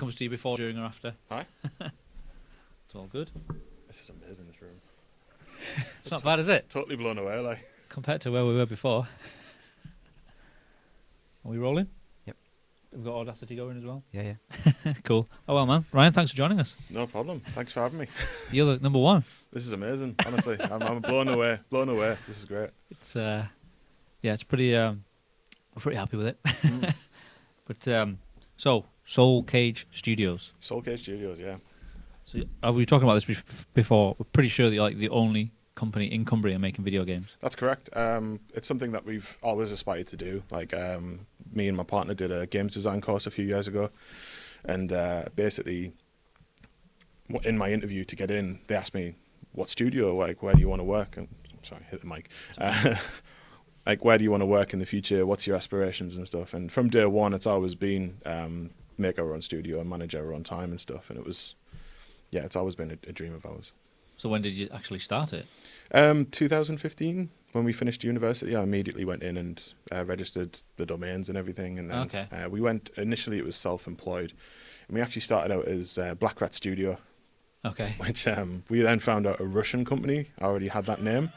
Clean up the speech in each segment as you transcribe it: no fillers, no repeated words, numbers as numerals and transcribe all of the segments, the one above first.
comes to you before, during, or after. Hi. It's all good. This is amazing, this room. It's not bad, is it? Totally blown away, like. Compared to where we were before. Are we rolling? Yep. We've got Audacity going as well. Yeah. Cool. Oh, well, man. Ryan, thanks for joining us. No problem. Thanks for having me. You're the number one. This is amazing, honestly. I'm blown away. Blown away. This is great. It's, it's pretty, we're pretty happy with it. Mm. But, so, Soul Cage Studios. Soul Cage Studios, yeah. So, we were talking about this before. We're pretty sure that you're like the only company in Cumbria making video games. That's correct. It's something that we've always aspired to do. Like, me and my partner did a games design course a few years ago, and basically, in my interview to get in, they asked me, "What studio? Like, where do you want to work?" And, sorry, hit the mic. Like, where do you want to work in the future? What's your aspirations and stuff? And from day one, it's always been make our own studio and manage our own time and stuff. And it was, it's always been a dream of ours. So when did you actually start it? 2015, when we finished university, I immediately went in and registered the domains and everything. And then we went, initially it was self-employed. And we actually started out as Black Rat Studio. Okay. Which we then found out a Russian company already had that name.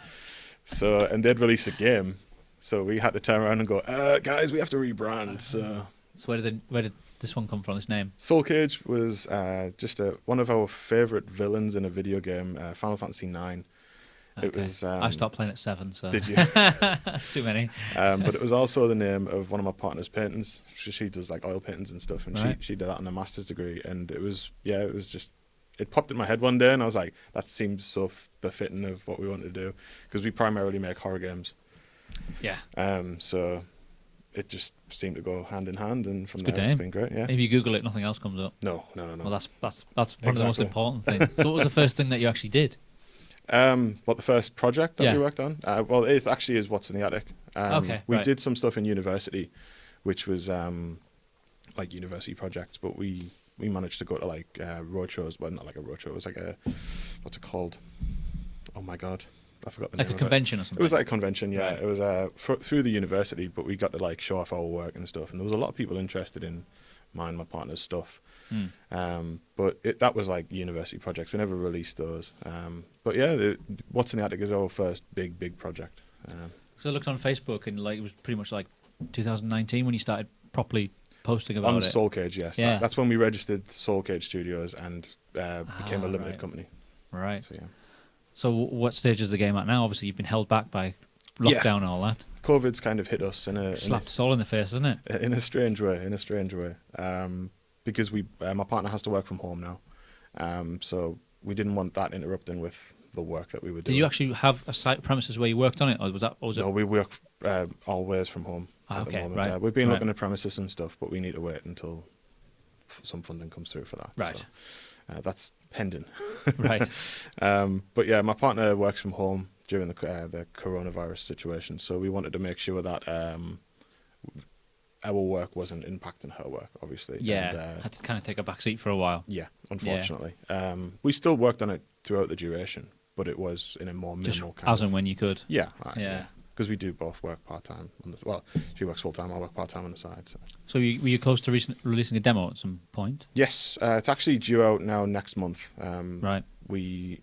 So, and they'd released a game. So we had to turn around and go, guys, we have to rebrand. So where did this one come from, this name? Soul Cage was just one of our favourite villains in a video game, Final Fantasy IX. Okay. It was. I stopped playing at 7, so. Did you? It's too many. But it was also the name of one of my partner's paintings. She does like oil paintings and stuff, and she did that on a master's degree. And it was just. It popped in my head one day, and I was like, that seems so befitting of what we want to do, because we primarily make horror games. Yeah. So it just seemed to go hand in hand, and from there it's been great. Yeah. If you Google it, nothing else comes up. No. Well, that's one of the most important things. So what was the first thing that you actually did? What, the first project that we worked on? Well, it actually is What's in the Attic. We did some stuff in university, which was like university projects, but we managed to go to like road shows. Well, not like a road show. It was like what's it called? Oh my god, I forgot the name. Like a convention or something. It was like a convention, yeah. Right. It was through the university, but we got to like show off our work and stuff. And there was a lot of people interested in mine and my partner's stuff. But that was like university projects. We never released those. But yeah, What's in the Attic is our first big project. So I looked on Facebook, and like it was pretty much like 2019 when you started properly posting about on it. Soul Cage, yes. Yeah. That's when we registered Soul Cage Studios and became a limited company. Right. So, yeah. So what stage is the game at now? Obviously, you've been held back by lockdown and all that. COVID's kind of hit us slapped us all in the face, isn't it? In a strange way. Because my partner has to work from home now, so we didn't want that interrupting with the work that we were doing. Did you actually have a site premises where you worked on it, or was it? No, we work always from home. At the moment. Right. We've been looking at premises and stuff, but we need to wait until some funding comes through for that. Right. So, that's pending. Right. But yeah, my partner works from home during the coronavirus situation, so we wanted to make sure that our work wasn't impacting her work, obviously. Yeah, and, had to kind of take a back seat for a while. Yeah, unfortunately. We still worked on it throughout the duration, but it was in a more minimal kind as and when you could. Yeah. Because we do both work part-time. Well, she works full-time, I work part-time on the side. So were you close to releasing a demo at some point? Yes, it's actually due out now next month. Right. We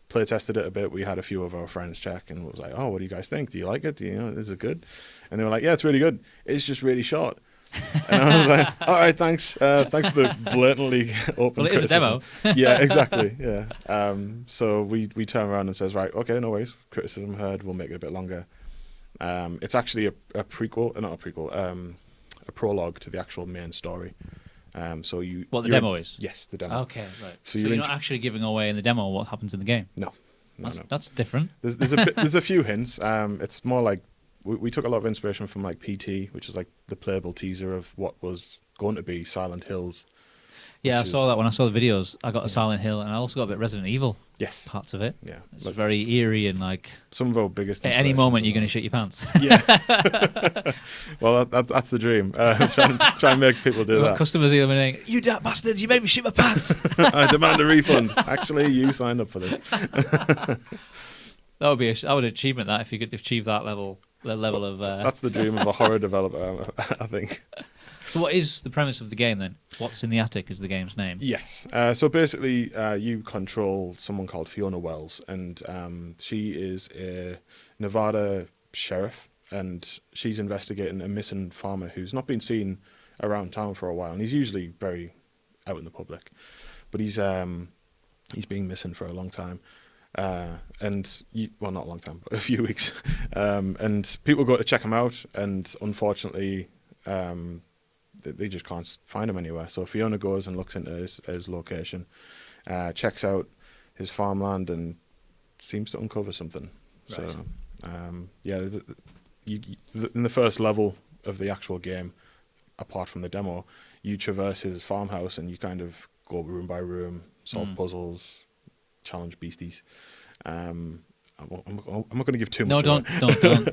play tested it a bit. We had a few of our friends check and was like, "Oh, what do you guys think? Do you like it? Is it good?" And they were like, "Yeah, it's really good. It's just really short." And I was like, "All right, thanks. Thanks for the blatantly open." Well, it is a demo. Yeah, exactly. Yeah. So we turn around and says, "Right, okay, no worries. Criticism heard. We'll make it a bit longer." It's actually a prequel, not a prequel. A prologue to the actual main story. So what the demo is? Yes, the demo. Okay, right. So you're not actually giving away in the demo what happens in the game. No. That's different. There's a few hints. It's more like we took a lot of inspiration from like PT, which is like the playable teaser of what was going to be Silent Hills. Yeah, I saw that when I saw the videos. I got a Silent Hill, and I also got a bit Resident Evil. Yes, parts of it. Yeah, it's very eerie and like some of our biggest. At any moment, you're going to shit your pants. Yeah. Well, that's the dream. Try and make people do that. Customers either saying, "You damn bastards! You made me shit my pants." I demand a refund. Actually, you signed up for this. That would be an achievement. That if you could achieve that level of. That's the dream of a horror developer, I think. So what is the premise of the game then? What's in the Attic is the game's name. Yes. So basically, you control someone called Fiona Wells, and she is a Nevada sheriff, and she's investigating a missing farmer who's not been seen around town for a while, and he's usually very out in the public, but he's been missing for a long time. Well, not a long time, but a few weeks. And people go to check him out, and unfortunately, they just can't find him anywhere. So Fiona goes and looks into his location, checks out his farmland, and seems to uncover something. Right. So, in the first level of the actual game, apart from the demo, you traverse his farmhouse and you kind of go room by room, solve puzzles, challenge beasties. I'm not going to give too much. No,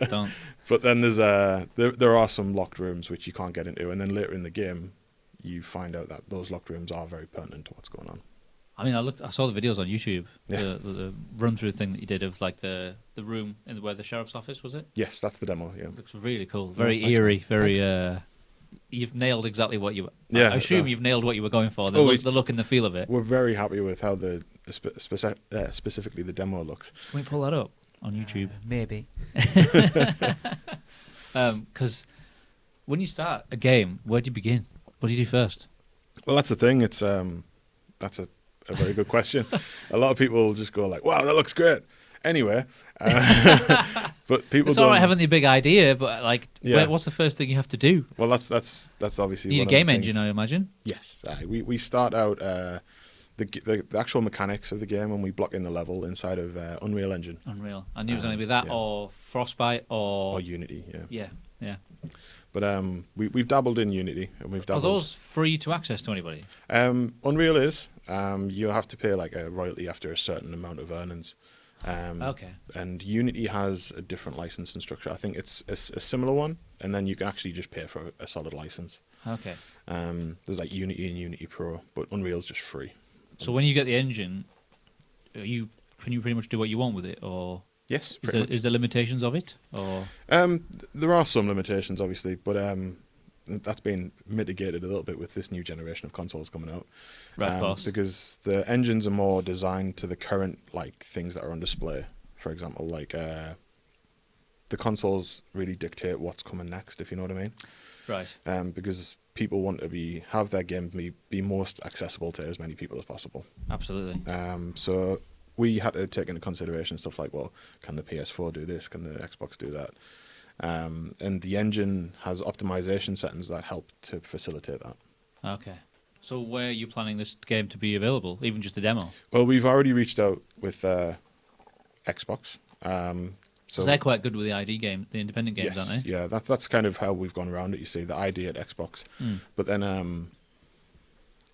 don't. But then there's there are some locked rooms which you can't get into, and then later in the game, you find out that those locked rooms are very pertinent to what's going on. I mean, I saw the videos on YouTube, Yeah. the run through thing that you did of like the room where the sheriff's office was it? Yes, that's the demo. Yeah. Looks really cool, very thanks. eerie, very. You've nailed exactly what you. Yeah, I assume you've nailed what you were going for. The look and the feel of it. We're very happy with how specifically the demo looks. Can we pull that up on YouTube? Maybe. Because when you start a game, where do you begin? What do you do first? Well, that's the thing. It's that's a very good question. A lot of people just go like, "Wow, that looks great." Anyway, but people. It's all right having the big idea, but like, Yeah. what's the first thing you have to do? Well, that's obviously. You need one a of game the engine, things. I imagine. Yes, we start out the actual mechanics of the game when we block in the level inside of Unreal Engine Unreal. I knew it was going to be that yeah. or Frostbite or Unity. Yeah. Yeah. But we've dabbled in Unity and we've Are dabbled. those free to access to anybody? Unreal is. You have to pay like a royalty after a certain amount of earnings. Okay. And Unity has a different licensing structure. I think it's a similar one, and then you can actually just pay for a solid license. Okay. There's like Unity and Unity Pro, but Unreal's just free. So when you get the engine, can you pretty much do what you want with it, or Yes, is there limitations of it, or there are some limitations, obviously, but that's been mitigated a little bit with this new generation of consoles coming out. right, of course? Because the engines are more designed to the current like things that are on display. For example, like the consoles really dictate what's coming next, if you know what I mean. Right. Because people want to have their game be most accessible to as many people as possible. Absolutely. So we had to take into consideration stuff like, well, can the PS4 do this? Can the Xbox do that? And the engine has optimization settings that help to facilitate that. Okay. So where are you planning this game to be available? Even just a demo? Well, we've already reached out with Xbox. So they're quite good with the ID game, the independent games, yes, aren't they? yeah, that's kind of how we've gone around it. You see, the ID at Xbox, but then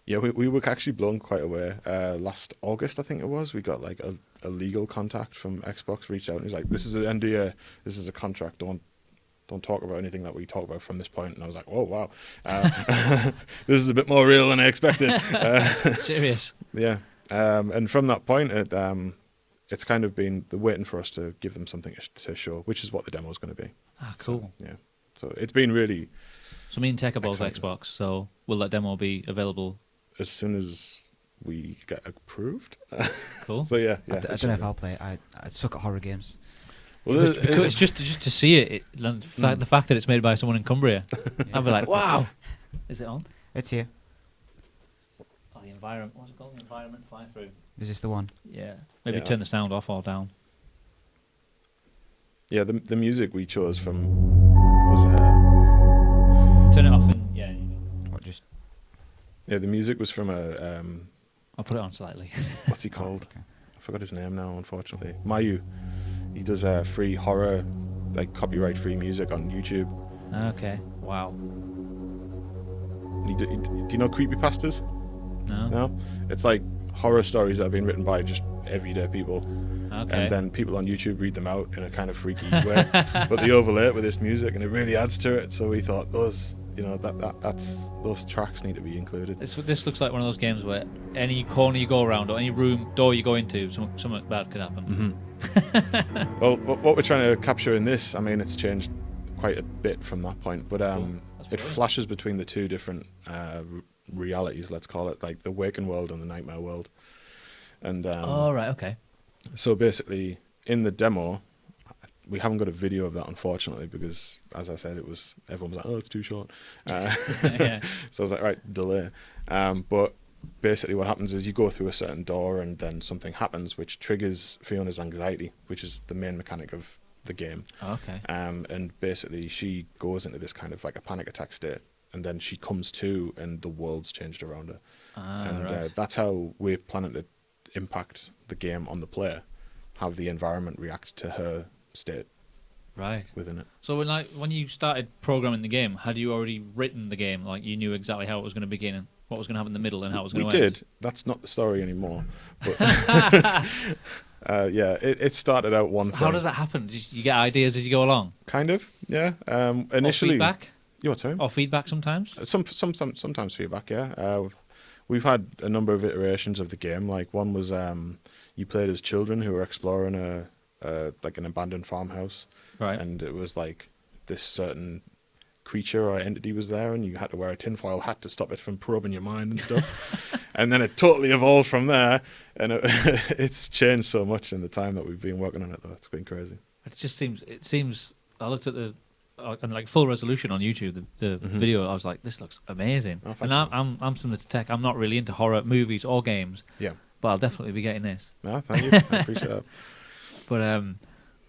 we were actually blown quite away. Last August, I think it was, we got like a legal contact from Xbox, reached out and he's like, "This is an NDA, this is a contract. Don't talk about anything that we talk about from this point." And I was like, "Oh wow, this is a bit more real than I expected." Serious. Yeah, and from that point, it's kind of been the waiting for us to give them something to show, which is what the demo is going to be. Ah, cool. So, yeah, so it's been really. So me and Tech are both Exciting. Xbox, so will that demo be available? As soon as we get approved. Cool. So yeah, I don't know if I'll play it. I suck at horror games. Well, It's just to see it, the fact that it's made by someone in Cumbria. I'd be like, wow. Is it on? It's here. Oh, the environment. What's it called? The environment fly through. Is this the one? Yeah. Maybe Yeah, turn the that's- sound off or down. yeah, the music we chose from was Turn it off and yeah. What, just... the music was from a I'll put it on slightly. what's he called? Okay. I forgot his name now, unfortunately. Mayu. He does free horror, like copyright free music on YouTube. Okay. Wow. Do you know creepypastas? No. No, it's like horror stories that have been written by just everyday people, Okay. and then people on YouTube read them out in a kind of freaky way. But they overlay it with this music, and it really adds to it. So we thought those, those tracks need to be included. This looks like one of those games where any corner you go around or any door you go into, something bad could happen. Well, what we're trying to capture in this, I mean, it's changed quite a bit from that point, but Cool. That's it flashes between the two different realities, let's call it, like the waking world and the nightmare world. And oh, right, okay. so basically, in the demo, we haven't got a video of that, unfortunately, because, as I said, everyone was like, "Oh, it's too short." Yeah. So I was like, "Right, delay." But basically, what happens is you go through a certain door, and then something happens, which triggers Fiona's anxiety, which is the main mechanic of the game. Okay. And basically, she goes into this kind of like a panic attack state, and then she comes to, and the world's changed around her. And Right. that's how we're planning to impact the game on the player, have the environment react to her state Right. within it. So when you started programming the game, had you already written the game? Like you knew exactly how it was going to begin and what was going to happen in the middle and how it was going We to end? did. That's not the story anymore. But yeah, it started out one thing. How does that happen? You get ideas as you go along? Kind of, yeah. Initially, Or feedback? You what, sorry? Or feedback sometimes? Sometimes feedback, yeah. We've had a number of iterations of the game. Like one was you played as children who were exploring like an abandoned farmhouse, Right. and it was like this certain creature or entity was there, and you had to wear a tinfoil hat to stop it from probing your mind and stuff. And then it totally evolved from there, and it's changed so much in the time that we've been working on it. Though it's been crazy. It seems. I looked at the and like full resolution on YouTube, the video. I was like, this looks amazing. Oh, and thank I'm similar to Tech. I'm not really into horror movies or games, Yeah. but I'll definitely be getting this. No, thank you. I appreciate that. But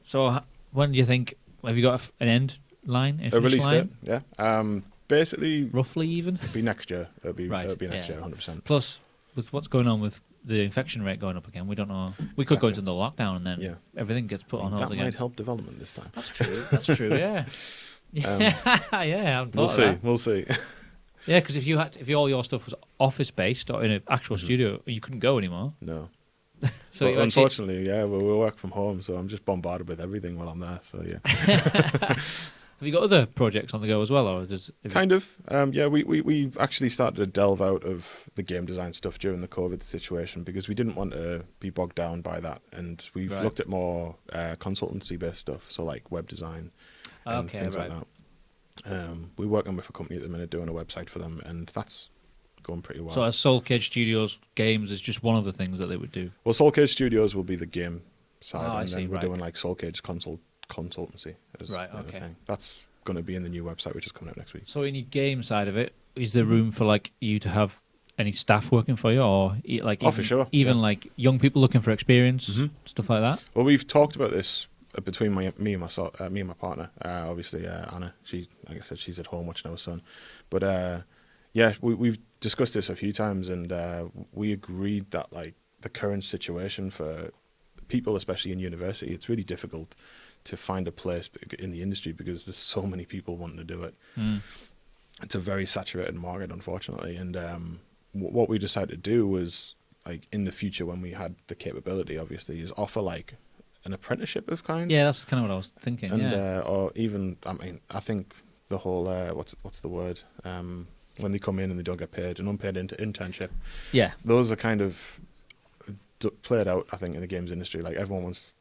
so when do you think? Have you got an end line? A A finish release line? date, yeah. Basically, Roughly even. it'll be next year. It'll be Right, next yeah. year, 100%. Plus, with what's going on with the infection rate going up again, we don't know. We could go into Exactly. the lockdown and then Yeah. everything gets put on That hold again. might help development this time. That's true. That's true. Yeah. Yeah. I haven't We'll thought see. of that. We'll see. Yeah, because if all your stuff was office based or in an actual studio, you couldn't go anymore. No. So But you actually, unfortunately, yeah, we work from home, so I'm just bombarded with everything while I'm there. So yeah, have you got other projects on the go as well, or does kind of. Yeah, we've actually started to delve out of the game design stuff during the COVID situation because we didn't want to be bogged down by that, and we've Right. looked at more consultancy based stuff, so like web design and Okay, things right. like that. We're working with a company at the minute doing a website for them, and that's going pretty well. So as Soul Cage Studios games is just one of the things that they would do. Well, Soul Cage Studios will be the game side, Oh, I and see, then we're right. doing like Soul Cage consultancy. As Right, the other okay. thing. That's going to be in the new website, which is coming out next week. So in your game side of it, is there room for like you to have any staff working for you, or like Oh, even, for sure, even yeah. like young people looking for experience, Mhm. stuff like that? Well, we've talked about this between me and my partner. Obviously, Anna. She, like I said, she's at home watching our son. But yeah, we've discussed this a few times, and we agreed that like the current situation for people, especially in university, it's really difficult to find a place in the industry because there's so many people wanting to do it. It's a very saturated market, unfortunately. And what we decided to do was, like, in the future when we had the capability, obviously, is offer like an apprenticeship of kind. Yeah, that's kind of what I was thinking. And yeah. or even, I mean, I think the whole what's the word when they come in and they don't get paid, an unpaid internship. Yeah. Those are kind of played out, I think, in the games industry. Like everyone wants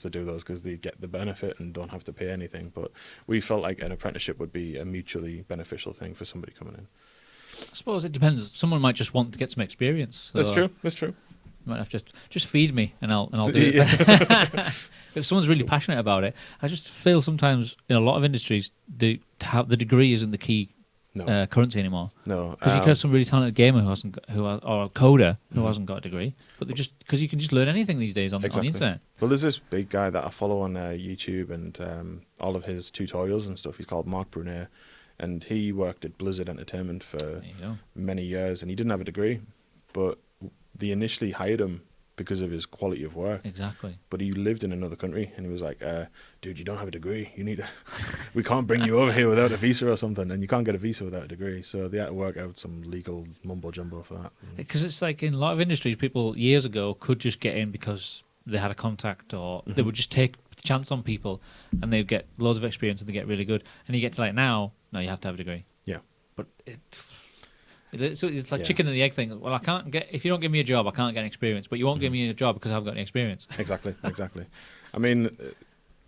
to do those because they get the benefit and don't have to pay anything. But we felt like an apprenticeship would be a mutually beneficial thing for somebody coming in. I suppose it depends. Someone might just want to get some experience. That's So true. That's true. You might have to just feed me and I'll do it. If someone's really passionate about it, I just feel sometimes in a lot of industries the degree isn't the key No, currency anymore. no. Because you get some really talented gamer or a coder who hasn't got a degree, but they just because you can just learn anything these days on the Exactly. internet. Well, there's this big guy that I follow on YouTube and all of his tutorials and stuff. He's called Marc, and he worked at Blizzard Entertainment for There you go. many years, and he didn't have a degree, but they initially hired him because of his quality of work. Exactly. But he lived in another country, and he was like, dude, you don't have a degree. You need to, we can't bring you over here without a visa or something, and you can't get a visa without a degree. So they had to work out some legal mumbo-jumbo for that. Because it's like in a lot of industries, people years ago could just get in because they had a contact or they would just take the chance on people and they'd get loads of experience and they get really good. And you get to like now, no, you have to have a degree. Yeah. But it's like Yeah. chicken and the egg thing. Well, I can't get, if you don't give me a job, I can't get an experience, but you won't give me a job because I haven't got any experience. Exactly, exactly. I mean,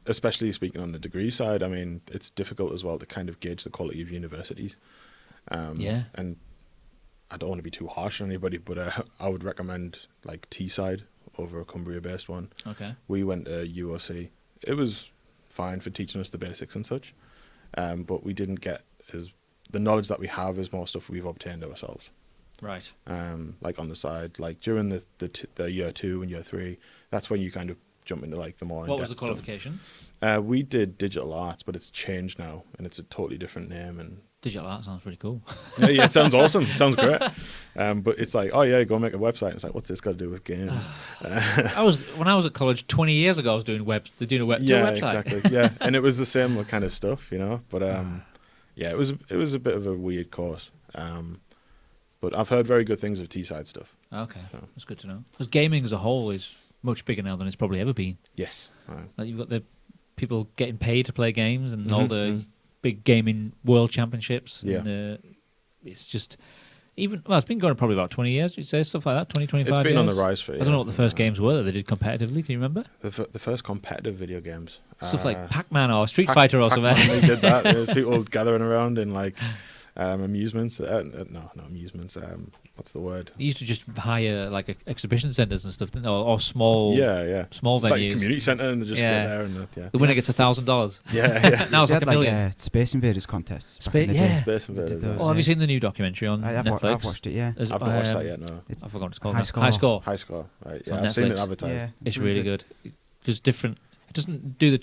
especially speaking on the degree side, I mean, it's difficult as well to kind of gauge the quality of universities. Yeah. And I don't want to be too harsh on anybody, but I would recommend like Teesside over a Cumbria-based one. Okay. We went to UOC. It was fine for teaching us the basics and such, but we didn't get the knowledge that we have is more stuff we've obtained ourselves. Right. Like on the side, like during the year 2 and year 3, that's when you kind of jump into like the more. What was the in-depth stuff. qualification? We did digital arts, but it's changed now, and it's a totally different name. And Digital art sounds pretty cool. yeah, it sounds awesome. It sounds great. But it's like, oh yeah, go make a website. It's like, what's this got to do with games? When I was at college 20 years ago, I was doing a website. Yeah, exactly. Yeah, and it was the same kind of stuff, you know. But yeah, it was a bit of a weird course. But I've heard very good things of Teesside stuff. Okay, So. that's good to know. Because gaming as a whole is much bigger now than it's probably ever been. Yes. Like you've got the people getting paid to play games and all Mhm, the mhm. big gaming world championships. Yeah. And, it's just it's been going probably about 20 years. You'd say stuff like that, 20, 25 It's been on the years? rise for. I don't know what the first games were that they did competitively. Can you remember? The first competitive video games. Stuff like Pac-Man or Street Pac- Fighter or Pac-Man, something. They did that. There was people gathering around in like amusements. No, not amusements. What's the word? You used to just hire like exhibition centres and stuff, didn't they? Or small Yeah. small It's like a venues. community centre, and they just Yeah. get there and yeah. The winner gets $1,000. Yeah. Now it's They like had a million. Space Invaders contests. back Spa- in the yeah. day. Space Did Invaders. those, Oh, have you seen the new documentary on I've Netflix? watched it. Yeah, Is- I've not watched that yet. No. I forgot what it's called. High now. Score. High Score. High Score. Right. It's Yeah, on I've seen it Netflix. advertised. yeah, It's really good. There's different. It doesn't do the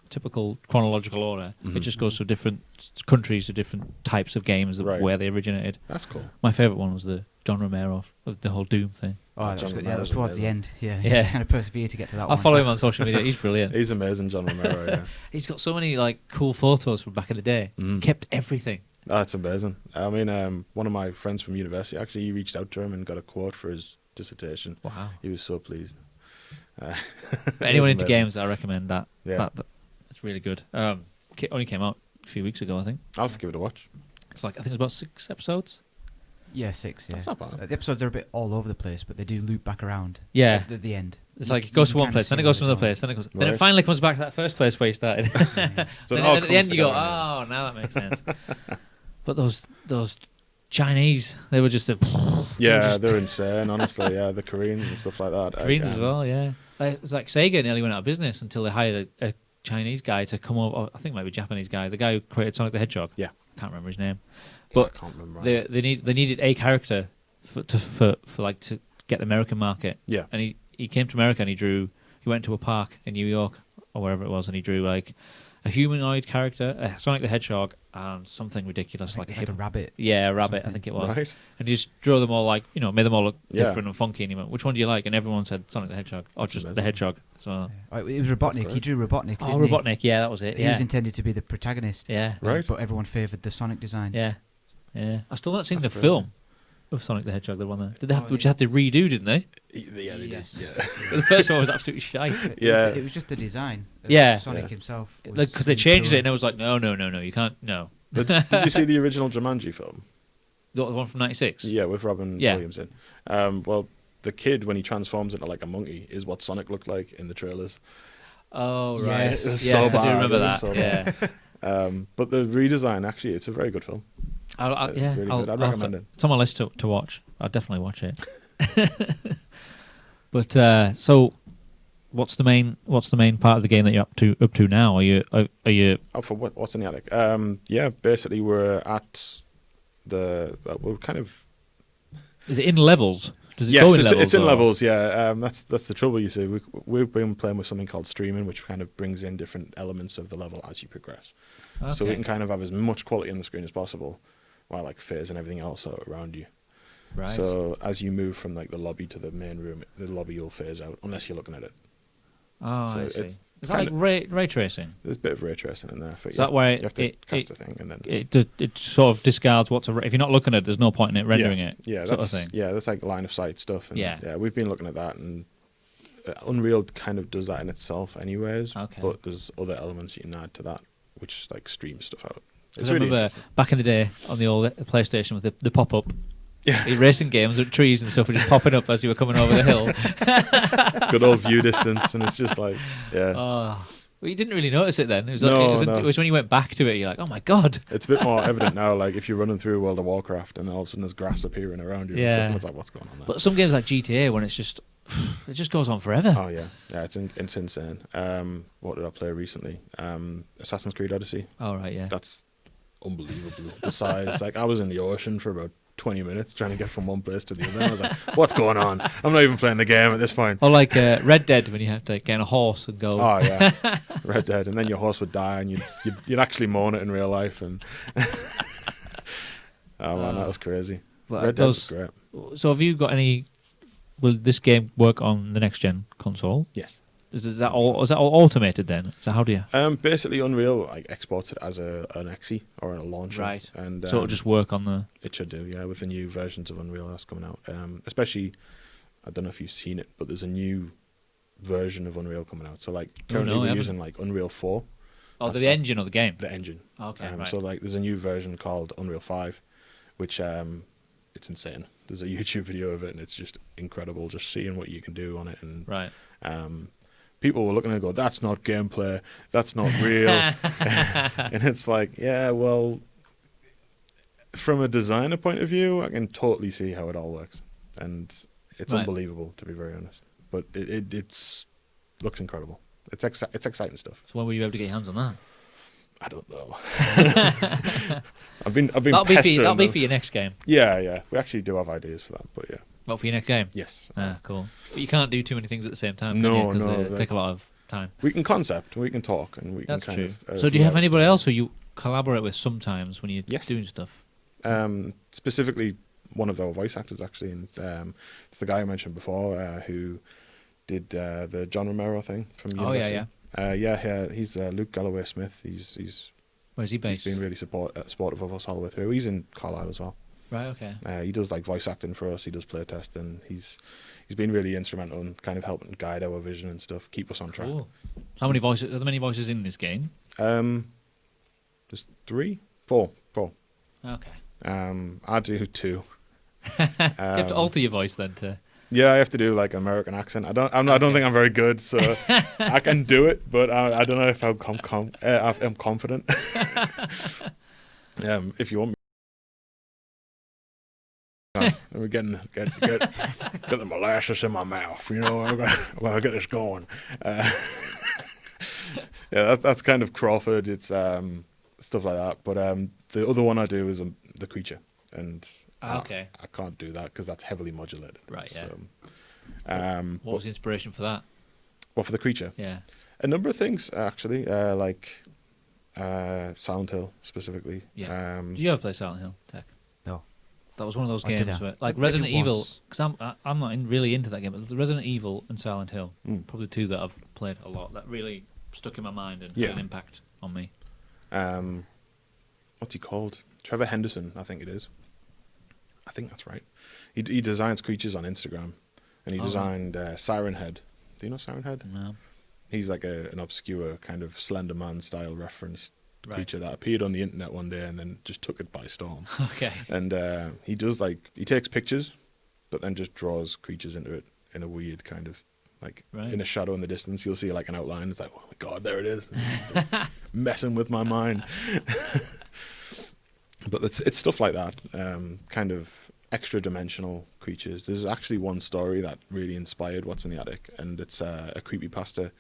typical chronological order. It Mhm. just goes to different countries, to different types of games, Right. where they originated. That's cool. My favourite one was the John Romero of the whole Doom thing. Oh, that was John good. Yeah, that was Romero's towards the end. amazing. Yeah, Yeah. He kind of persevered to get to that I one. follow him on social media. He's brilliant. He's amazing, John Romero. Yeah. He's got so many like cool photos from back in the day. Mhm. Kept everything. That's amazing. I mean, one of my friends from university actually he reached out to him and got a quote for his dissertation. Wow. He was so pleased. But anyone It into was amazing. games, I recommend that. Yeah. That's really good. Only came out a few weeks ago, I think. I'll have to give it a watch. It's like I think it's about 6 episodes. Yeah, 6. Yeah, That's not bad. The episodes are a bit all over the place, but they do loop back around. Yeah. At the end. It's You- like it goes you to one kinda place, then see it goes to where another they're place, then it goes. Then it Right. finally comes back to that first place where you started. So it Then all at the comes end you go, together now. oh, now that makes sense. But those Chinese, they were just Yeah, they're insane, honestly. Yeah, the Koreans and stuff like that. Koreans Like, as well. Yeah, it's like Sega nearly went out of business until they hired a Chinese guy to come over. I think maybe a Japanese guy, the guy who created Sonic the Hedgehog. Yeah. Can't remember his name. I But can't remember. they needed a character for to get the American market. Yeah. And he came to America and he went to a park in New York or wherever it was, and he drew like a humanoid character, Sonic the Hedgehog, and something ridiculous like it's like a rabbit. Yeah, a rabbit, I something. think it was. Right. And he just drew them all like, made them all look Yeah. different and funky. And he went, which one do you like? And everyone said Sonic the Hedgehog, or That's just the amazing. Hedgehog. So, Oh, it was Robotnik. great. He drew Robotnik. oh, didn't he? Robotnik, yeah, that was it. He Yeah, was intended to be the protagonist. yeah, Right. But everyone favoured the Sonic design. yeah, yeah. I still not seen That's the brilliant. film of Sonic the Hedgehog. The one that did they have Oh, to, which they had to redo, didn't they? Yeah, they Yes. did. Yeah. The first one was absolutely shite. Yeah. It was just the design. of Yeah. Sonic Yeah. himself. Because they changed it, and it was like, no, you can't, no. But did you see the original Jumanji film? The one from '96. Yeah, with Robin Yeah. Williams in. Well, the kid when he transforms into like a monkey is what Sonic looked like in the trailers. Oh right. Yes. It was Yes, so I do bad, remember it was that. so Yeah. But the redesign actually, it's a very good film. It's yeah, really I'll, good. I'd I'll have recommend to- it. It's on my list to watch. I'll definitely watch it. But so, what's the main part of the game that you're up to now? Are you Oh, for what's in the attic? Yeah, basically we're at we're kind of is it in levels? Does it yes, go in levels? it's in or- levels. Yeah, that's the trouble. You see, we've been playing with something called streaming, which kind of brings in different elements of the level as you progress. So we Okay. can kind of have as much quality on the screen as possible, while like phase and everything else are around you. Right. So as you move from like the lobby to the main room, the lobby will phase out unless you're looking at it. oh, so I see. it's Is that like ray tracing? There's a bit of ray tracing in there. Is that where you have to it cast a thing and then it sort of discards what's if you're not looking at it, there's no point in it rendering it. Yeah, sort that's of thing. that's like line of sight stuff. And Yeah. we've been looking at that, and Unreal kind of does that in itself, anyways. Okay. But there's other elements you can add to that, which like stream stuff out. It's Because I really remember interesting. back in the day on the old PlayStation with the pop up. Yeah. Racing games with trees and stuff were just popping up as you were coming over the hill. Good old view distance, and it's just like Oh, Well, you didn't really notice it then. It was, No, it was when you went back to it, you're like, oh my god. It's a bit more evident now. Like if you're running through World of Warcraft and all of a sudden there's grass appearing around you, and stuff, Yeah. and it's like, what's going on there? But some games like GTA, when it's just, it just goes on forever. Oh yeah, it's insane. What did I play recently? Assassin's Creed Odyssey. Oh right, yeah. That's unbelievable. The size. Like I was in the ocean for about 20 minutes trying to get from one place to the other. And I was like, what's going on? I'm not even playing the game at this point. Or like Red Dead, when you have to get on a horse and go. Oh yeah, Red Dead, and then your horse would die, and you'd actually mourn it in real life. And oh man, that was crazy. But Red Dead was great. So have you got any? Will this game work on the next gen console? Yes. Is that all automated then? So how do you? Basically, Unreal like exports it as an exe or a launcher, Right. And So it'll just work on the. it should do, yeah, with the new versions of Unreal that's coming out. Especially, I don't know if you've seen it, but there's a new version of Unreal coming out. So like currently we're using like Unreal 4. Oh, the engine or the game? The engine. Okay, right. So like there's a new version called Unreal 5, which it's insane. There's a YouTube video of it, and it's just incredible, just seeing what you can do on it. And Right. people were looking at it and go, that's not gameplay, that's not real. And it's like, yeah, well, from a designer point of view, I can totally see how it all works. And it's unbelievable, to be very honest. But it's looks incredible. It's exciting stuff. So when will you be able to get your hands on that? I don't know. I've been That'll be pestering for your next game. Yeah. We actually do have ideas for that, but yeah. What for your next game? Yes. Ah, cool. But you can't do too many things at the same time. No, because no, they take a lot of time. We can concept, we can talk, and we That's can true. kind of. So do you have figure out anybody stuff. else who you collaborate with sometimes when you're Yes. doing stuff? Specifically, one of our voice actors actually, and it's the guy I mentioned before who did the John Romero thing from Oh, University. He's Luke Galloway Smith. He's Where's he based? been really supportive of us all the way through. He's in Carlisle as well. Right, okay. He does like voice acting for us. He does play testing. He's been really instrumental in kind of helping guide our vision and stuff, keep us on track. Cool. So how many voices? Are there many voices in this game? There's four. Okay. I do 2. You have to alter your voice then to. Yeah, I have to do like an American accent. I don't think I'm very good, so I can do it, but I don't know if I'm confident. If you want me, we're get the molasses in my mouth. You know, I get this going. Yeah, that's kind of Crawford. It's stuff like that. But the other one I do is the creature, and Okay. I can't do that because that's heavily modulated. Right, yeah. So, What was the inspiration for that? well, for the creature, Yeah. a number of things actually, like Silent Hill specifically. Yeah. Did you ever play Silent Hill, Tech? No. That was one of those I did games that. where, like I did Resident Evil, once. because I'm not really into that game, but the Resident Evil and Silent Hill, Mm. probably 2 that I've played a lot, that really stuck in my mind and Yeah. had an impact on me. What's he called? Trevor Henderson, I think it is. I think that's right. He designs creatures on Instagram, and he Oh, right. designed Siren Head. Do you know Siren Head? No. He's like an obscure kind of Slender Man style reference Right. creature that appeared on the internet one day and then just took it by storm. Okay. And he does he takes pictures, but then just draws creatures into it in a weird kind of Right. in a shadow in the distance. You'll see like an outline. It's like, oh my god, there it is, messing with my mind. But it's stuff like that, kind of extra dimensional creatures. There's actually one story that really inspired What's in the Attic, and it's a creepypasta,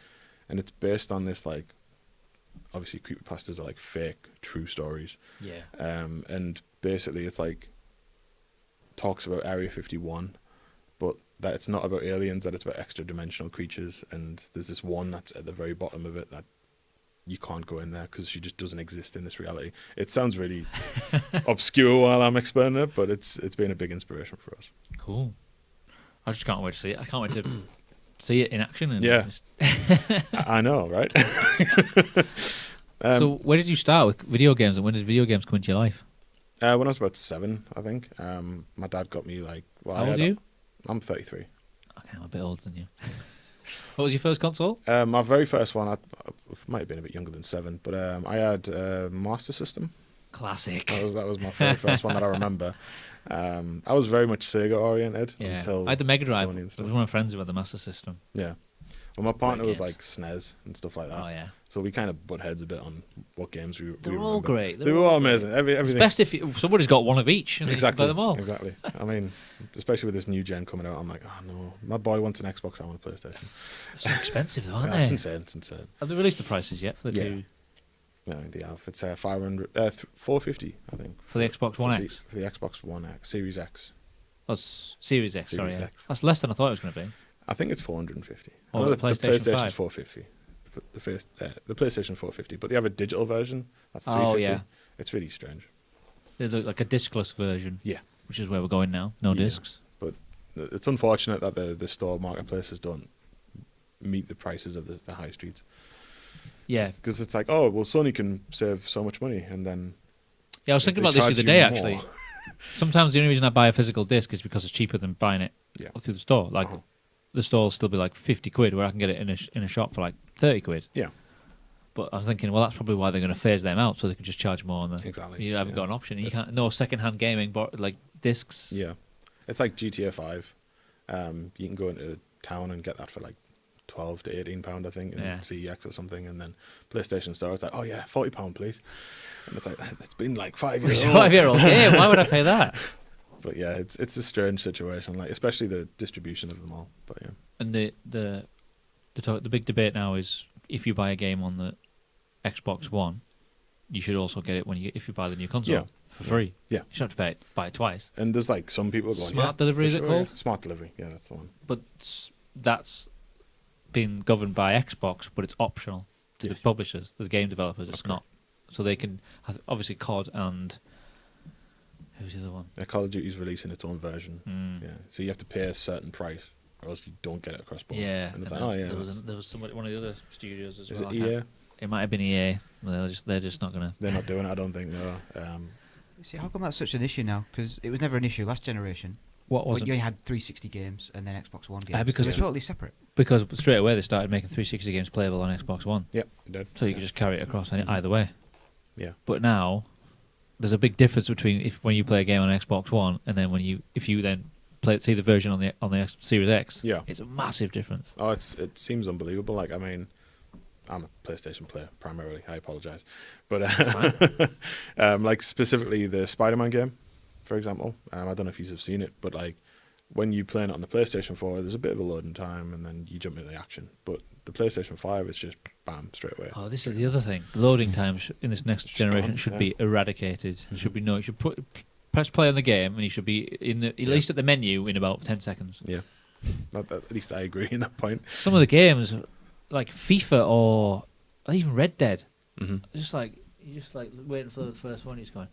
and it's based on this obviously creepypastas are like fake true stories. Yeah. And basically it's talks about Area 51, but that it's not about aliens, that it's about extra dimensional creatures, and there's this one that's at the very bottom of it that you can't go in there because she just doesn't exist in this reality. It sounds really obscure while I'm explaining it, but it's been a big inspiration for us. Cool. I just can't wait to see it. I can't wait to see it in action. And Yeah. I know, right? So where did you start with video games, and when did video games come into your life? When I was about 7, I think, my dad got me How old are you? I'm 33. Okay, I'm a bit older than you. What was your first console? My very first one, I might have been a bit younger than 7, but I had Master System. Classic. That was my very first one that I remember. I was very much Sega oriented Yeah. until I had the Mega Drive. Sony and There stuff. was one of my friends who had the Master System. Yeah, Well, my partner was games. like SNES and stuff like that. Oh yeah, So we kind of butt heads a bit on what games we they're all remember. great. They were all amazing. It's Everything. best if somebody's got one of each and Exactly. you can play them all. Exactly. I mean, especially with this new gen coming out, I'm like, oh no, my boy wants an Xbox, I want a PlayStation. So expensive though, aren't It's they? insane. It's insane. Have they released the prices yet for the Yeah. two? No, they have. It's 450, I think. For the Xbox One the, X? For the Xbox One X, Series X. That's Series X, Series sorry. Yeah. X. That's less than I thought it was going to be. I think it's 450. Oh, I know the PlayStation 5? PlayStation's 450. The PlayStation 450, but they have a digital version. That's 350. Oh, yeah. It's really strange. They look like a discless version. Yeah. Which is where we're going now. No Yeah. discs. But it's unfortunate that the store marketplaces don't meet the prices of the high streets. Yeah. Because it's like, oh, well, Sony can save so much money, and then Yeah, I was thinking they about this the charge other day, you actually. more. Sometimes the only reason I buy a physical disc is because it's cheaper than buying it Yeah. through the store. Like, the store will still be like 50 quid, where I can get it in a shop for like 30 quid. Yeah. But I was thinking, well, that's probably why they're going to phase them out, so they can just charge more on the... Exactly. You haven't yeah. got an option. You It's- can't... No second-hand gaming, but like discs. Yeah. It's like GTA 5. You can go into town and get that for like £12 to £18, I think, in Yeah. CEX or something, and then PlayStation Store, it's like, oh yeah, £40, please. And it's like, it's been like 5 years It's a old. 5-year-old game. Why would I pay that? But yeah, it's a strange situation, like especially the distribution of them all. But yeah, And the big debate now is if you buy a game on the Xbox One, you should also get it if you buy the new console Yeah. for free. Yeah. You should have to buy it twice. and there's like some people going, Smart yeah, delivery, for is it sure, called? yeah. Smart delivery, yeah, that's the one. But that's been governed by Xbox, but it's optional to the Yes. publishers, to the game developers. It's Okay. not. So they can obviously COD and who's the other one? Call of Duty's releasing its own version. Mm. Yeah, so you have to pay a certain price, or else you don't get it across both. Yeah, and it's and like, then oh yeah, there was somebody, one of the other studios as is well. it EA? It might have been EA. They're just not gonna. They're not doing it, I don't think. No. See, how come that's such an issue now? Because it was never an issue last generation. What was When it? you only had 360 games and then Xbox One games. because They're it's- totally separate. Because straight away they started making 360 games playable on Xbox One, Yep, they did. so you could just carry it across either way. Yeah. But now there's a big difference between when you play a game on Xbox One and then if you then see the version on the Series X. Yeah. It's a massive difference. Oh, it seems unbelievable. Like, I mean, I'm a PlayStation player primarily. I apologize, but like specifically the Spider-Man game, for example. I don't know if you've seen it, but like when you play it on the PlayStation 4, there's a bit of a loading time, and then you jump into the action. But the PlayStation 5 is just bam straight away. Oh, this is the other thing. The loading times in this next Just generation gone, should yeah. be eradicated. It should be you should press play on the game, and you should be at least at the menu in about 10 seconds. Yeah, at least I agree in that point. Some of the games, like FIFA or even Red Dead, Mm-hmm. you're just like waiting for the first one. You're just going,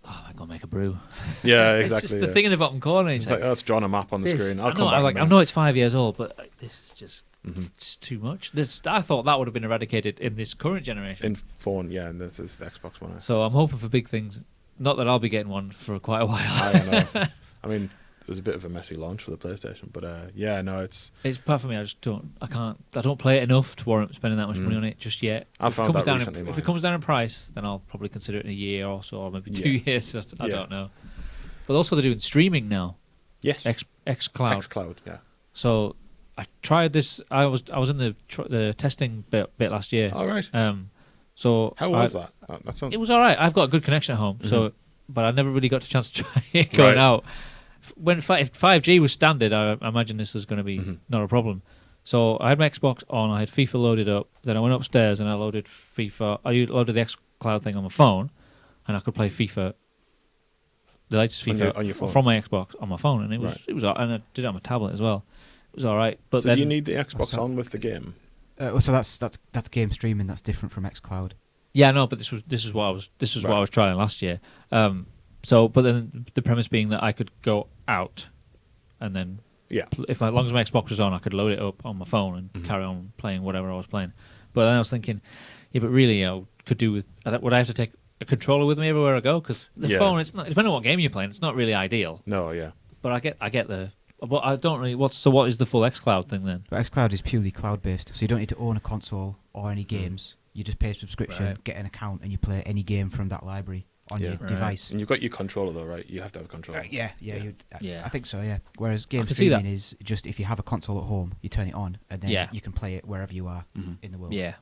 oh, I'm gonna make a brew. Yeah, It's exactly. just the yeah. thing in the bottom corner. It's like, oh, it's drawn a map on the this- screen. I I'll know, come back. I know it's 5 years old, but this is just Mhm. it's just too much. I thought that would have been eradicated in this current generation. In phone, yeah, and this is the Xbox One. So I'm hoping for big things. Not that I'll be getting one for quite a while. I don't know. I mean, it was a bit of a messy launch for the PlayStation, but yeah, no, it's. It's part for me. I don't play it enough to warrant spending that much money Mm. on it just yet. I If it found comes that down recently, if mine. it comes down in price, then I'll probably consider it in a year or so, or maybe 2 Yeah. years. I Yeah. don't know. But also they're doing streaming now. Yes. xCloud. xCloud, yeah. So I tried this. I was in the testing bit last year. All right. So How was that? That sounds. It was all right. I've got a good connection at home, so Mhm. but I never really got a chance to try it going Right. out. When if 5G was standard, I imagine this is going to be Mhm. not a problem. So I had my Xbox on. I had FIFA loaded up. Then I went upstairs and I loaded FIFA. I loaded the xCloud thing on my phone, and I could play FIFA, the latest On FIFA your phone. from my Xbox on my phone, and it was Right. it was and I did it on my tablet as well. It was all right. But So then do you need the Xbox so- on with the game? So that's game streaming. That's different from XCloud. yeah, no, but this is what I was what I was trying last year. But then the premise being that I could go out, and then Yeah. as long as my Xbox was on, I could load it up on my phone and Mhm. carry on playing whatever I was playing. But then I was thinking, yeah, but really, could do with would I have to take a controller with me everywhere I go? Because the Yeah. phone, it's not. Depending on what game you're playing, it's not really ideal. No, yeah. But I get the. But I don't really. What is the full xCloud thing then? But XCloud is purely cloud-based, so you don't need to own a console or any games. You just pay a subscription, Right. get an account, and you play any game from that library. on your Right. device. And you've got your controller though, right? You have to have a controller. Yeah. Yeah. I think so. Yeah. Whereas game can see that. streaming is just if you have a console at home, you turn it on, and then Yeah. you can play it wherever you are Mhm. in the world. Yeah.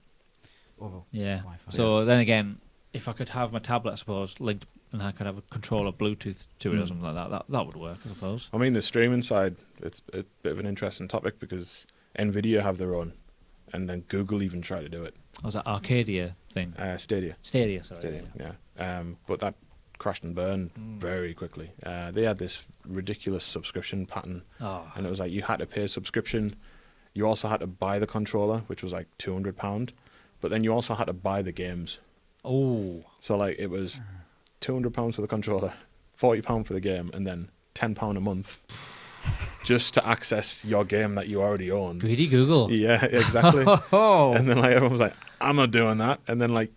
Over Yeah. Wi-Fi. So then again, if I could have my tablet, I suppose, linked, and I could have a controller Bluetooth to it or something like that, that would work, I suppose. I mean, the streaming side, it's a bit of an interesting topic because Nvidia have their own, and then Google even try to do it. Or was that Arcadia thing? Stadia. Stadia, sorry. Stadia, yeah. But that crashed and burned very quickly. They had this ridiculous subscription pattern, Oh. and it was like you had to pay a subscription. You also had to buy the controller, which was like £200, but then you also had to buy the games. Oh. So like it was £200 for the controller, £40 for the game, and then £10 a month just to access your game that you already own. Greedy Google. Yeah, exactly. Oh. And then like everyone was like, I'm not doing that. And then like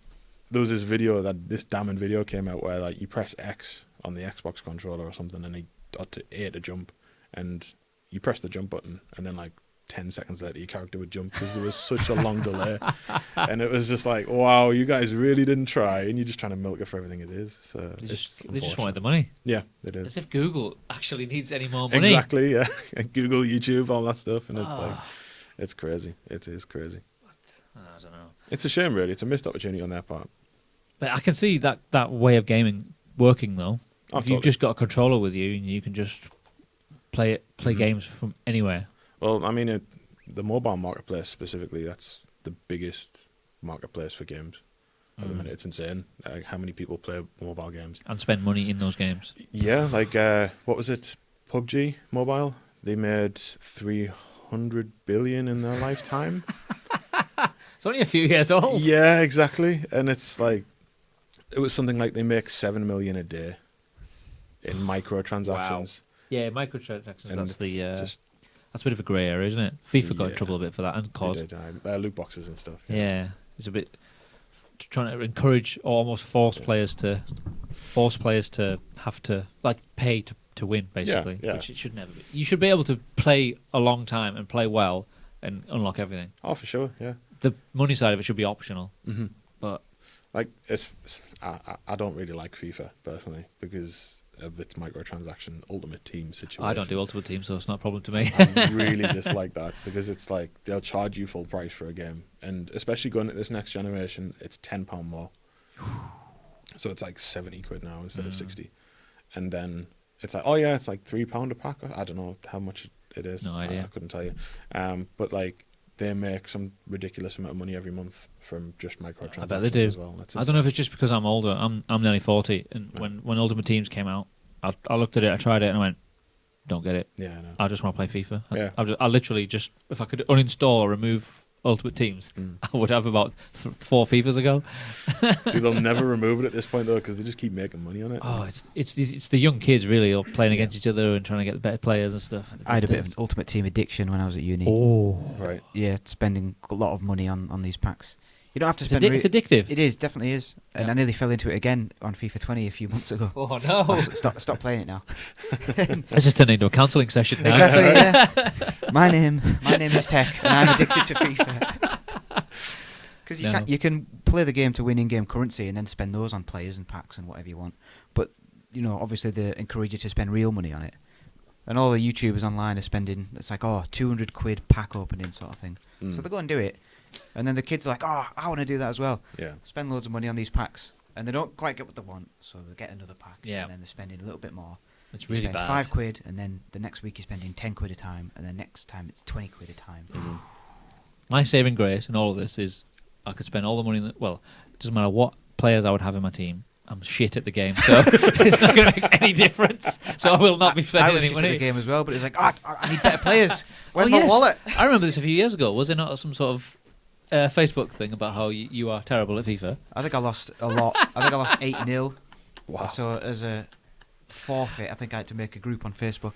there was this damning video came out where like you press X on the Xbox controller or something, and he got to A to jump, and you press the jump button, and then like 10 seconds later your character would jump because there was such a long delay. And it was just like, wow, you guys really didn't try, and you're just trying to milk it for everything it is. So They just unfortunate. wanted the money. Yeah, it is. As if Google actually needs any more money. Exactly, yeah. Google, YouTube, all that stuff, and it's like, Ah. it's crazy. It is crazy. I don't know. It's a shame, really. It's a missed opportunity on their part. But I can see that way of gaming working, though. Oh, if you've totally. just got a controller with you and you can just play games from anywhere. Well, I mean, the mobile marketplace specifically, that's the biggest marketplace for games at the minute. It's insane how many people play mobile games. And spend money in those games. Yeah, like, what was it? PUBG Mobile? They made 300 billion in their lifetime. It's only a few years old. Yeah, exactly. And it's like, it was something like they make 7 million a day in microtransactions. Yeah, microtransactions. And That's it's the just- that's a bit of a grey area, isn't it? FIFA got in Yeah. trouble a bit for that, and they COD. did, loot boxes and stuff. Yeah, it's a bit trying to encourage or almost force players to have to like pay to win, basically. yeah. Which it should never be. You should be able to play a long time and play well and unlock everything. Oh, for sure, yeah. The money side of it should be optional. Mm-hmm. But Like, I don't really like FIFA personally because of its microtransaction Ultimate Team situation. I don't do Ultimate Team, so it's not a problem to me. I really dislike that because it's like they'll charge you full price for a game, and especially going at this next generation, it's £10 more. So it's like 70 quid now instead of 60, and then it's like, oh yeah, it's like £3 a pack. I don't know how much it is. No idea. I couldn't tell you. But like they make some ridiculous amount of money every month from just microtransactions. I bet they do. As well. That's I don't know if it's just because I'm older. I'm nearly 40, and when Ultimate Teams came out, I looked at it, I tried it, and I went, don't get it. Yeah, I know. I just want to play FIFA. Yeah. I literally just, if I could uninstall or remove Ultimate Teams, I would have about 4 FIFAs ago. See, they'll never remove it at this point though because they just keep making money on it. Oh, it's the young kids really all playing against each other and trying to get the better players and stuff. I had a bit of an Ultimate Team addiction when I was at uni. Oh, Right. Yeah, spending a lot of money on these packs. You don't have to it's, spend. it's addictive. It is, definitely is. And Yeah. I nearly fell into it again on FIFA 20 a few months ago. Oh no! Stop playing it now. This is turning into a counselling session now. Exactly. Yeah. My name is Tech, and I'm addicted to FIFA. Because you can play the game to win in-game currency and then spend those on players and packs and whatever you want. But obviously they encourage you to spend real money on it. And all the YouTubers online are spending, it's like, 200 quid pack opening sort of thing. So they go and do it. And then the kids are like, I want to do that as well. Yeah. Spend loads of money on these packs. And they don't quite get what they want, so they get another pack. Yeah. And then they're spending a little bit more. It's You really spend bad. 5 quid, and then the next week you're spending 10 quid a time, and then next time it's 20 quid a time. My saving grace in all of this is I could spend all the money. Well, it doesn't matter what players I would have in my team. I'm shit at the game, so it's not going to make any difference. So I will not be I spending was any shit at money. the game as well, but it's like, I need better players. Where's Oh, my yes. wallet? I remember this a few years ago. Was there not some sort of Facebook thing about how you are terrible at FIFA? I think I lost a lot. I think I lost 8-0. Wow. So as a forfeit, I think I had to make a group on Facebook.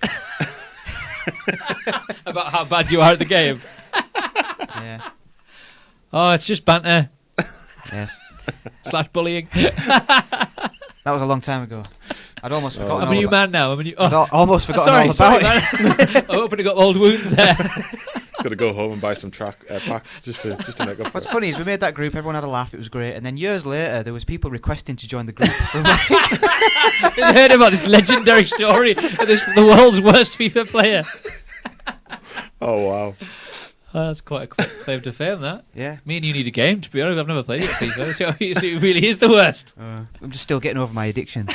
About how bad you are at the game? Yeah. Oh, it's just banter Yes. / bullying. That was a long time ago. I'd almost forgotten I'm a all new about man now. I'm a new. I'd almost forgotten all sorry, about it. man. I'm opening up old wounds there. Got to go home and buy some packs just to make up for What's it. funny is we made that group, everyone had a laugh, it was great, and then years later there was people requesting to join the group from I heard about this legendary story of the world's worst FIFA player. Oh, wow. That's quite a quick claim to fame, that. Yeah. Me and you need a game, to be honest. I've never played it at FIFA, so it really is the worst. I'm just still getting over my addiction.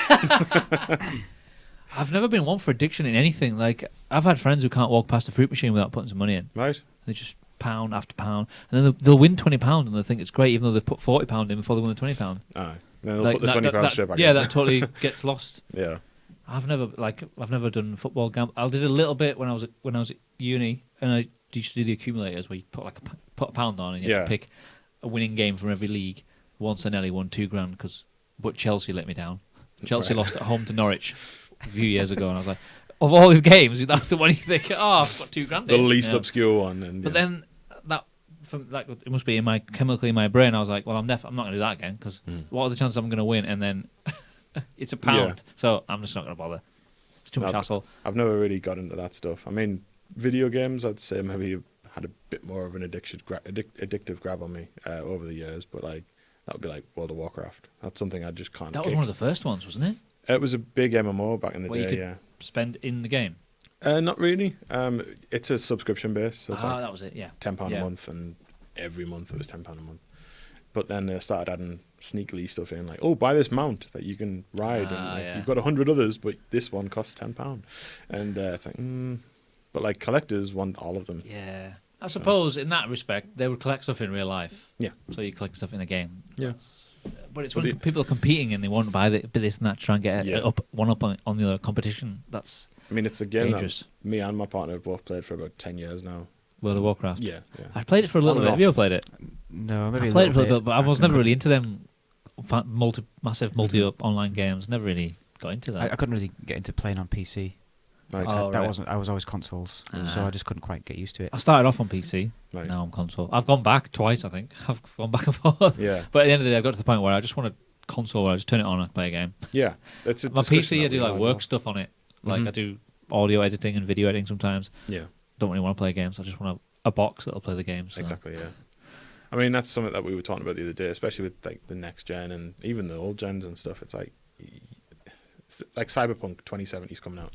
I've never been one for addiction in anything. Like, I've had friends who can't walk past a fruit machine without putting some money in. Right. They just pound after pound, and then they'll win £20 and they'll think it's great, even though they've put £40 in before they win the £20. Aye. Then they'll put the £20 straight back in. Yeah, that totally gets lost. Yeah. I've never done football gamble. I did a little bit when I was at uni, and I used to do the accumulators where you put a pound on and you have to pick a winning game from every league. Once I nearly won £2,000 but Chelsea let me down. Chelsea lost at home to Norwich a few years ago, and I was like, of all the games, that's the one you think, I've got £2,000. The least obscure one. But then it must be chemically in my brain. I was like, well, I'm not going to do that again, because what are the chances I'm going to win? And then it's a pound, so I'm just not going to bother. It's too much hassle. I've never really got into that stuff. I mean, video games, I'd say maybe had a bit more of an addictive grab on me over the years, but like that would be like World of Warcraft. That's something I just can't. That was one of the first ones, wasn't it? It was a big MMO back in the Where day. you could spend in the game. Not really. It's a subscription base. So it's like that was it. Yeah, £10 a month, and every month it was £10 a month. But then they started adding sneakily stuff in, like, buy this mount that you can ride, and you've got 100 others, but this one costs £10. And it's like, but like collectors want all of them. Yeah, I suppose in that respect they would collect stuff in real life. Yeah. So you collect stuff in a game. Yeah. But it's when people are competing and they want to buy this and that to try and get one up on the other competition. That's it's a game dangerous. that me and my partner have both played for about 10 years now. World of Warcraft. Yeah. I played it for a little bit. Have you ever played it? No, maybe I played it for a little bit, but I was never really into them massive online games. Never really got into that. I couldn't really get into playing on PC. Right. I was always consoles, so I just couldn't quite get used to it. I started off on PC. Right. Now I'm console. I've gone back twice, I think. I've gone back and forth. Yeah. But at the end of the day, I got to the point where I just want a console where I just turn it on and play a game. Yeah. It's my PC, I do like work stuff on it. Like I do audio editing and video editing sometimes. Yeah. Don't really want to play games. I just want a box that'll play the games. So. Exactly, yeah. I mean, that's something that we were talking about the other day, especially with like the next gen and even the old gens and stuff. It's like Cyberpunk 2070 is coming out.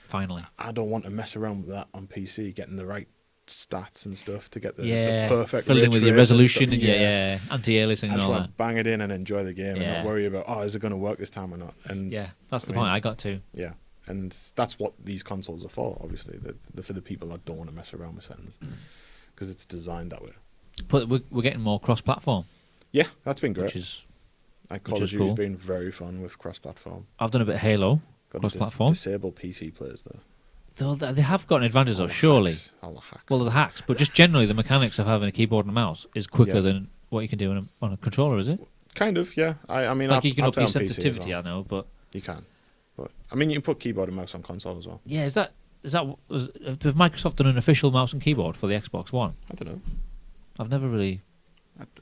Finally. I don't want to mess around with that on PC, getting the right stats and stuff to get the perfect fill in with your resolution and anti-aliasing and all I just want that. to bang it in and enjoy the game and not worry about, is it going to work this time or not? And that's the point I got to. Yeah, and that's what these consoles are for, obviously, for the people that don't want to mess around with settings, because it's designed that way. But we're getting more cross-platform. Yeah, that's been great. Which is Call of Duty's been very fun with cross-platform. I've done a bit of Halo, cross-platform. Disable PC players, though. They have got an advantage, though, surely. All the hacks. Well, the hacks, but just generally the mechanics of having a keyboard and a mouse is quicker than what you can do on a controller, is it? Kind of, yeah. I mean, like you can up play your on PC sensitivity, as well. I know, but you can. But I mean, you can put keyboard and mouse on console as well. Yeah, have Microsoft done an official mouse and keyboard for the Xbox One? I don't know. I've never really.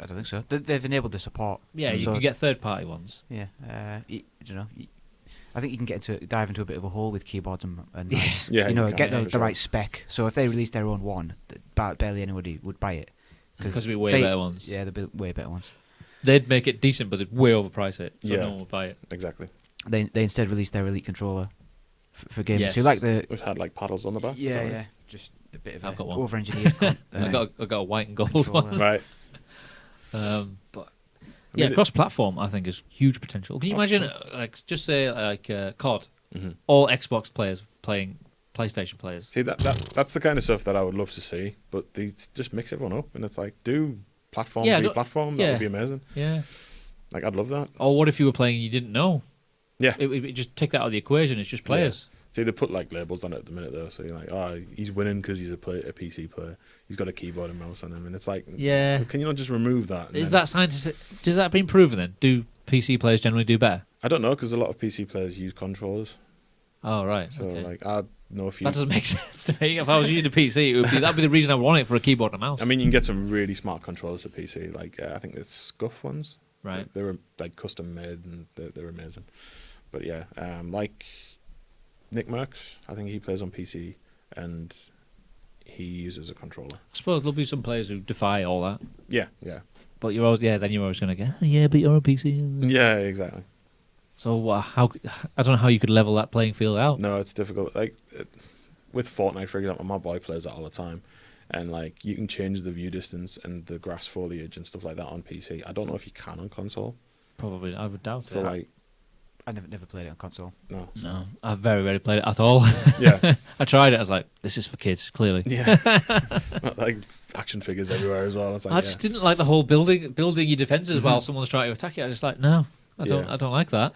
I don't think so. They've enabled the support. Yeah, you can get third-party ones. Yeah, I think you can dive into a bit of a hole with keyboards and mouse. Get the right spec. So if they release their own one, barely anybody would buy it. Because it'd be way better ones. Yeah, they'd be way better ones. They'd make it decent, but they'd way overprice it, so no one would buy it. Exactly. They instead released their Elite controller for games. Yes. So like Which had like paddles on the back. Yeah. Just a bit of I've got one. over-engineered. I got a white and gold one. Right. But cross-platform I think is huge potential. Can you imagine, just say COD, all Xbox players playing PlayStation players? See that's the kind of stuff that I would love to see, but they just mix everyone up, and it's like do platform platform. That would be amazing. Yeah, like I'd love that. Or what if you were playing and you didn't know? Yeah, it just take that out of the equation. It's just players. Yeah. See, they put like labels on it at the minute though, so you're like, he's winning because he's a PC player. He's got a keyboard and mouse on him, and it's like, can you not just remove that? Is that scientific? Does that been proven then? Do PC players generally do better? I don't know, because a lot of PC players use controllers. Oh right. So I know if you. That doesn't make sense to me. If I was using a PC, that'd be the reason I would want it for a keyboard and a mouse. I mean, you can get some really smart controllers for PC. Like I think the Scuff ones. Right. They're like custom made and they're amazing. But yeah, like Nick Merckx, I think he plays on PC, and he uses a controller. I suppose there'll be some players who defy all that. Yeah. But then you're always going to get, but you're on PC. Yeah, exactly. So how? I don't know how you could level that playing field out. No, it's difficult. Like with Fortnite, for example, my boy plays that all the time, and like you can change the view distance and the grass foliage and stuff like that on PC. I don't know if you can on console. Probably, I would doubt So it. like, I never played it on console. no, I've very rarely played it at all. Yeah. I tried it. I was like, this is for kids, clearly. yeah, like action figures everywhere as well. It's like, I just didn't like the whole building your defenses while someone's trying to attack you. I just like, no, I don't like that.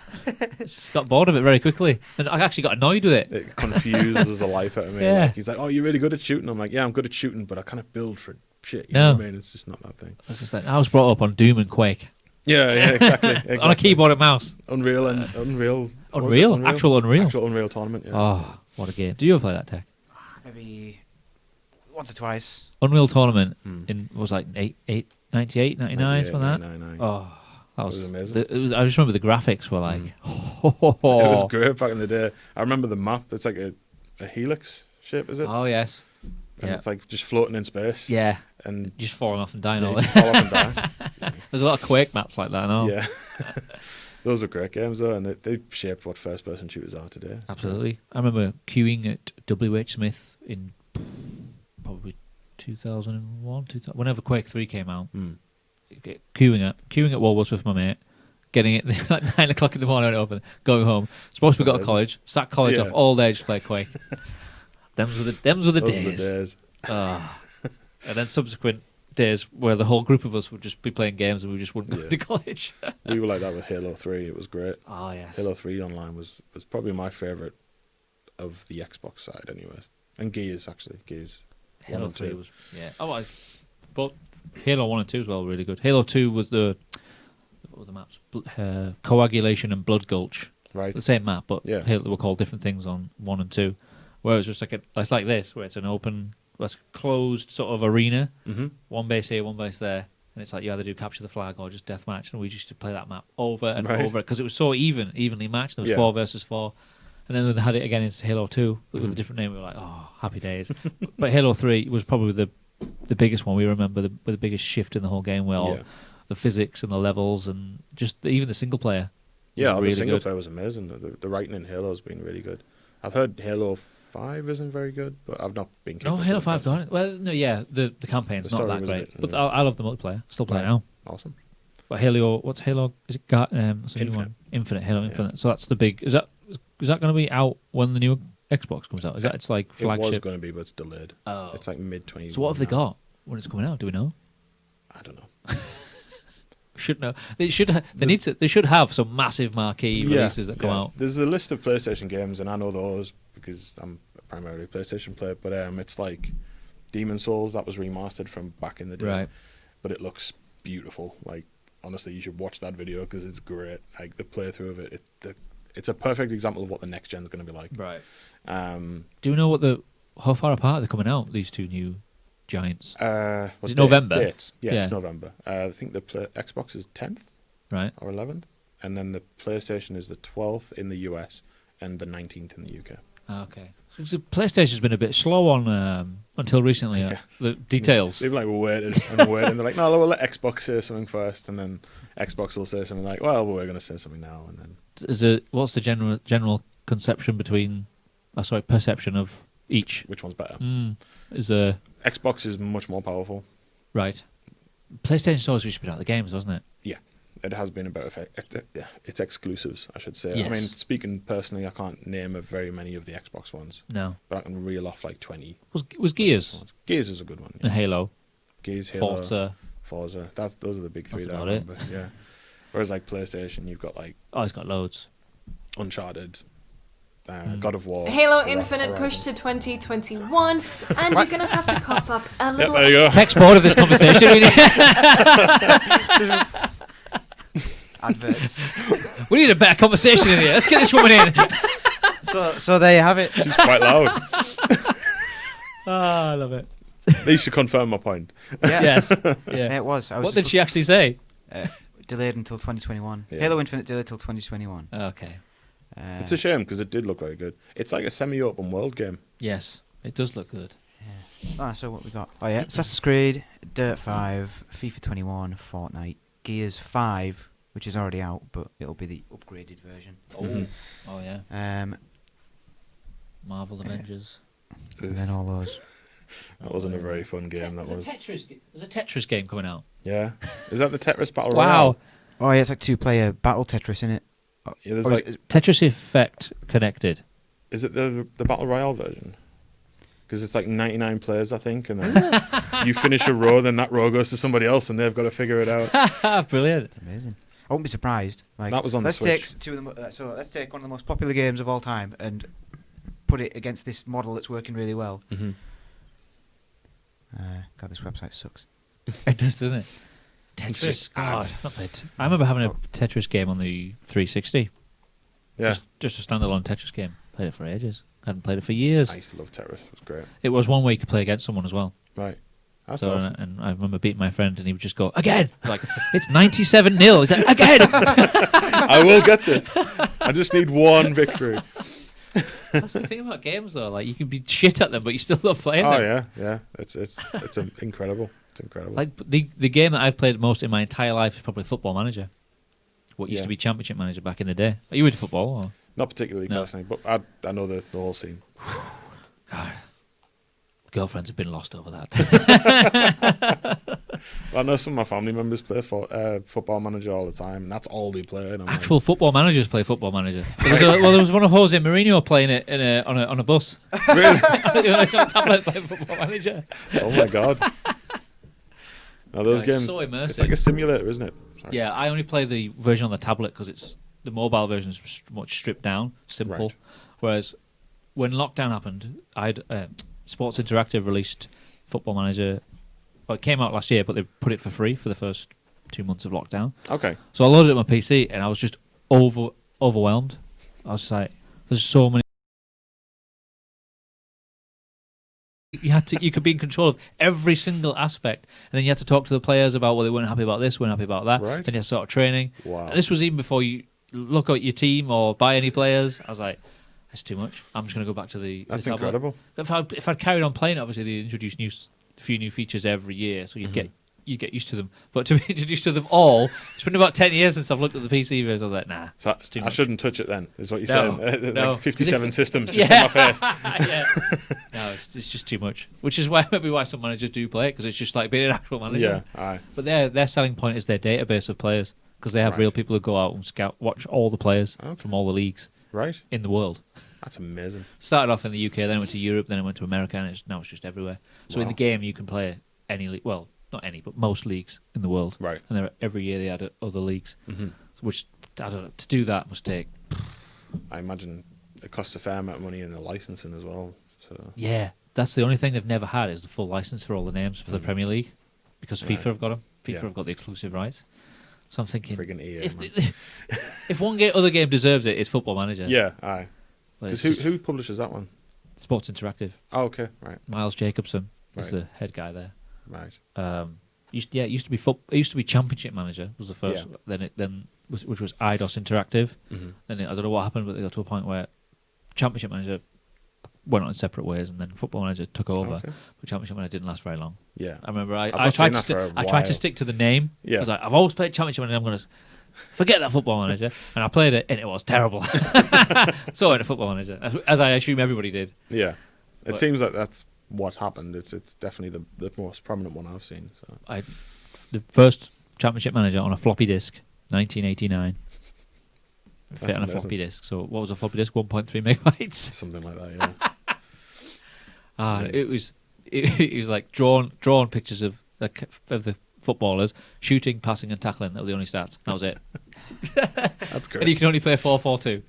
Just got bored of it very quickly, and I actually got annoyed with it. It confuses the life out of me. Yeah. Like, he's like, "Oh, you're really good at shooting." I'm like, "Yeah, I'm good at shooting, but I kind of build for shit." You know what I mean? It's just not that thing. I was just like, I was brought up on Doom and Quake Yeah, exactly. on a keyboard and mouse. Unreal and Unreal. Actual Unreal. Actual Unreal tournament. Yeah. Oh, what a game! Did you ever play that, Tech? Maybe once or twice. Unreal Tournament was like 98, 99, something like that. 99. Oh, that was amazing. I just remember the graphics were like, It was great back in the day. I remember the map. It's like a helix shape, is it? oh yes, And it's like just floating in space. yeah, And just falling off and dying yeah, all you day. fall off and die. There's a lot of Quake maps like that now. Yeah. Those are great games though, and they shaped what first person shooters are today. It's Absolutely. I remember queuing at WH Smith in probably 2001, whenever Quake 3 came out. Queuing at Woolworths with my mate, getting it like 9 o'clock in the morning when it opened, going home. Supposed to go to college, sat college off all day just play Quake. Them's were the Those are the days. days. And then subsequent days where the whole group of us would just be playing games and we just wouldn't go to college. We were like that with Halo 3. It was great. Oh yes. Halo 3 online was probably my favourite of the Xbox side anyways. And Gears, actually. Gears. Halo 1 and 3 2. was but Halo 1 and 2 as well were really good. Halo 2 was what were the maps? Coagulation and Blood Gulch. Right. The same map, but Yeah. Halo were called different things on 1 and 2. Where it's just like it's like this, where it's an open, closed sort of arena. Mm-hmm. One base here, one base there. And it's like you either do capture the flag or just deathmatch. And we used to play that map over and over because it was so evenly matched. There was 4 versus 4. And then when they had it again in Halo 2 with a different name, we were like, oh, happy days. But Halo 3 was probably the biggest one we remember, the biggest shift in the whole game, where the physics and the levels and just even the single player. Yeah, really the single good. player was amazing. The writing in Halo has been really good. I've heard Halo 5 isn't very good, but I've not been. No, Halo 5 got it. Well, no, yeah, the campaign's The not story that was a great. bit, But I love the multiplayer. Still play it now. Awesome. But Halo, what's Halo? Is it what's the new one? Infinite. Halo Infinite. So that's the big. Is that going to be out when the new Xbox comes out? Is that it's like flagship? It was going to be, but it's delayed. Oh. It's like mid-20. So what have they got when it's coming out? Do we know? I don't know. Should know. They should. They should have some massive marquee releases that come out. There's a list of PlayStation games, and I know those because I'm primarily a PlayStation player. But it's like Demon Souls that was remastered from back in the day, Right. but it looks beautiful. Like honestly, you should watch that video because it's great. Like the playthrough of it, it's a perfect example of what the next gen is going to be like. Right. Do we know how far apart they're coming out? These two new giants. Was it November? Dates? Yeah, it's November. I think the Xbox is 10th, right, or 11th, and then the PlayStation is the 12th in the US and the 19th in the UK. Okay. So PlayStation's been a bit slow on until recently. The details. They've like waited and waited. They're like, no, we'll let Xbox say something first, and then Xbox will say something like, well, we're going to say something now, and then. What's the general conception perception of each? Which one's better? Xbox is much more powerful. Right. PlayStation's always used to be out the games, wasn't it? Yeah, it has been about its exclusives, I should say. Yes. I mean, speaking personally, I can't name of very many of the Xbox ones. No. But I can reel off like 20. Was Gears? Gears is a good one. Yeah. And Halo. Gears, Halo, Forza. Those are the big three That's that I remember. Yeah. Whereas like PlayStation, you've got like. Oh, it's got loads. Uncharted. God of War. Halo Infinite pushed to 2021, and you're going to have to cough up a little. There you go. Text board of this conversation. Adverts. We need a better conversation in here. Let's get this woman in. So there you have it. She's quite loud. I love it. They should confirm my point. Yeah. Yes. Yeah. It was. What did she actually say? Delayed until 2021. Yeah. Halo Infinite delayed till 2021. Okay. It's a shame because it did look very good. It's like a semi-open world game. Yes, it does look good. So what we got? Oh yeah, Assassin's Creed, Dirt 5, FIFA 21, Fortnite, Gears 5, which is already out, but it'll be the upgraded version. Oh yeah. Marvel Avengers. And then all those. That wasn't a very fun game. That was. There's a Tetris game coming out. Yeah. Is that the Tetris Battle Wow. Royale? Oh yeah, it's like 2-player battle Tetris, isn't it? Yeah, there's Or like. is it- Tetris Effect Connected. Is it the Battle Royale version? Because it's like 99 players, I think, and then you finish a row, then that row goes to somebody else, and they've got to figure it out. Brilliant. It's amazing. I wouldn't be surprised. Like, That was on the let's Switch. take two of the let's take one of the most popular games of all time and put it against this model that's working really well. Mm-hmm. God, this website sucks. It does, doesn't it? It's Tetris. just God, add. not played. I remember having a Tetris game on the 360. Yeah. Just a standalone Tetris game. Played it for ages. Hadn't played it for years. I used to love Tetris. It was great. It was one where you could play against someone as well. Right. That's So, awesome. and I remember beating my friend, and he would just go again. Like it's 97-0. He's like again. I will get this. I just need one victory. That's the thing about games, though. Like you can be shit at them, but you still love playing Oh them. yeah. It's incredible. It's incredible. Like the game that I've played most in my entire life is probably Football Manager. What used Yeah. to be Championship Manager back in the day. Are you into football? Or? Not particularly No. personally, but I know the whole scene. God, girlfriends have been lost over that. I know some of my family members play Football Manager all the time, and that's all they play. And I'm Actual football managers play Football Manager. There was one of Jose Mourinho playing it on a bus. like, really? It's on a tablet playing Football Manager. Oh my god! Now those Yeah, it's games, so immersive. it's like a simulator, isn't it? Sorry. Yeah, I only play the version on the tablet because it's the mobile version is much stripped down, simple. Right. Whereas when lockdown happened, Sports Interactive released Football Manager. Well, it came out last year, but they put it for free for the first 2 months of lockdown. Okay. So I loaded it on my PC, and I was just overwhelmed. I was just like, "There's so many." You could be in control of every single aspect, and then you had to talk to the players about they weren't happy about this, weren't happy about that. Right. Then you had to start training. Wow. And this was even before you look at your team or buy any players. I was like, that's too much. I'm just going to go back to the. That's the tablet. incredible. If I'd carried on playing, obviously they introduce a few new features every year, so you get used to them. But to be introduced to them all, it's been about 10 years since I've looked at the PC version. I was like, nah, So it's too I much. shouldn't touch it then, is what you're No, saying. no. Like 57 systems just Yeah. in my face. Yeah. No, it's just too much. Which is why some managers do play it, because it's just like being an actual manager. Yeah, aye. But their selling point is their database of players, because they have Right. real people who go out and watch all the players Okay. from all the leagues Right. in the world. That's amazing. Started off in the UK, then it went to Europe, then it went to America, and now it's just everywhere. So in Wow. the game, you can play any league. Well, not any, but most leagues in the world. Right. And every year they add other leagues, hmm which I don't know, to do that must take. I imagine it costs a fair amount of money in the licensing as well. So. Yeah, that's the only thing they've never had is the full license for all the names for the Premier League, because Right. FIFA have got them. FIFA Yeah. have got the exclusive rights. So I'm thinking, Friggin' EA, if man. if one other game deserves it, it's Football Manager. Yeah, aye. But 'Cause it's who publishes that one? Sports Interactive. Oh, okay. Right. Miles Jacobson is Right. the head guy there. Right. It used to be Championship Manager was the first. Yeah. Which was IDOS Interactive. hmm Then I don't know what happened, but they got to a point where Championship Manager went on in separate ways, and then Football Manager took over. Okay. But Championship Manager didn't last very long. Yeah. I remember I've I not tried seen to that for a I tried to while. stick to the name. Yeah. I was like, I've always played Championship Manager. I'm going to forget that Football Manager, and I played it, and it was terrible. So I went to Football Manager, as I assume everybody did. Yeah. It But- seems like that's what happened. It's definitely the most prominent one I've seen. So. The first Championship Manager on a floppy disk, 1989. Fit That's on a amazing. floppy disk. So what was a floppy disk? 1.3 megabytes. Something like that, yeah. Right. It was like drawn pictures of the footballers shooting, passing, and tackling. That were the only stats. That was it. That's great. And you can only play 4-4-2.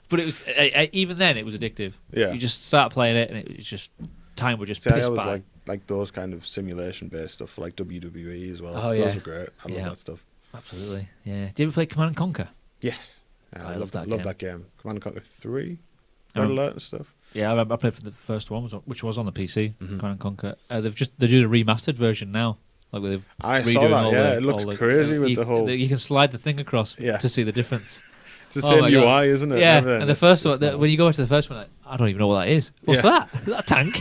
But it was even then it was addictive. Yeah. You just start playing it, and it was just time would just See, I piss always by. like those kind of simulation-based stuff, like WWE as well. Oh, Those yeah. are great. I love Yeah. that stuff. Absolutely, yeah. Did you ever play Command and Conquer? Yes. I I love love that Love game. that game. Command & Conquer 3, I Red remember- Alert and stuff. Yeah, I played for the first one, which was on the PC. Mhm. Command and Conquer. They're doing a remastered version now. Like with I redoing saw that, all yeah. the- It looks all the- crazy with the whole... You can slide the thing across Yeah. to see the difference. It's the Oh same my UI, God. isn't it? Yeah, Everything. and the It's first just one, mad. when you go into the first one, like, I don't even know what that is. What's Yeah. that? Is that a tank?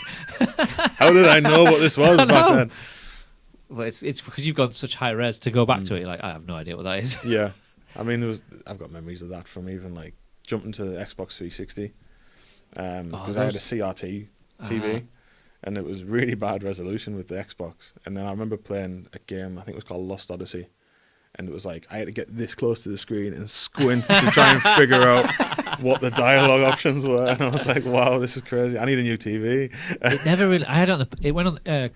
How did I know what this was I back know. then? Well, it's because you've gone such high res to go back to it. You're like, I have no idea what that is. Yeah, I mean, I've got memories of that from even like jumping to the Xbox 360 because I had a those- CRT TV, and it was really bad resolution with the Xbox. And then I remember playing a game, I think it was called Lost Odyssey, and it was like I had to get this close to the screen and squint to try and figure out what the dialogue options were. And I was like, wow, this is crazy. I need a new TV. It never really. I had it on the. It went on. I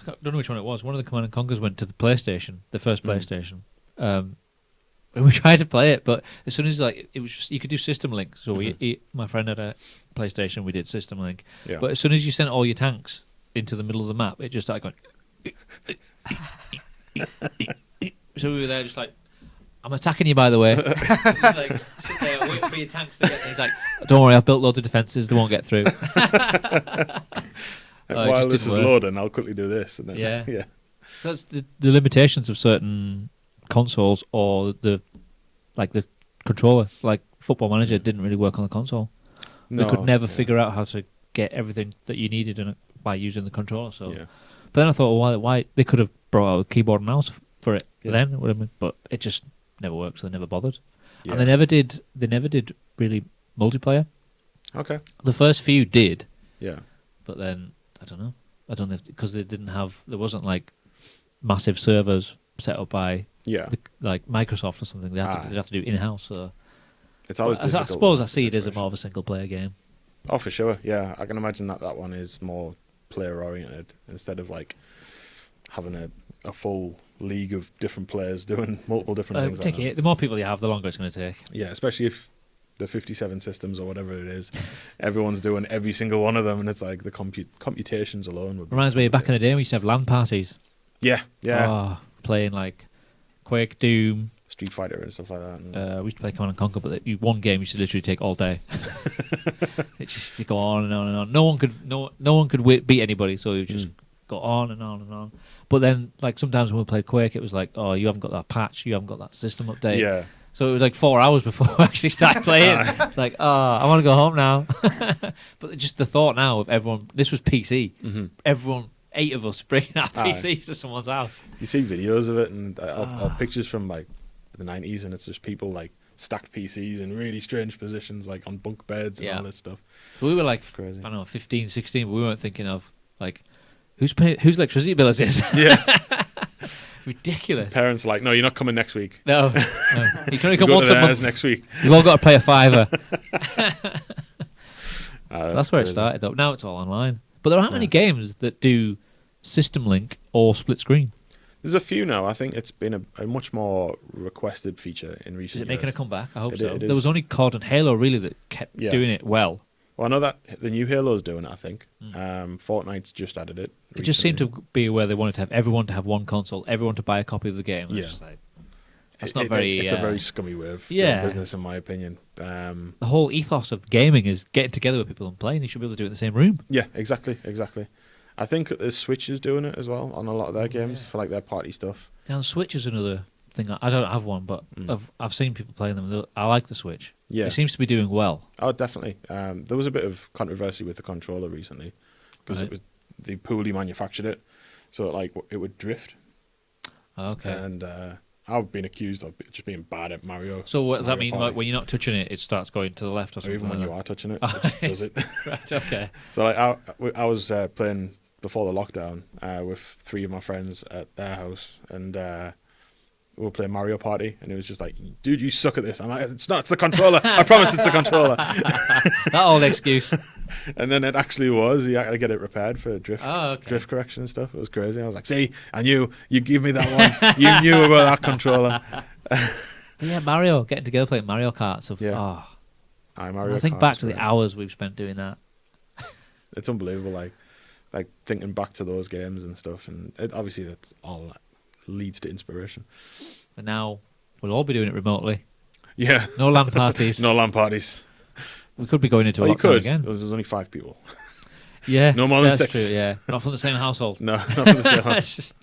don't know which one it was. One of the Command and Conquers went to the PlayStation, the first PlayStation. And we tried to play it, but as soon as like it was just you could do system link. So my friend had a PlayStation. We did system link. Yeah. But as soon as you sent all your tanks into the middle of the map, it just started going. So we were there, just like, I'm attacking you, by the way. Just like, sit there, wait for your tanks to get there. He's like, don't worry, I've built loads of defences. They won't get through. it While just this is didn't work. loading, I'll quickly do this. And then, Yeah. yeah. So that's the limitations of certain consoles or the controller. Like Football Manager didn't really work on the console. They could never figure out how to get everything that you needed in it by using the controller. So, Yeah. but then I thought, well, why they could have brought out a keyboard and mouse for it Yeah. then, it would have been, but it just never worked. So they never bothered, Yeah. and they never did. They never did really multiplayer. Okay. The first few did, Yeah. but then I don't know. I don't know because they didn't have. There wasn't like massive servers set up by Yeah. like Microsoft or something. They'd have to do in house. So It's always I difficult suppose with I see it as a situation. more of a single player game. Oh, for sure. Yeah, I can imagine that one is more player oriented instead of like having a full league of different players doing multiple different things. Take it. The more people you have, the longer it's going to take. Yeah, especially if the 57 systems or whatever it is, everyone's doing every single one of them, and it's like the computations alone would be Reminds me, back in the day, we used to have LAN parties. Yeah, yeah. Oh, playing like Quake, Doom. Street Fighter and stuff like that. And We used to play Command and Conquer, but one game used to literally take all day. It just you go on and on and on. No one could beat anybody, so you just go on and on and on. But then, like sometimes when we played Quake, it was like, oh, you haven't got that patch, you haven't got that system update. yeah. So it was like 4 hours before we actually started playing. It's like, oh, I want to go home now. But just the thought now of everyone, this was PC. Mm-hmm. Everyone, 8 of us, bringing our Aye. PCs to someone's house. You see videos of it and pictures from like the 90s, and it's just people like stacked PCs in really strange positions, like on bunk beds and Yeah. all this stuff. So we were like, Crazy. I don't know, 15, 16, but we weren't thinking of like, whose electricity bill is this? Yeah. Ridiculous. Parents are like, no, you're not coming next week. No. You can only come Go once to a theirs month. next week. You've all got to pay a $5. That's where it crazy. started, though. Now it's all online. But there aren't many games that do system link or split screen. There's a few now. I think it's been a much more requested feature in recent Is it years. making a comeback? I hope It- so. it There is. was only COD and Halo, really, that kept doing it well. Well, I know that the new Halo's doing it, I think. Fortnite's just added it. It just seemed recently. to be where they wanted to have everyone to have one console, everyone to buy a copy of the game. And Yeah. it's just like, that's not very... It's a very scummy way of doing yeah. business, in my opinion. The whole ethos of gaming is getting together with people and playing. You should be able to do it in the same room. Yeah, exactly. I think the Switch is doing it as well on a lot of their games for like their party stuff. Now, the Switch is another thing. I don't have one, but I've seen people playing them. I like the Switch. Yeah. It seems to be doing well. Oh, definitely. There was a bit of controversy with the controller recently because Right. they poorly manufactured it, so it would drift. Okay. And I've been accused of just being bad at Mario. So what does that Mario mean? Party. Like when you're not touching it, it starts going to the left or Or something? even when like you that? are touching it, it just does it. Right, okay. So like I was playing before the lockdown with 3 of my friends at their house, and we were playing Mario Party, and it was just like, dude, you suck at this. I'm like, it's not, it's the controller. I promise it's the controller. That old excuse. And then it actually was. You had to get it repaired for drift Okay. drift correction and stuff. It was crazy. I was like, see, I knew. You give me that one. You knew about that controller. But yeah, Mario, getting together playing Mario Kart. So, Yeah. Mario I think Kart back is to the great. hours we've spent doing that. It's unbelievable. Like thinking back to those games and stuff, and obviously that's all leads to inspiration. And now we'll all be doing it remotely. Yeah. No LAN parties. No LAN parties. We could be going into a Well, you lockdown could. again. There's only 5 people. Yeah. No more than that's 6. True, yeah. Not from the same household. No, not for the same house. It's just,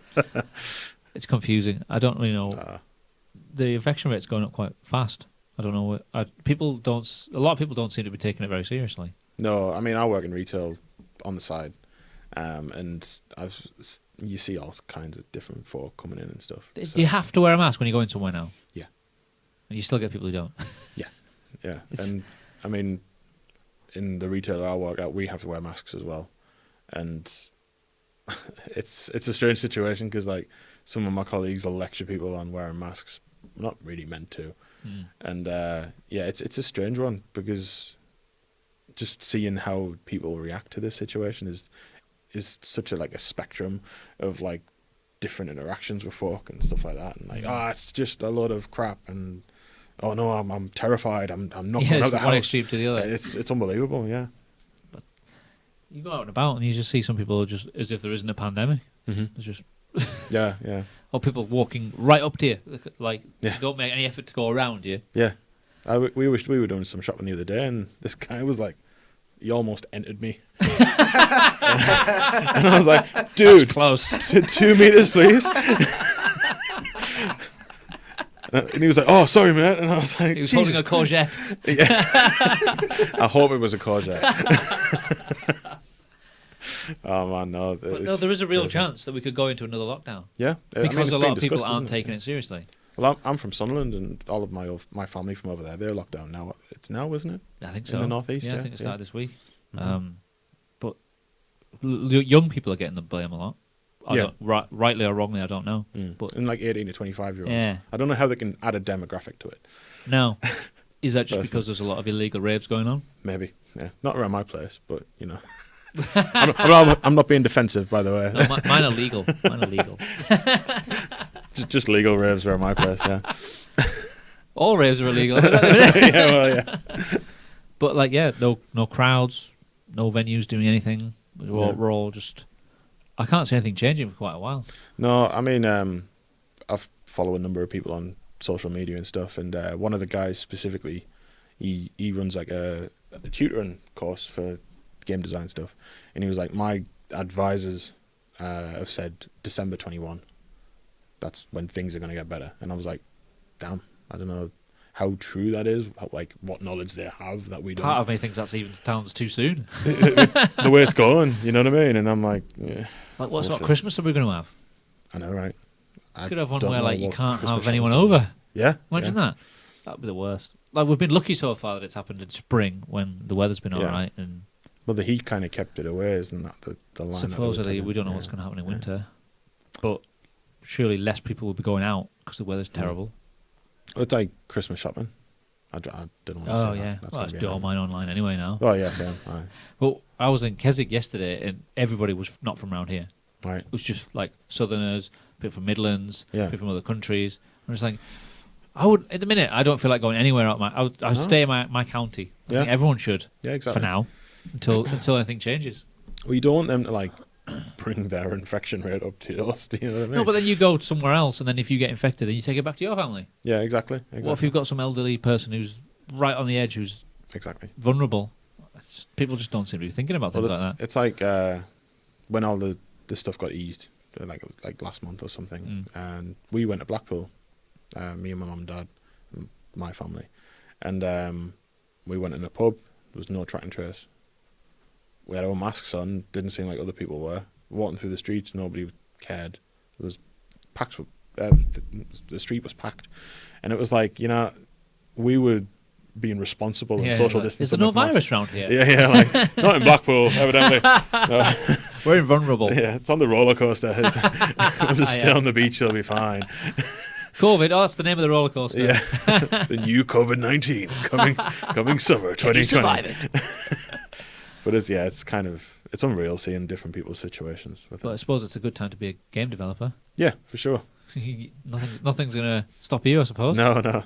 it's confusing. I don't really know. The infection rate's going up quite fast. I don't know. People don't. A lot of people don't seem to be taking it very seriously. No, I mean, I work in retail on the side, and you see all kinds of different folk coming in and stuff. Do you have to wear a mask when you go in somewhere now? Yeah. And you still get people who don't. Yeah, and I mean, in the retail I work at, we have to wear masks as well, and it's a strange situation because like some of my colleagues will lecture people on wearing masks, not really meant to, and it's a strange one because just seeing how people react to this situation is such a spectrum of like different interactions with folk and stuff like that, and like it's just a load of crap, and oh no, I'm terrified, I'm not going out the house. One extreme to the other. It's unbelievable, yeah. But you go out and about and you just see some people just as if there isn't a pandemic. Mm-hmm. It's just yeah. or people walking right up to you, like Yeah. don't make any effort to go around you. Yeah, we were doing some shopping the other day, and this guy was like, he almost entered me. And I was like, dude, That's close. 2 meters, please. And he was like, oh, sorry, mate. And I was like, He was Jesus holding a Christ. courgette. Yeah. I hope it was a courgette. Oh, man, no. But no, there is a real chance that we could go into another lockdown Yeah. because it's a lot been of people discussed, aren't isn't it? taking it seriously. Well, I'm from Sunderland, and all of my family from over there, they're locked down now. It's now, isn't it? I think In so. the northeast, I yeah, think it yeah. started this week. Mhm. But young people are getting the blame a lot. Yeah. Rightly or wrongly, I don't know. Mm. But And like 18 to 25-year-olds. yeah, I don't know how they can add a demographic to it. no. Is that just Personally. because there's a lot of illegal raves going on? Maybe. Yeah. Not around my place, but, you know. I'm not being defensive, by the way. No, mine are legal. Mine are legal. just legal raves around my place, yeah. All raves are illegal. Yeah, well, yeah. But like, yeah, no crowds, no venues doing anything. We're all just. I can't see anything changing for quite a while. No, I mean, I follow a number of people on social media and stuff, and one of the guys specifically, he runs like a tutoring course for game design stuff, and he was like, my advisors have said December 21. That's when things are going to get better. And I was like, damn, I don't know how true that is, like what knowledge they have that we don't. Part of me thinks that's even sounds too soon. The way it's going, you know what I mean? And I'm like, yeah, Like, what sort see. of Christmas are we going to have? I know, right? I Could have one don't where know like you what can't Christmas have show's anyone gonna be. over. Yeah. Imagine that. That'd be the worst. Like, we've been lucky so far that it's happened in spring when the weather's been Yeah. alright, and Well, the heat kind of kept it away, isn't that the line? supposedly we don't know what's going to happen in winter. But surely less people will be going out because the weather's terrible. It's like Christmas shopping. I don't want to say Oh that. yeah, That's well, I gonna be do all annoying. mine online anyway now. Oh yeah, same. Aye. But I was in Keswick yesterday, and everybody was not from around here. Right. It was just like Southerners, people from Midlands, Yeah. people from other countries. I'm just like, I would at the minute. I don't feel like going anywhere out I would No. stay in my county. I think Yeah. everyone should Yeah, exactly. for now, until anything changes. Well, you don't want them to like bring their infection rate up to us. Do you know what I mean? No, but then you go somewhere else, and then if you get infected, then you take it back to your family. Yeah, exactly. What if you've got some elderly person who's right on the edge, who's Exactly. vulnerable? People just don't seem to be thinking about things Well, like that. It's like when all the stuff got eased, like it was like last month or something, and we went to Blackpool, me and my mum and dad, and my family, and we went in a pub. There was no track and trace. We had our masks on. Didn't seem like other people were walking through the streets. Nobody cared. It was packed. The street was packed, and it was like, you know, we were being responsible and social like, distance. is there no virus around here? Yeah, like not in Blackpool, evidently. No. We're invulnerable. Yeah, it's on the roller coaster. We'll just stay on the beach. It'll be fine. COVID. Oh, that's the name of the roller coaster. Yeah, the new COVID-19 coming summer 2020. Can you survive it? But it's unreal seeing different people's situations with But I it. suppose it's a good time to be a game developer. Yeah, for sure. Nothing's going to stop you, I suppose. No,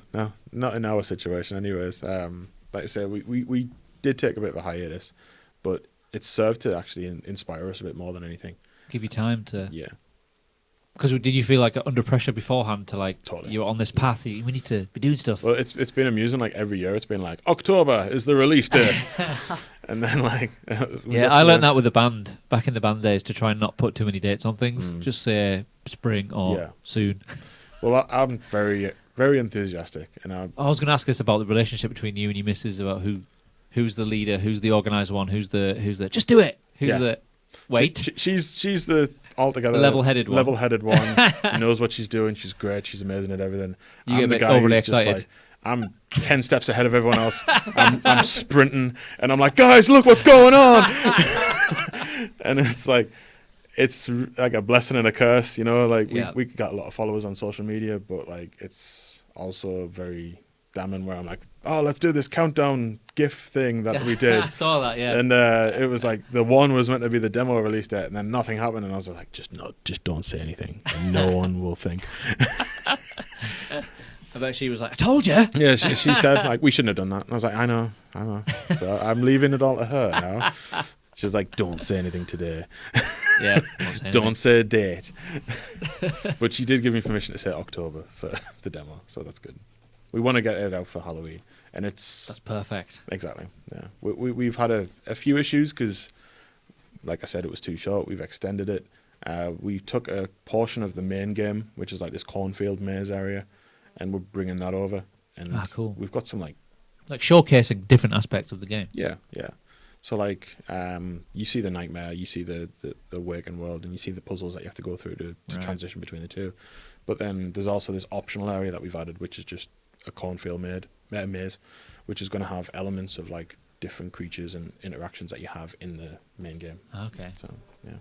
not in our situation, anyways. Like I said, we did take a bit of a hiatus, but it served to actually inspire us a bit more than anything. Give you time to. Yeah. Because did you feel like under pressure beforehand to like Totally. you're on this path? We need to be doing stuff. Well, it's been amusing. Like every year, it's been like October is the release date, and then like Yeah, I learned that with the band back in the band days to try and not put too many dates on things. Mm. Just say spring or Yeah. soon. Well, I'm very very enthusiastic. And I was going to ask this about the relationship between you and your missus, about who's the leader, who's the organizer one, who's the just do it, who's the wait. She's the altogether level-headed one. Knows what she's doing. She's great. She's amazing at everything. You get a bit overly excited. I'm 10 steps ahead of everyone else. I'm sprinting, and I'm like, guys, look what's going on. And it's like a blessing and a curse, you know. Like we got a lot of followers on social media, but like it's also very damning where I'm like, oh, let's do this countdown GIF thing that we did. I saw that, yeah. And it was like the one was meant to be the demo release date, and then nothing happened, and I was like, just don't say anything, and no one will think. I bet she was like, I told you. Yeah, she said like we shouldn't have done that, and I was like, I know. So I'm leaving it all to her now. She's like, don't say anything today. Yeah, don't say a date. But she did give me permission to say October for the demo, so that's good. We want to get it out for Halloween, and that's perfect. Exactly. Yeah, we've had a few issues because, like I said, it was too short. We've extended it. We took a portion of the main game, which is like this cornfield maze area, and we're bringing that over. And cool. We've got some like showcasing different aspects of the game. Yeah. So like, you see the nightmare, you see the waking world, and you see the puzzles that you have to go through to transition between the two. But then there's also this optional area that we've added, which is just a cornfield maze, which is going to have elements of like different creatures and interactions that you have in the main game. Okay. So yeah.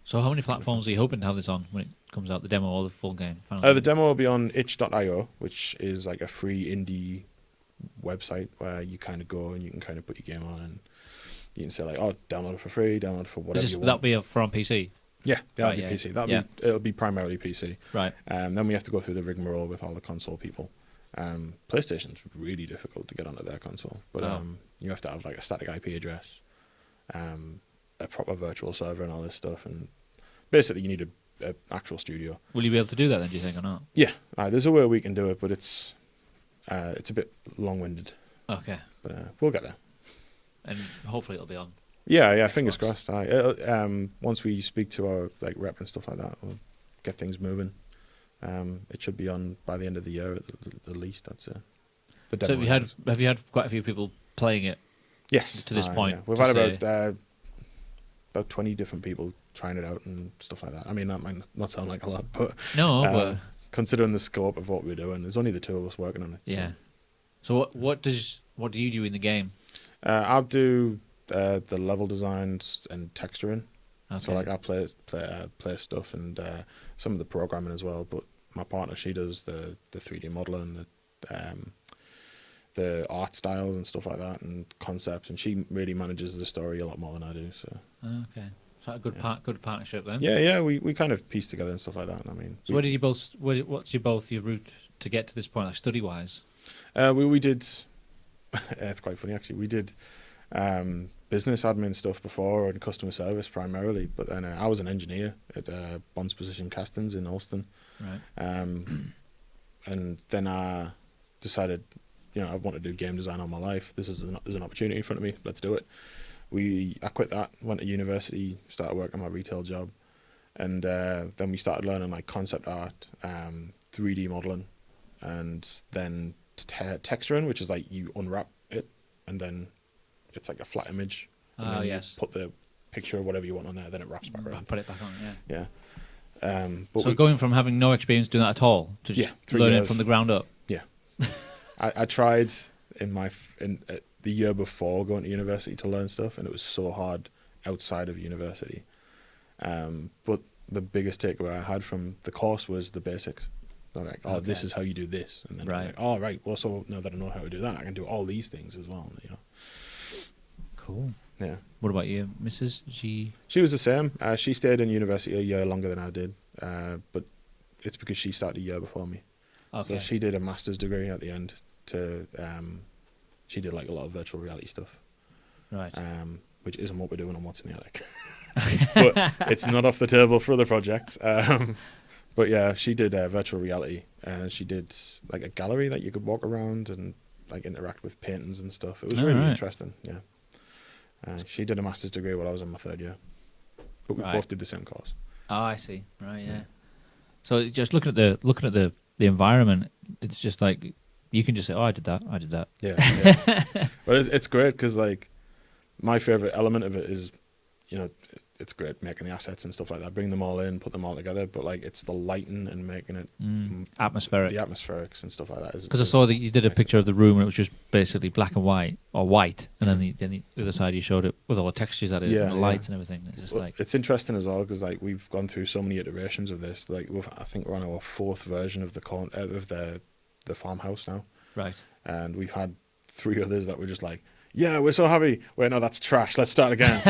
So how many platforms are you hoping to have this on when it comes out, the demo or the full game? The demo will be on itch.io, which is like a free indie website where you kind of go and you can kind of put your game on, and you can say like, oh, download it for free, download it for whatever you want. That'll be for on PC? Yeah, that'll be PC. It'll be primarily PC. Right. Then we have to go through the rigmarole with all the console people. PlayStation's really difficult to get onto their console, but you have to have like a static IP address, a proper virtual server, and all this stuff. And basically, you need a actual studio. Will you be able to do that then? Do you think or not? Yeah, there's a way we can do it, but it's a bit long-winded. Okay, but we'll get there. And hopefully it'll be on. Yeah, fingers crossed. Once we speak to our like rep and stuff like that, we'll get things moving. It should be on by the end of the year at the least. That's the demo. So have you had quite a few people playing it? Yes, to this point. Yeah. We've had about 20 different people trying it out and stuff like that. I mean, that might not sound like a lot, but but considering the scope of what we're doing, there's only the two of us working on it. Yeah. So what do you do in the game? I'll do the level designs and texturing. Okay. So like I play stuff and some of the programming as well. But my partner, she does the 3D modeling, the art styles and stuff like that, and concepts. And she really manages the story a lot more than I do. So okay, so a good partnership then. Yeah. We kind of piece together and stuff like that. I mean, so what's your route to get to this point, like study wise? We did. It's quite funny actually. We did business admin stuff before and customer service primarily, but then I was an engineer at Bonds Position Castings in Alston. Right. And then I decided, I want to do game design all my life. There's an opportunity in front of me. Let's do it. I quit that, went to university, started working my retail job, and then we started learning like concept art, 3D modeling, and then texturing, which is like you unwrap it and then it's like a flat image. And then you put the picture or whatever you want on there, then it wraps back around. Put it back on, yeah. But so going from having no experience doing that at all to just learning it from the ground up. Yeah. I tried in the year before going to university to learn stuff, and it was so hard outside of university. But the biggest takeaway I had from the course was the basics. I'm like, this is how you do this, and then right. I'm like, right. Well, so now that I know how to do that, I can do all these things as well. Cool. Yeah. What about you, Mrs.? She was the same. She stayed in university a year longer than I did, but it's because she started a year before me. Okay. So she did a master's degree at the end. She did like a lot of virtual reality stuff. Right. Which isn't what we're doing on What's in the Attic. But it's not off the table for other projects. But yeah, she did virtual reality, and she did like a gallery that you could walk around and like interact with paintings and stuff. It was really interesting. Yeah. She did a master's degree while I was in my third year, but we both did the same course. Oh, I see. Right, yeah. So just looking at the the environment, it's just like you can just say, "Oh, I did that. I did that." Yeah. But it's great because like my favorite element of it is, it's great making the assets and stuff like that, bring them all in, put them all together. But like it's the lighting and making it Atmospheric. the atmospherics and stuff like that. Because I saw that you did a picture of the room and it was just basically black and white or white, and then the other side you showed it with all the textures added and the lights and everything. It's just like it's interesting as well because like we've gone through so many iterations of this. Like I think we're on our 4th version of the farmhouse now, right? And we've had 3 others that were just like, yeah, we're so happy. Wait, no, that's trash. Let's start again.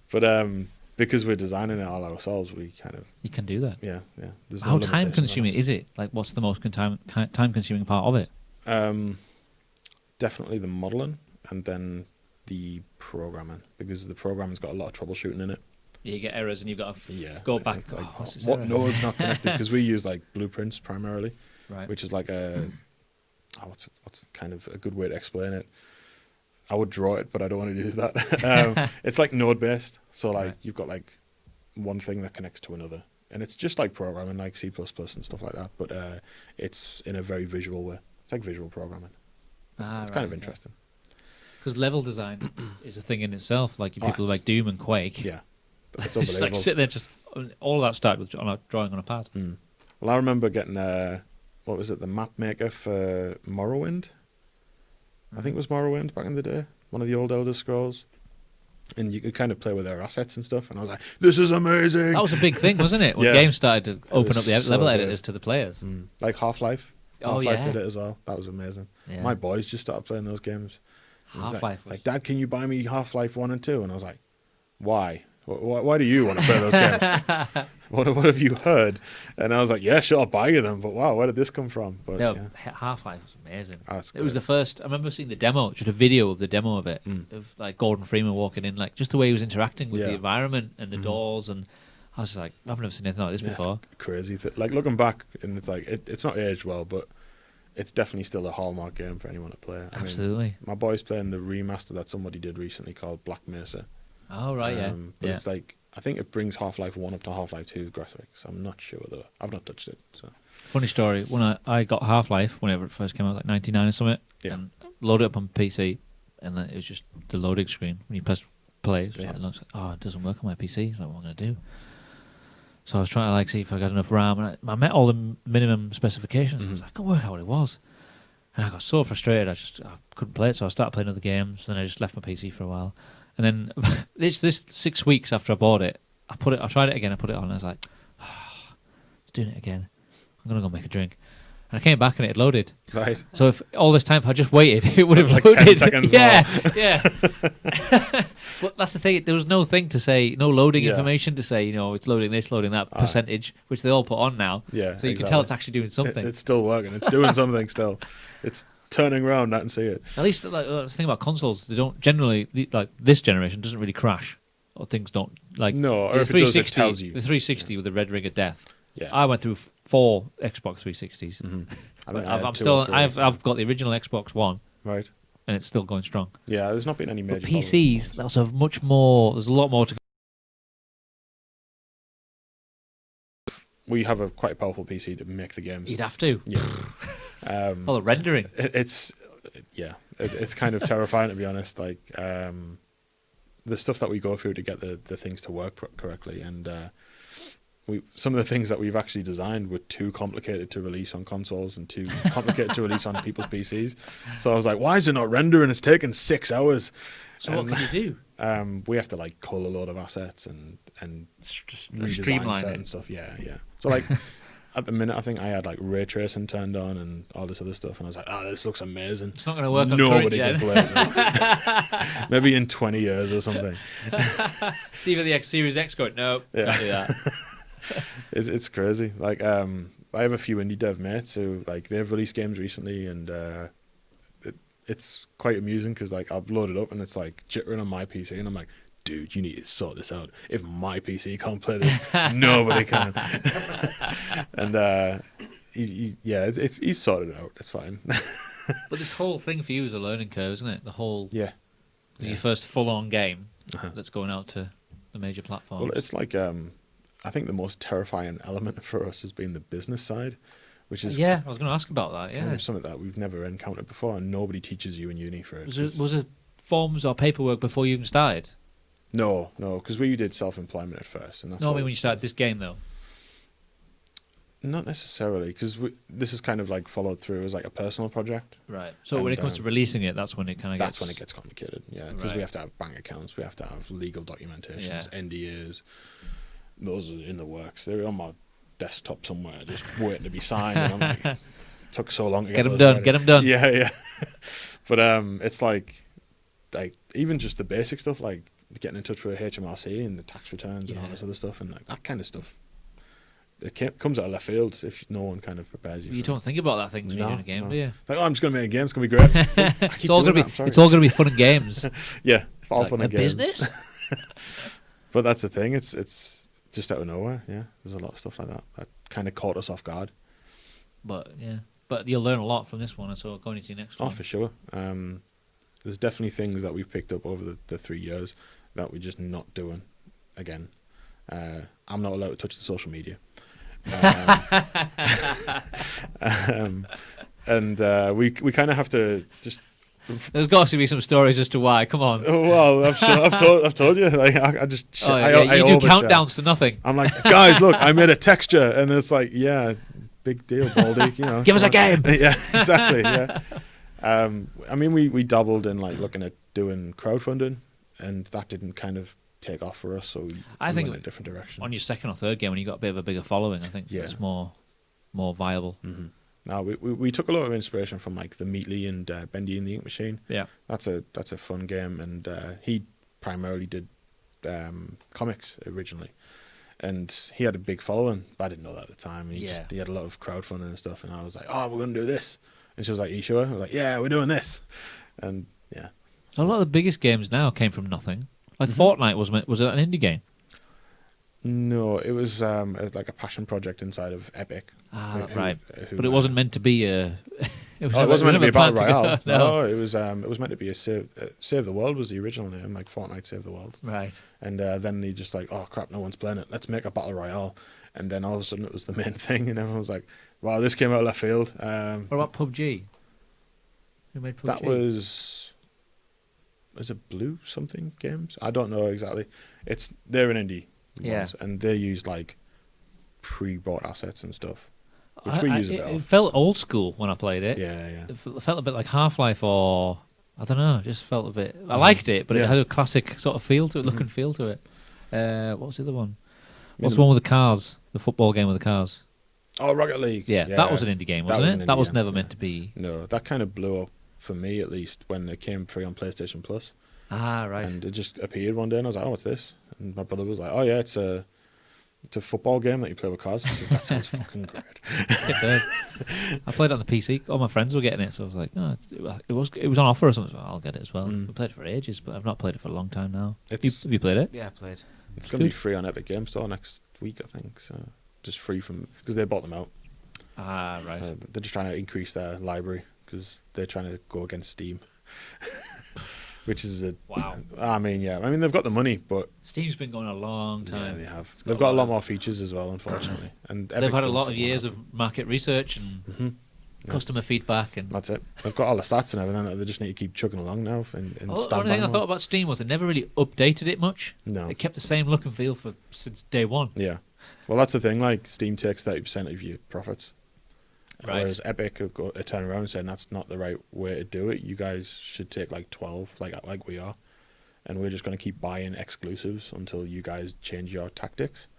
But because we're designing it all ourselves, we kind of you can do that. Yeah. There's no How limitations time on consuming us. is it? Like, what's the most time consuming part of it? Definitely the modeling and then the programming, because the programming's got a lot of troubleshooting in it. Yeah, you get errors and you've got to go back. It's like, what's this what error? node's not connected? Because we use like blueprints primarily, Right. which is like what's kind of a good way to explain it. I would draw it, but I don't want to use that. It's like node based, so like you've got like one thing that connects to another, and it's just like programming, like C++ and stuff like that. But it's in a very visual way. It's like visual programming. It's kind of interesting. Because level design is a thing in itself. Like people like Doom and Quake. Yeah, it's It's unbelievable. like sit there, just all of that started with drawing on a pad. Well, I remember getting what was it, the map maker for Morrowind. I think it was Morrowind back in the day, one of the old Elder Scrolls. And you could kind of play with their assets and stuff. And I was like, this is amazing. That was a big thing, wasn't it? When Yeah. games started to open up the so level good. editors to the players. Like Half-Life. Oh, Half-Life yeah. did it as well. That was amazing. Yeah. My boys just started playing those games. Half-Life was... Like, Dad, can you buy me Half-Life 1 and 2? And I was like, why? Why do you want to play those games? What have you heard? And I was like, yeah, sure, I'll buy you them. But wow, where did this come from? But No, yeah. Half-Life was amazing. That's It was great. the first. I remember seeing the demo, just a video of the demo of it, of like Gordon Freeman walking in, like just the way he was interacting with the environment and the doors, and I was just like, I've never seen anything like this before. It's crazy. Like looking back, and it's like it's not aged well, but it's definitely still a hallmark game for anyone to play. I mean, Absolutely. my boy's playing the remaster that somebody did recently called Black Mesa. Oh right, But it's like, I think it brings Half-Life 1 up to Half-Life 2 graphics. I'm not sure though. I've not touched it. So Funny story. When I got Half-Life, whenever it first came out, like 99 or something, and loaded it up on PC, and then it was just the loading screen. When you press play, it's like, it looks like, oh, it doesn't work on my PC. It's like, what am I going to do? So I was trying to like see if I got enough RAM, and I met all the minimum specifications. I was like, I couldn't work out what it was. And I got so frustrated, I couldn't play it, so I started playing other games, and I just left my PC for a while. And then this 6 weeks after I bought it, I tried it again, I put it on, and I was like, oh, it's doing it again. I'm going to go make a drink. And I came back and it had loaded. right. So if all this time if I just waited, it would have Like loaded. 10 seconds yeah, yeah. But that's the thing, there was no thing to say, no loading information to say, it's loading this, loading that percentage, which they all put on now. Yeah, so you can tell it's actually doing something. It's still working. It's doing something still. It's turning around. I can see it. At least like, the thing about consoles, they don't generally, like this generation doesn't really crash, or things don't like. No, or the if it does, it tells you. The 360 with the red ring of death. Yeah. I went through 4 Xbox 360s. I think I had I'm 2 still or 3. I've got the original Xbox One, Right. and it's still going strong. Yeah, there's not been any major But PCs, that's a much more. There's a lot more to go. We have a quite powerful PC to make the games. You'd have to. Yeah. Oh, the rendering. It's kind of terrifying, to be honest. Like the stuff that we go through to get the things to work correctly, and some of the things that we've actually designed were too complicated to release on consoles and too complicated to release on people's PCs. So I was like, why is it not rendering? It's taking 6 hours. So what can you do? We have to like cull a load of assets and Just redesign streamline certain it. stuff. Yeah. So like at the minute, I think I had like ray tracing turned on and all this other stuff, and I was like, this looks amazing. It's not going to work on Nobody current can gen. play it. Maybe in 20 years or something. See even the X Series X going, no, can't do that. It's crazy. Like I have a few indie dev mates who like they've released games recently, and it's quite amusing because like I've loaded up and it's like jittering on my PC, and I'm like, dude, you need to sort this out. If my PC can't play this, nobody can. And he's sorted it out. It's fine. But this whole thing for you is a learning curve, isn't it? The whole your first full-on game that's going out to the major platforms. Well, it's like I think the most terrifying element for us has been the business side, which is I was going to ask about that. kind Yeah, of something that we've never encountered before, and nobody teaches you in uni for it. was it forms or paperwork before you even started? No, because we did self-employment at first, and that's No, I what mean when you started this game though. not necessarily, because this is kind of like followed through as like a personal project. Right. So when it comes to releasing it, that's when it kind of That's when it gets complicated. Yeah, because we have to have bank accounts, we have to have legal documentations, NDAs. Those are in the works. They're on my desktop somewhere, just waiting to be signed. And I'm like, took so long to get them done. ready. Get them done. Yeah. But it's like even just the basic stuff, like getting in touch with HMRC and the tax returns and all this other stuff, and like that kind of stuff. It comes out of left field if no one kind of prepares you. You don't think about that thing when you're doing a game, do you? Like, I'm just going to make a game. It's going to be great. It's all going to be fun and games. Yeah, all like fun and games. Business. But that's the thing. It's just out of nowhere. Yeah, there's a lot of stuff like that kind of caught us off guard. But you'll learn a lot from this one, and so going into your next one. Oh, for sure. There's definitely things that we've picked up over the 3 years that we're just not doing again. I'm not allowed to touch the social media. And we kind of have to just. There's got to be some stories as to why. Come on. Oh, well, I'm sure. I've told you. Like, I just. You do countdowns to nothing. I'm like, guys, look, I made a texture, and it's like, yeah, big deal, Baldy. You know, give us a game. Yeah, exactly. Yeah. I mean, we dabbled in like looking at doing crowdfunding, and that didn't kind of take off for us. So we went in a different direction. On your second or third game, when you got a bit of a bigger following, I think it's more viable. Mm-hmm. Now we took a lot of inspiration from like the Meatly and Bendy and the Ink Machine. Yeah, that's a fun game, and he primarily did comics originally, and he had a big following. But I didn't know that at the time. He had a lot of crowdfunding and stuff, and I was like, "Oh, we're gonna do this," and she was like, "Are you sure?" I was like, "Yeah, we're doing this," and yeah. So a lot of the biggest games now came from nothing. Like Fortnite was it an indie game? No, it was like a passion project inside of Epic. Right. But it wasn't meant to be a. It wasn't meant to be a battle royale. No, it was meant to be a Save the World was the original name, like Fortnite Save the World. Right. And then they just like, oh crap, no one's playing it. Let's make a battle royale. And then all of a sudden it was the main thing, and everyone was like, wow, this came out of left field. What about PUBG? Who made PUBG? That was it Blue something Games? I don't know exactly. They're an indie. Yeah. And they used like pre-bought assets and stuff, which we use a bit of. It felt old school when I played it. Yeah. It felt a bit like Half-Life, or I don't know, just felt a bit. I liked it, but it had a classic sort of feel to it, look and feel to it. What was the other one? What's the one with the cars? The football game with the cars? Oh, Rocket League. Yeah, that was an indie game, wasn't it? That was never meant to be. No, that kind of blew up for me at least when it came free on PlayStation Plus. Ah, right. And it just appeared one day, and I was like, "Oh, what's this?" And my brother was like, "Oh yeah, it's a football game that you play with cars." He says, "That sounds fucking great." I played it on the PC. All my friends were getting it, so I was like, "Oh, it was on offer or something." So I'll get it as well. We played it for ages, but I've not played it for a long time now. Have you played it? Yeah, I played. It's going to be free on Epic Game Store next week, I think. So just free because they bought them out. Ah, right. So they're just trying to increase their library because they're trying to go against Steam. Which is wow. I mean, they've got the money, but Steam's been going a long time. Yeah, they have. They've got a lot more features as well, unfortunately, and they've had a lot of years of market research and customer feedback, and that's it. They've got all the stats and everything that they just need to keep chugging along now. And the only thing I thought about Steam was they never really updated it much. No, it kept the same look and feel since day one. Yeah, well, that's the thing. Like Steam takes 30% of your profits. Right. Whereas Epic have got a turn around and said that's not the right way to do it. You guys should take like 12, like we are, and we're just going to keep buying exclusives until you guys change your tactics.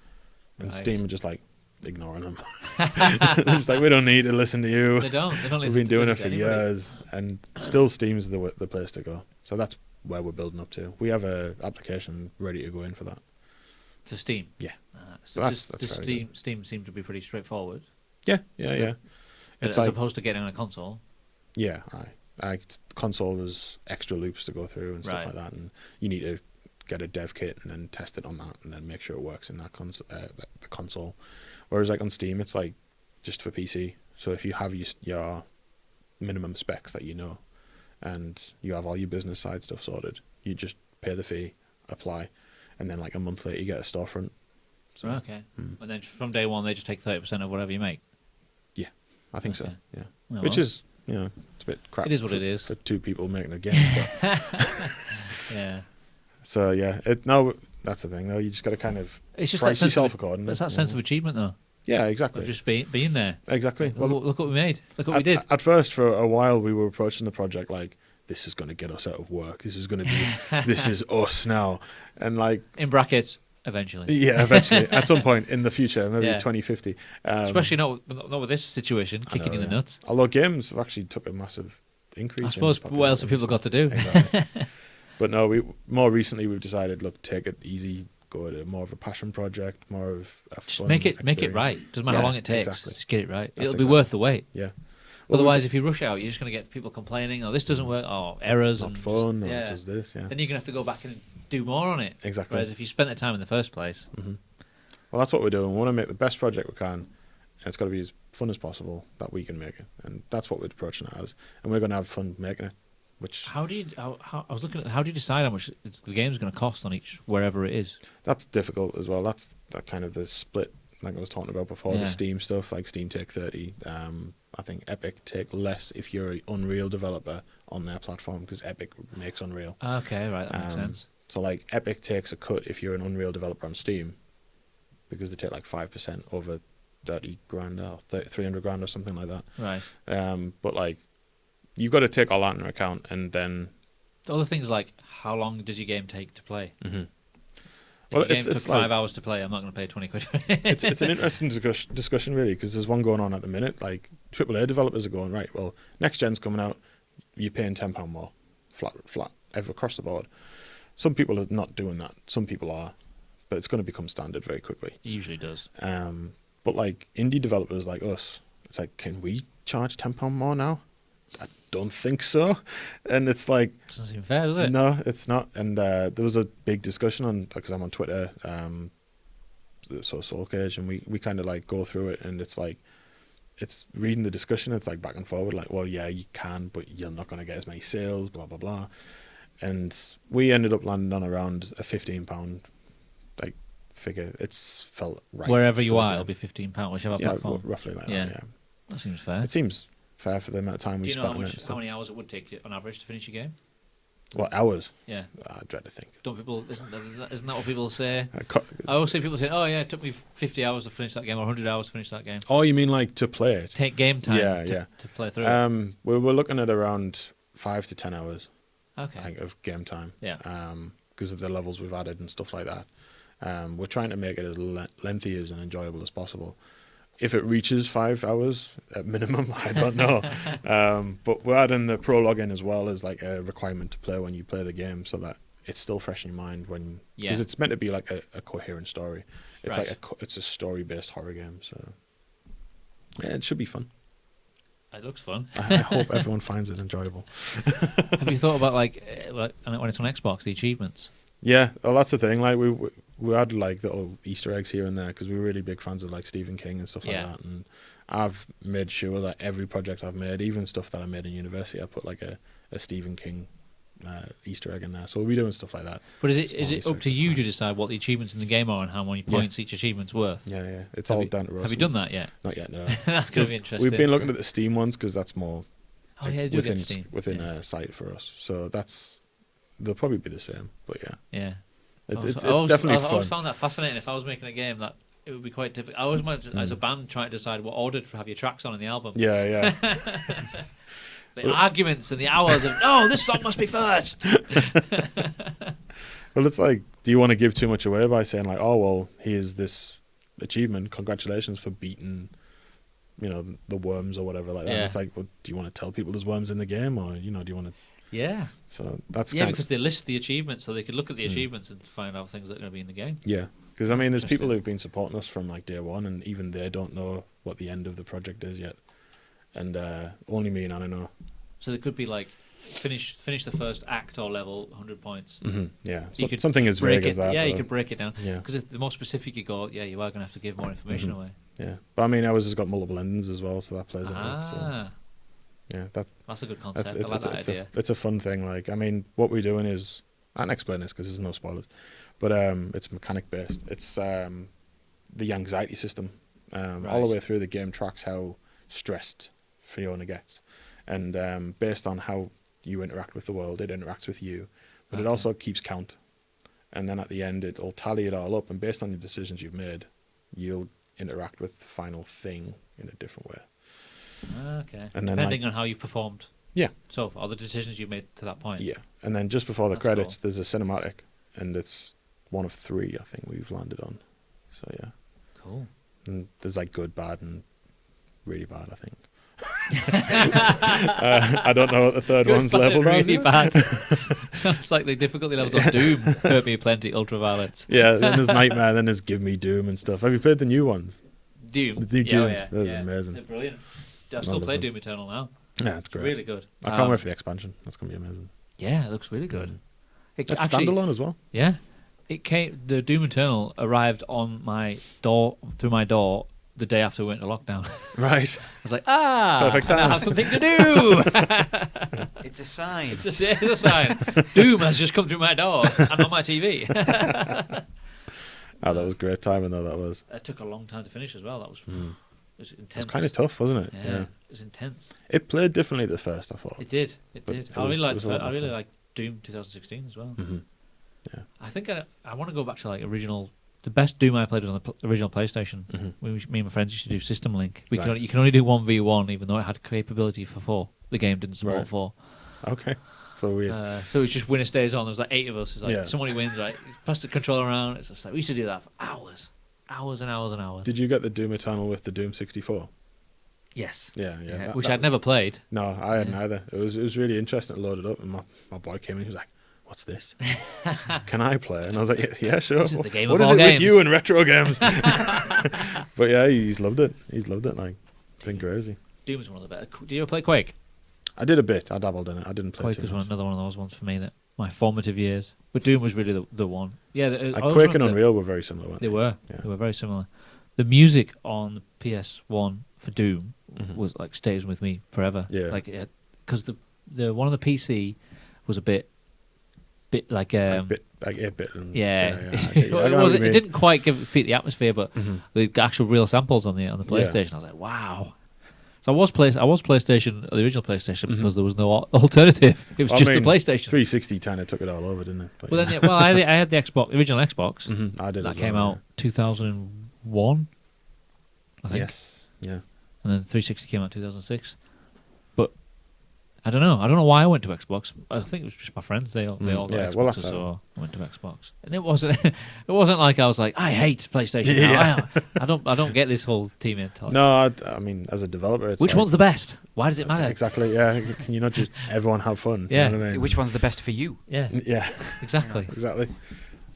And Steam are just like ignoring them. They're just like, we don't need to listen to you. They don't. We've been doing it for years, and still Steam's the place to go. So that's where we're building up to. We have a application ready to go in for that. To Steam. Yeah. So that's Steam seemed to be pretty straightforward. Yeah. As opposed to getting on a console. Yeah, console there's extra loops to go through and stuff like that, and you need to get a dev kit and then test it on that, and then make sure it works in that the console. Whereas like on Steam, it's like just for PC. So if you have your minimum specs that you know, and you have all your business side stuff sorted, you just pay the fee, apply, and then like a month later you get a storefront. So, okay. And then from day one they just take 30% of whatever you make. Yeah. I think so. Okay. Yeah, Well, which is it's a bit crap. It is what for, it is. for two people making a game. But Yeah. so yeah, that's the thing though. You just got to kind of It's just price that sense yourself of, accordingly. it's that sense of achievement, though. Yeah, exactly. Of just being there. Exactly. Look what we made. Look what we did. At first, for a while, we were approaching the project like, this is going to get us out of work. This is going to be, this is us now. And like... In brackets, eventually. Yeah, eventually. At some point in the future, maybe Yeah. 2050. Especially not with this situation, kicking in the nuts. Although games have actually took a massive increase. I suppose what else have people got to do? Exactly. But no, more recently we've decided, look, take it easy, go to more of a passion project, more of a Just fun make it experience. right. Doesn't matter how long it takes. Exactly. Just get it right. That's It'll be exactly- worth the wait. Yeah. Well, Otherwise, if you rush out, you're just going to get people complaining, "Oh, this doesn't work," "Oh, errors," it's not and fun, just, or it does this, yeah. Then you're going to have to go back and do more on it. Exactly. Whereas if you spent the time in the first place, Well, that's what we're doing. We want to make the best project we can, and it's got to be as fun as possible that we can make it. And that's what we're approaching it as. And we're going to have fun making it. Which how do you decide how much the game's going to cost on each wherever it is? that's difficult as well. That's that kind of the split, like I was talking about before, Yeah. the Steam stuff. Like Steam take 30. I think Epic take less if you're an Unreal developer on their platform, because Epic makes Unreal. Okay, right, that makes sense. So like Epic takes a cut if you're an Unreal developer on Steam, because they take like 5% over 30 grand or 300 grand or something like that. Right. But like you've got to take all that into account, and then The other things like how long does your game take to play? Mhm. If Well, your game it's took 5 like- hours to play, I'm not going to pay 20 quid for it. it's an interesting discussion really, because there's one going on at the minute. Like AAA developers are going, right, well, next gen's coming out, you're paying £10 more, flat, ever across the board. Some people are not doing that. Some people are, but it's going to become standard very quickly. It usually does. But like indie developers like us, it's like, can we charge £10 more now? I don't think so. And it's like, Doesn't seem fair, does it? no, it's not. And there was a big discussion on, because I'm on Twitter, so Soul Cage, and we kind of like go through it, and it's like, it's reading the discussion, it's like back and forward, like, well, yeah, you can, but you're not going to get as many sales, blah, blah, blah. And we ended up landing on around a £15 like figure. It's felt right. Wherever you for the are, game. it'll be £15, whichever Yeah, platform. roughly like Yeah. that, yeah. That seems fair. It seems fair for the amount of time we Do you know spent on it. and how stuff. many hours it would take you on average to finish your game? What, hours? Yeah. I dread to think. Don't people? Isn't that what people say? I cut- I always see people saying, "Oh yeah, it took me 50 hours to finish that game, or 100 hours to finish that game." Oh, you mean like to play it? Take game time Yeah, to, yeah. to play through it. We're looking at around 5 to 10 hours, Okay. I think, of game time. Yeah. Because of the levels we've added and stuff like that. We're trying to make it as lengthy as and enjoyable as possible. If it reaches 5 hours at minimum, I don't know. But we're adding the prologue in as well as like a requirement to play when you play the game, so that it's still fresh in your mind when, because Yeah. it's meant to be like a coherent story. It's Right. like it's a story-based horror game, so yeah, it should be fun. It looks fun. I hope everyone finds it enjoyable. Have you thought about like when it's on Xbox, the achievements? Yeah, well, that's the thing. Like we had like little Easter eggs here and there because we were really big fans of like Stephen King and stuff like Yeah. that. And I've made sure that every project I've made, even stuff that I made in university, I put like a Stephen King Easter egg in there. So we'll be doing stuff like that. But is Small it Easter up eggs to are you fine. to decide what the achievements in the game are and how many points each achievement's worth? Yeah, yeah. It's Have all you- down to us. Have you done that yet? Not yet, no. That's going to be interesting. We've been looking at the Steam ones because that's more Oh like, yeah, do within get Steam. within yeah. a site for us. So they'll probably be the same. But yeah, Yeah. it's I always- definitely I always fun. found that fascinating. If I was making a game, that it would be quite difficult. I always imagine as a band trying to decide what order to have your tracks on in the album. Yeah, yeah. The arguments and the hours of this song must be first. Well, it's like, do you want to give too much away by saying like, oh well, here's this achievement, congratulations for beating, the worms or whatever like that. Yeah. It's like, well, do you want to tell people there's worms in the game, or do you want to? Yeah. So that's Yeah, kind because they list the achievements, so they could look at the achievements and find out things that are going to be in the game. yeah, because I mean, there's people Interesting. who've been supporting us from like day one, and even they don't know what the end of the project is yet, and only me and Anna know. So they could be like, finish the first act or level, 100 points. Yeah, You could something as break vague as it. that. Yeah, you but- could break it down. Yeah. Because the more specific you go, you are going to have to give more information away. Yeah, but I mean, ours has got multiple endings as well, so that plays into it. So, Ah, yeah, that's a good concept. That's, I like that idea. it's a fun thing. Like, I mean, what we're doing is, I can explain this because there's no spoilers, but it's mechanic based. It's the anxiety system. All the Right. way through the game tracks how stressed Fiona gets. And based on how you interact with the world, it interacts with you. But it also keeps count. And then at the end, it'll tally it all up. And based on the decisions you've made, you'll interact with the final thing in a different way. Okay. And then, depending on how you've performed. Yeah. So far, the decisions you've made to that point. Yeah. And then just before the That's credits, cool. there's a cinematic. And it's one of 3, I think, we've landed on. So, yeah. Cool. And there's like good, bad, and really bad, I think. I don't know what the third one's labelled as. Really bad. Sounds like the difficulty levels of Doom. Hurt me plenty, ultraviolence. Yeah, then there's Nightmare, then there's Give Me Doom and stuff. Have you played the new ones? Doom. The new Dooms. Yeah, Those yeah. are amazing. They're brilliant. I still Wonderful. play Doom Eternal now. Yeah, it's great. Really good. I can't wait for the expansion. That's going to be amazing. Yeah, it looks really good. It It's actually, standalone as well. Yeah. It came. The Doom Eternal arrived on my door, through my door, the day after we went to lockdown. Right. I was like, Perfect I now time. have something to do. It's a sign. It's a sign. Doom has just come through my door and on my TV. Oh, that was great timing, though, that was. It took a long time to finish as well. That was, it was It intense. was kind of tough, wasn't it? Yeah, it was intense. It played differently at the first, I thought. It did. It But did. it I really was- it liked. was a lot I more really fun. liked Doom 2016 as well. Mhm. Yeah. I think I want to go back to like original. The best Doom I played was on the original PlayStation. Mhm. Me and my friends used to do System Link. Right. You can only do 1v1, even though it had capability for 4. The game didn't support Right. 4. Okay. So weird. So it's just winner stays on. There's like 8 of us. It's like Yeah. somebody wins, right? Pass the controller around. It's just like we used to do that for hours and hours and hours. Did you get the Doom Eternal with the Doom 64? Yes. Yeah. that- Which that- I'd never played. No, I hadn't Yeah. either. It was really interesting to load it up, and my boy came in. He was like, "What's this? Can I play?" And I was like, "Yeah, sure." This is the game What of is all it games. with you and retro games? But yeah, he's loved it. He's loved it. Like, it's been crazy. Doom was one of the better. Did you ever play Quake? I did a bit. I dabbled in it. I didn't play Quake too was much. another one of those ones for me that my formative years. But Doom was really the one. Yeah, I always Quake and remember Unreal were very similar, weren't They they? were. Yeah. They were very similar. The music on the PS1 for Doom Mhm. was like stays with me forever. Yeah. Like because the one on the PC was a bit like Like 8-bit. And, yeah. I get you. I It know what you wasn't. It mean. didn't quite fit the atmosphere, but Mhm. the actual real samples on the PlayStation, I was like, wow. So I was PlayStation, the original PlayStation, because there was no alternative. It was I just mean, the PlayStation. 360 kind of took it all over, didn't it? But Well, then, I had the Xbox, original Xbox. Mhm, I did. That as came well, out 2001, I yeah. think. Yes. Yeah. And then 360 came out 2006. But I don't know why I went to Xbox. I think it was just my friends. They all got Yeah, Xboxes, well, that's so I went to Xbox. And it wasn't like I was like, I hate PlayStation now. Yeah. I don't get this whole team mentality. No, I mean, as a developer, it's Which like, one's the best? Why does it matter? Exactly. Yeah. Can you not just everyone have fun? Yeah. You know what I mean? Which one's the best for you? Yeah, Yeah. exactly. Exactly.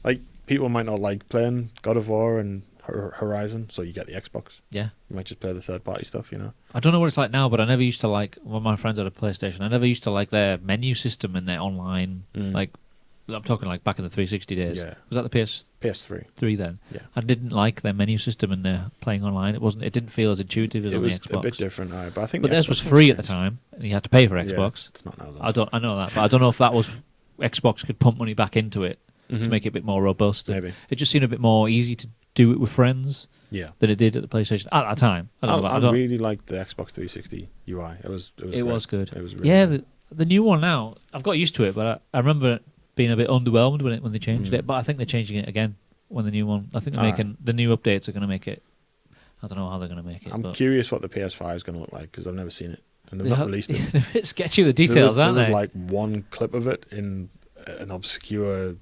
Like people might not like playing God of War and Horizon, so you get the Xbox. Yeah. You might just play the third-party stuff, you know. I don't know what it's like now, but I never used to like when my friends had a PlayStation. I never used to like their menu system and their online. Like, I'm talking like back in the 360 days. Yeah. Was that the PS3 PS3. then? Yeah. I didn't like their menu system and their playing online. It didn't feel as intuitive as It on was the Xbox. a bit different, but I think. But the theirs Xbox was one's free at the changed. time, and you had to pay for Yeah, Xbox. it's not now. Though. I know that, but I don't know if that was Xbox could pump money back into it to make it a bit more robust. And Maybe. it just seemed a bit more easy to do it with friends Yeah. than it did at the PlayStation at that time. I really liked the Xbox 360 UI. It was It was good. It was really Yeah, good. the new one now, I've got used to it, but I remember being a bit underwhelmed when they changed Mm. it. But I think they're changing it again when the new one. I think they're Ah. making the new updates are going to make it. I don't know how they're going to make it. I'm but curious what the PS5 is going to look like because I've never seen it and they've they not have- released it. They're a bit sketchy with the details, there aren't was they? like one clip of it in an obscure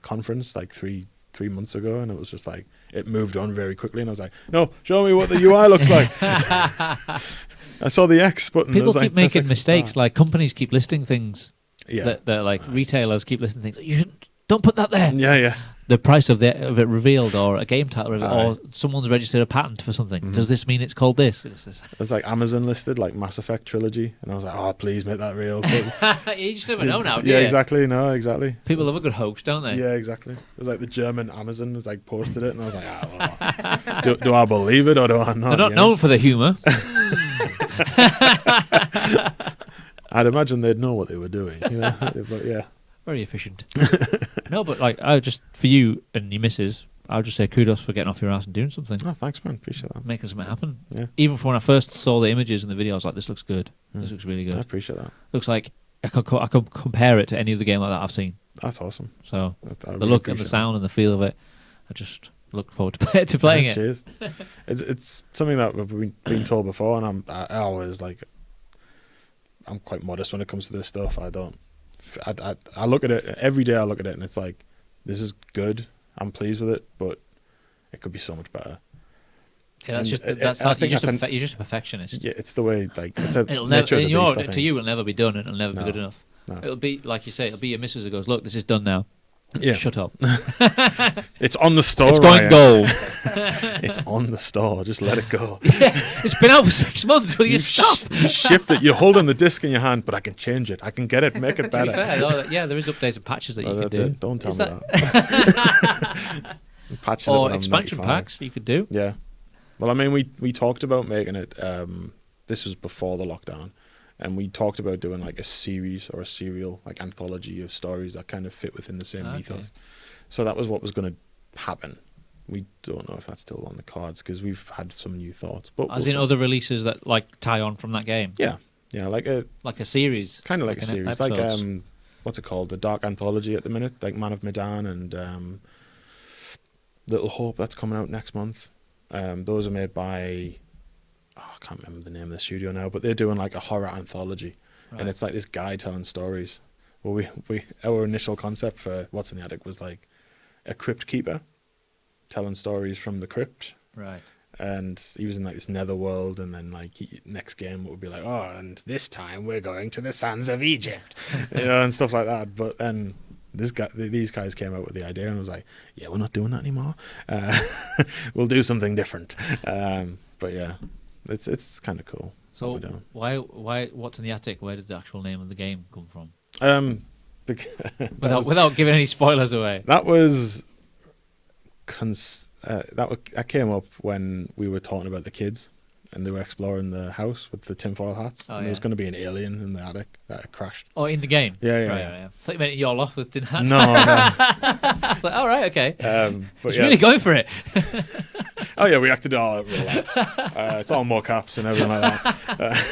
conference like three months ago, and it was just like it moved on very quickly, and I was like, "No, show me what the UI looks like." I saw the X button. People it was keep like, making press X to mistakes. start. Like companies keep listing things Yeah, that like retailers keep listing things. You shouldn't. Don't put that there. yeah. The price of it revealed, or a game title revealed, Aye. or someone's registered a patent for something. Does this mean it's called this? It's just, It's like Amazon listed like Mass Effect trilogy, and I was like, "Oh, please make that real." you just never know now, do Yeah, you? exactly. No, exactly. People love a good hoax, don't they? Yeah, exactly. It was like the German Amazon was like posted it, and I was like, well, do I believe it or do I not? They're not you know? known for the humour. I'd imagine they'd know what they were doing. You know? But yeah. Very efficient. No, but like, I just for you and your missus, I'll just say kudos for getting off your ass and doing something, Oh, thanks, man. Appreciate that. making something happen. Yeah. Even from when I first saw the images and the video, I was like, "This looks good. This looks really I good. appreciate that. Looks like I could compare it to any other game like that I've seen." That's awesome. So I the really look and the appreciate sound and the feel of it, I just look forward to playing it. Cheers. It's something that we've been told before, and I always like. I'm quite modest when it comes to this stuff. I look at it every day. I look at it and it's like, this is good. I'm pleased with it, but it could be so much better. Yeah, that's And just that's I like, think you're just a perfectionist. Yeah, it's the way like it's a It'll nature never, of the beast, I think. to you, it'll never be done, and it'll never be No. good enough. No. It'll be like you say, it'll be your missus who goes, "Look, this is done now. Yeah. Shut up. It's on the store. It's going Ryan. gold." It's on the store. Just let it go. It's been out for 6 months. Will you stop? You shipped it. You're holding the disc in your hand, but I can change it. I can get it, make it To be better. fair, though, yeah, there is updates and patches that Well, you can that's do. it. Don't tell Is me that. Patching it Or when I'm expansion 95. packs you could do. Yeah. Well, I mean, we talked about making it. This was before the lockdown, and we talked about doing like a series or a serial, like anthology of stories that kind of fit within the same Okay. ethos. So that was what was going to happen. We don't know if that's still on the cards because we've had some new thoughts. But As we'll in see. other releases that like tie on from that game. Yeah, like a Series. kind of like a an series, like episodes. what's it called? The Dark Anthology at the minute, like Man of Medan and Little Hope that's coming out next month. Those are made by I can't remember the name of the studio now, but they're doing like a horror anthology, Right. and it's like this guy telling stories. Well, our initial concept for What's in the Attic was like a crypt keeper telling stories from the crypt. Right. And he was in like this netherworld, and then like next game would be like, oh, and this time we're going to the sands of Egypt, and stuff like that. But then these guys came out with the idea, and I was like, yeah, we're not doing that anymore. We'll do something different. But yeah, it's kind of cool. So what we're doing. why What's in the Attic? Where did the actual name of the game come from? Without giving any spoilers away. That was that came up when we were talking about the kids and they were exploring the house with the tinfoil hats, Oh, and there was yeah. going to be an alien in the attic that crashed. Oh, in the game. Yeah. Right. I thought you meant you're off with tin hats. No, Like, all right, okay. but He's yeah. really going for it. Oh yeah, we acted all out real loud. It's all more caps and everything like that.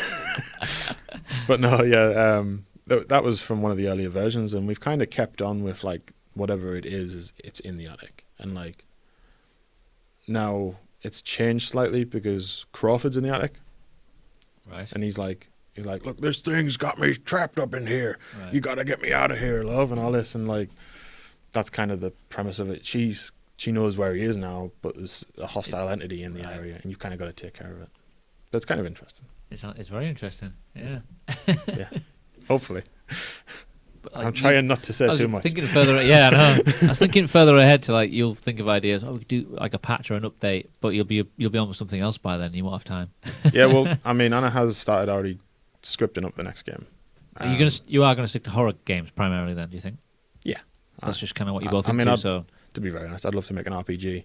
But no, yeah, that was from one of the earlier versions, and we've kind of kept on with like whatever it is it's in the attic, and like now it's changed slightly because Crawford's in the attic, Right. and he's like, look, this thing's got me trapped up in here. Right. You gotta get me out of here, love, and all this, and like that's kind of the premise of it. She knows where he is now, but there's a hostile entity in the Right. area, and you've kind of got to take care of it. That's kind of interesting. It's very interesting. Yeah. Yeah, hopefully. But, I'm trying not to say I was too much. thinking further. Yeah, I know. I was thinking further ahead to like you'll think of ideas. Oh, we could do like a patch or an update, but you'll be on with something else by then. You won't have time. Yeah, well, I mean, Anna has started already scripting up the next game. You are gonna stick to horror games primarily then? Do you think? Yeah, That's just kind of what you I- both I mean, into. I'd- So to be very honest, I'd love to make an RPG,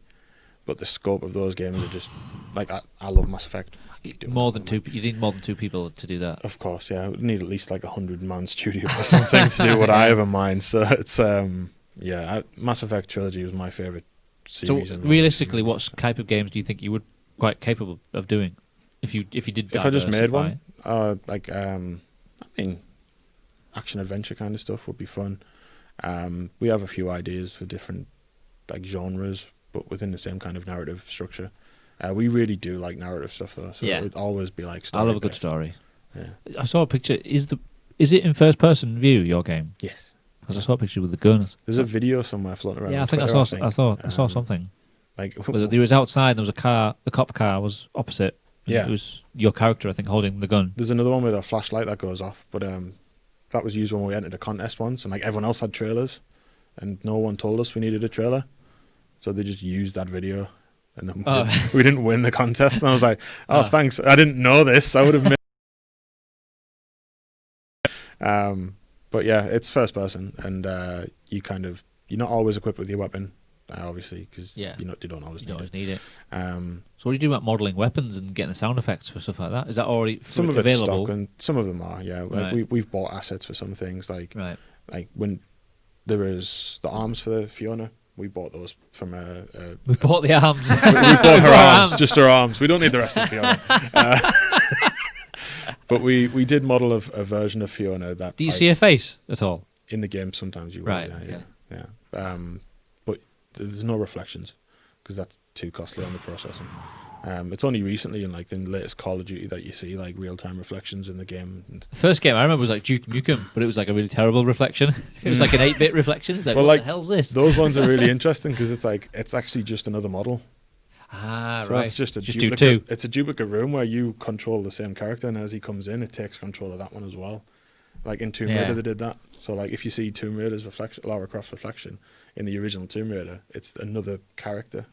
but the scope of those games are just like I love Mass Effect. I keep doing more that, than man. two. You need more than two people to do that. Of course, yeah. I would need at least like 100-man studio or something to do what I have in mind. So it's Mass Effect trilogy was my favorite So series. in realistically, life. what type of games do you think you would quite capable of doing if you did? If I just made diversify? one, I mean, action adventure kind of stuff would be fun. We have a few ideas for different like genres, but within the same kind of narrative structure. We really do like narrative stuff though, so Yeah. it would always be like I love a good story-based. story. Yeah. I saw a picture. Is it in first person view, your game? Yes. Because I saw a picture with the guns. There's a video somewhere floating around. Yeah, I on think I Twitter, saw. I saw Um, something. Like He was outside. And there was a car. The cop car was opposite. And Yeah. it was your character, I think, holding the gun. there's another one with a flashlight that goes off, but that was used when we entered a contest once, and like everyone else had trailers, and no one told us we needed a trailer, so they just used that video, and then Oh. we didn't win the contest, and I was like, oh, Oh. thanks, I didn't know this, I would have made. But yeah, it's first person, and you're not always equipped with your weapon, obviously, because Yeah. you don't always You need don't always it. need it. So So what do you do about modelling weapons and getting the sound effects for stuff like that? Is that already some of it's available? stock, and some of them are, yeah. Like Right. we've bought assets for some things, like Right. when there is the arms for the Fiona, We bought those from We bought the arms. we bought her arms, just her arms. We don't need the rest of Fiona. But we did model a version of Fiona that. Do you see her face at all? In the game, sometimes you will. Right. Yeah. But there's no reflections because that's too costly on the processing. It's only recently in like the latest Call of Duty that you see like real-time reflections in the game. The first game I remember was like Duke Nukem, but it was like a really terrible reflection. It was like an 8-bit reflection. It's like, well, what like, the hell's this? Those ones are really interesting because it's actually just another model. So Right. It's just a do duplicate. two. It's a duplicate room where you control the same character, and as he comes in, it takes control of that one as well. Like in Tomb Raider, they did that. So like if you see Tomb Raider's reflection, Lara Croft's reflection in the original Tomb Raider, it's another character.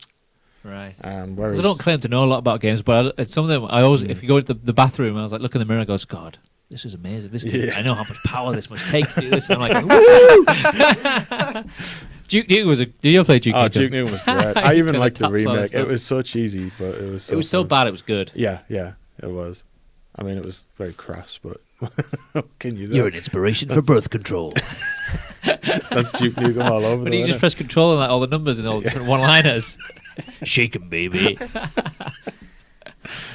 Right. Whereas I don't claim to know a lot about games, but it's some of them. I always, if you go to the bathroom, I was like, look in the mirror, and goes, God, this is amazing. This I know how much power this must take to do this. And I'm like, woo! Duke Nukem was did you ever play Duke Nukem? Oh, Duke Nukem was great. I even liked the taps on and remake. stuff. It was so cheesy, but it was. It was so bad, it was good. Yeah, it was. I mean, it was very crass, but what can you do? You're an inspiration for birth control. That's Duke Nukem all over. But you just press control and like all the numbers and all the different one-liners. Shake 'em, baby.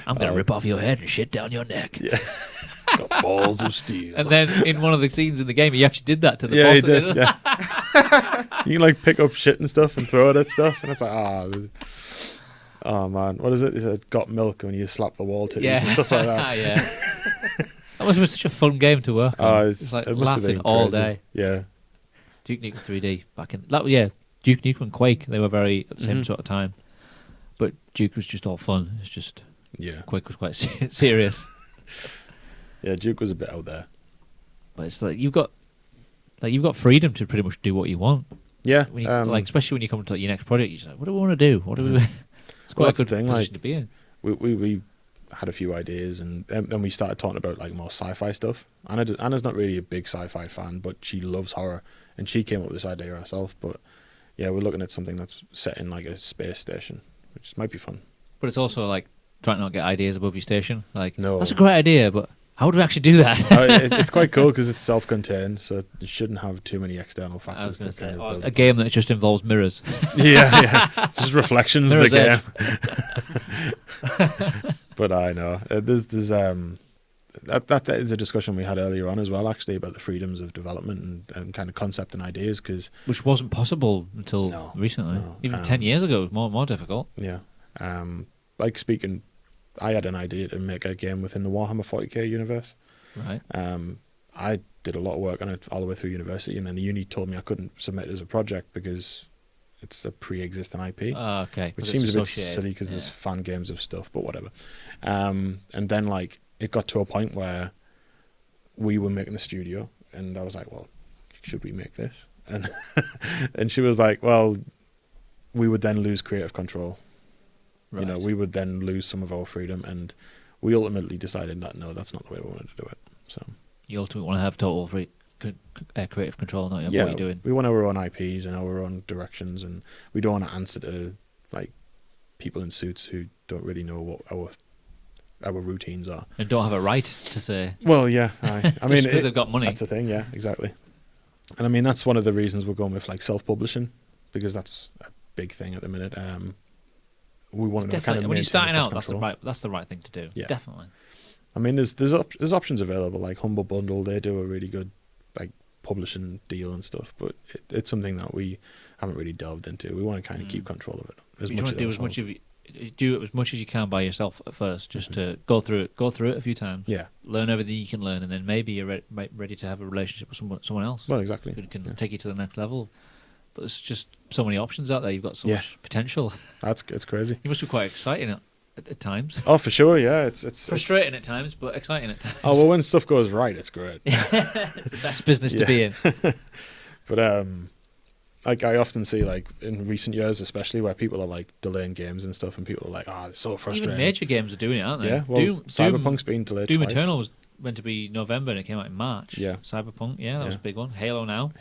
I'm gonna rip off your head and shit down your neck. Yeah. Got balls of steel. And then in one of the scenes in the game, he actually did that to the boss. Yeah, he did. Yeah. You can like pick up shit and stuff and throw it at stuff, and it's like, oh man, what is it? He said, "Got milk," when you slap the wall titties and stuff like that. Yeah. That must have been such a fun game to work on. Oh, It's like it must have laughing been all crazy. day. Yeah. Duke Nukem 3D back in Duke Nukem and Quake, they were very at the same sort of time. But Duke was just all fun. It's just Quake was quite serious. Yeah, Duke was a bit out there. But it's like you've got freedom to pretty much do what you want. Yeah. When you, especially when you come to your next project, you're just like, what do we want to do? What do we? It's quite a good position to be in. We had a few ideas, and then we started talking about like more sci-fi stuff. Anna's not really a big sci-fi fan, but she loves horror, and she came up with this idea herself. But yeah, we're looking at something that's set in like a space station, which might be fun. But it's also like trying to not get ideas above your station. Like, no, that's a great idea, but how would we actually do that? It's quite cool because it's self-contained, so it shouldn't have too many external factors. A game that just involves mirrors. Yeah. It's just reflections of the game. But I know there's that is a discussion we had earlier on as well, actually, about the freedoms of development and kind of concept and ideas, which wasn't possible until recently. Even 10 years ago, it was more difficult. Yeah. I had an idea to make a game within the Warhammer 40k universe. Right. I did a lot of work on it all the way through university, and then the uni told me I couldn't submit it as a project because it's a pre-existing IP. Okay. Which seems a bit silly because there's fan games of stuff, but whatever. And then like it got to a point where we were making the studio, and I was like, well, should we make this? And and she was like, well, we would then lose creative control. Right. You know, we would then lose some of our freedom, and we ultimately decided that no, that's not the way we wanted to do it. So you ultimately want to have total creative control, not what you're doing. We want our own IPs and our own directions, and we don't want to answer to like people in suits who don't really know what our routines are and don't have a right to say. Well, yeah, I mean, because they've got money. That's the thing, yeah, exactly. And I mean, that's one of the reasons we're going with like self-publishing, because that's a big thing at the minute. We want to kind of when you're starting out, control. that's the right thing to do. Yeah. Definitely. I mean, there's options available, like Humble Bundle. They do a really good like publishing deal and stuff, but it's something that we haven't really delved into. We want to kind of keep control of it do it as much as you can by yourself at first, just to go through it a few times. Yeah. Learn everything you can learn, and then maybe you're ready to have a relationship with someone else. Well, exactly. Who can take you to the next level. But there's just so many options out there. You've got so much potential. It's crazy. You must be quite exciting at times. Oh, for sure, yeah. It's frustrating at times, but exciting at times. Oh, well, when stuff goes right, it's great. It's the best business to be in. But like I often see, like in recent years, especially where people are like delaying games and stuff, and people are like, "Oh, it's so frustrating." Even major games are doing it, aren't they? Yeah. Well, Cyberpunk's been delayed. Doom twice. Eternal was meant to be November, and it came out in March. Yeah. Cyberpunk, that was a big one. Halo now.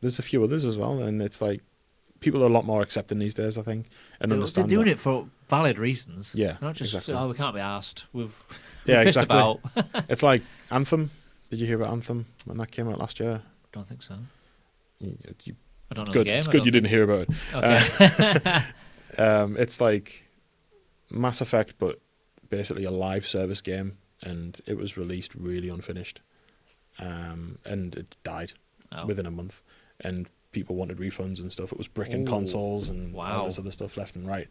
There's a few others as well, and it's like people are a lot more accepting these days, I think, and understand. They're doing it for valid reasons. Yeah, not just we can't be asked. We've pissed exactly. About. It's like Anthem. Did you hear about Anthem when that came out last year? Don't think so. I don't know Good. the game. It's I good don't you didn't hear about it. Okay. It's like Mass Effect, but basically a live service game, and it was released really unfinished, and it died within a month, and people wanted refunds and stuff. It was bricking consoles and all this other stuff left and right,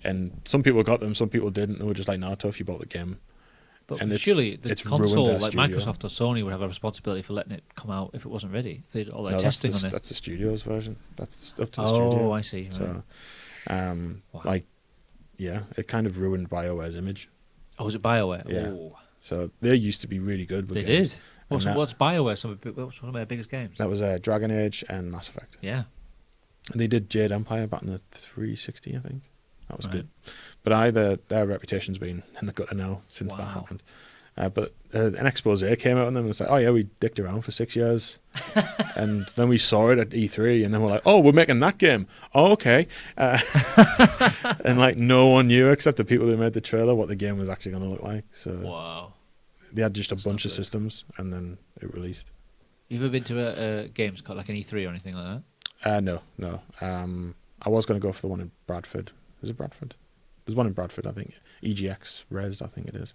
and some people got them, some people didn't. They were just like, "No, tough, you bought the game." But And surely the it's console, ruined like their studio. Microsoft or Sony, would have a responsibility for letting it come out if it wasn't ready. If they did all their No, testing on it. that's the studio's version. That's up to the studio. Oh, I see. Right. So, Wow. like, yeah, it kind of ruined BioWare's image. Oh, was it BioWare? Yeah. Oh. So they used to be really good with They games. did. And What's BioWare? What's one of their biggest games? That was Dragon Age and Mass Effect. Yeah. And they did Jade Empire back in the 360, I think. That was Right. good. But their reputation's been in the gutter now since that happened. But an expose came out on them and said, "Oh yeah, we dicked around for 6 years," and then we saw it at E3, and then we're like, "Oh, we're making that game. Oh, okay." And like no one knew except the people who made the trailer what the game was actually going to look like. So Wow. they had just a bunch of good. systems, and then it released. You ever been to a games called like an E3 or anything like that? No. I was going to go for the one in Bradford. Is it Bradford? There's one in Bradford, I think. EGX Res, I think it is.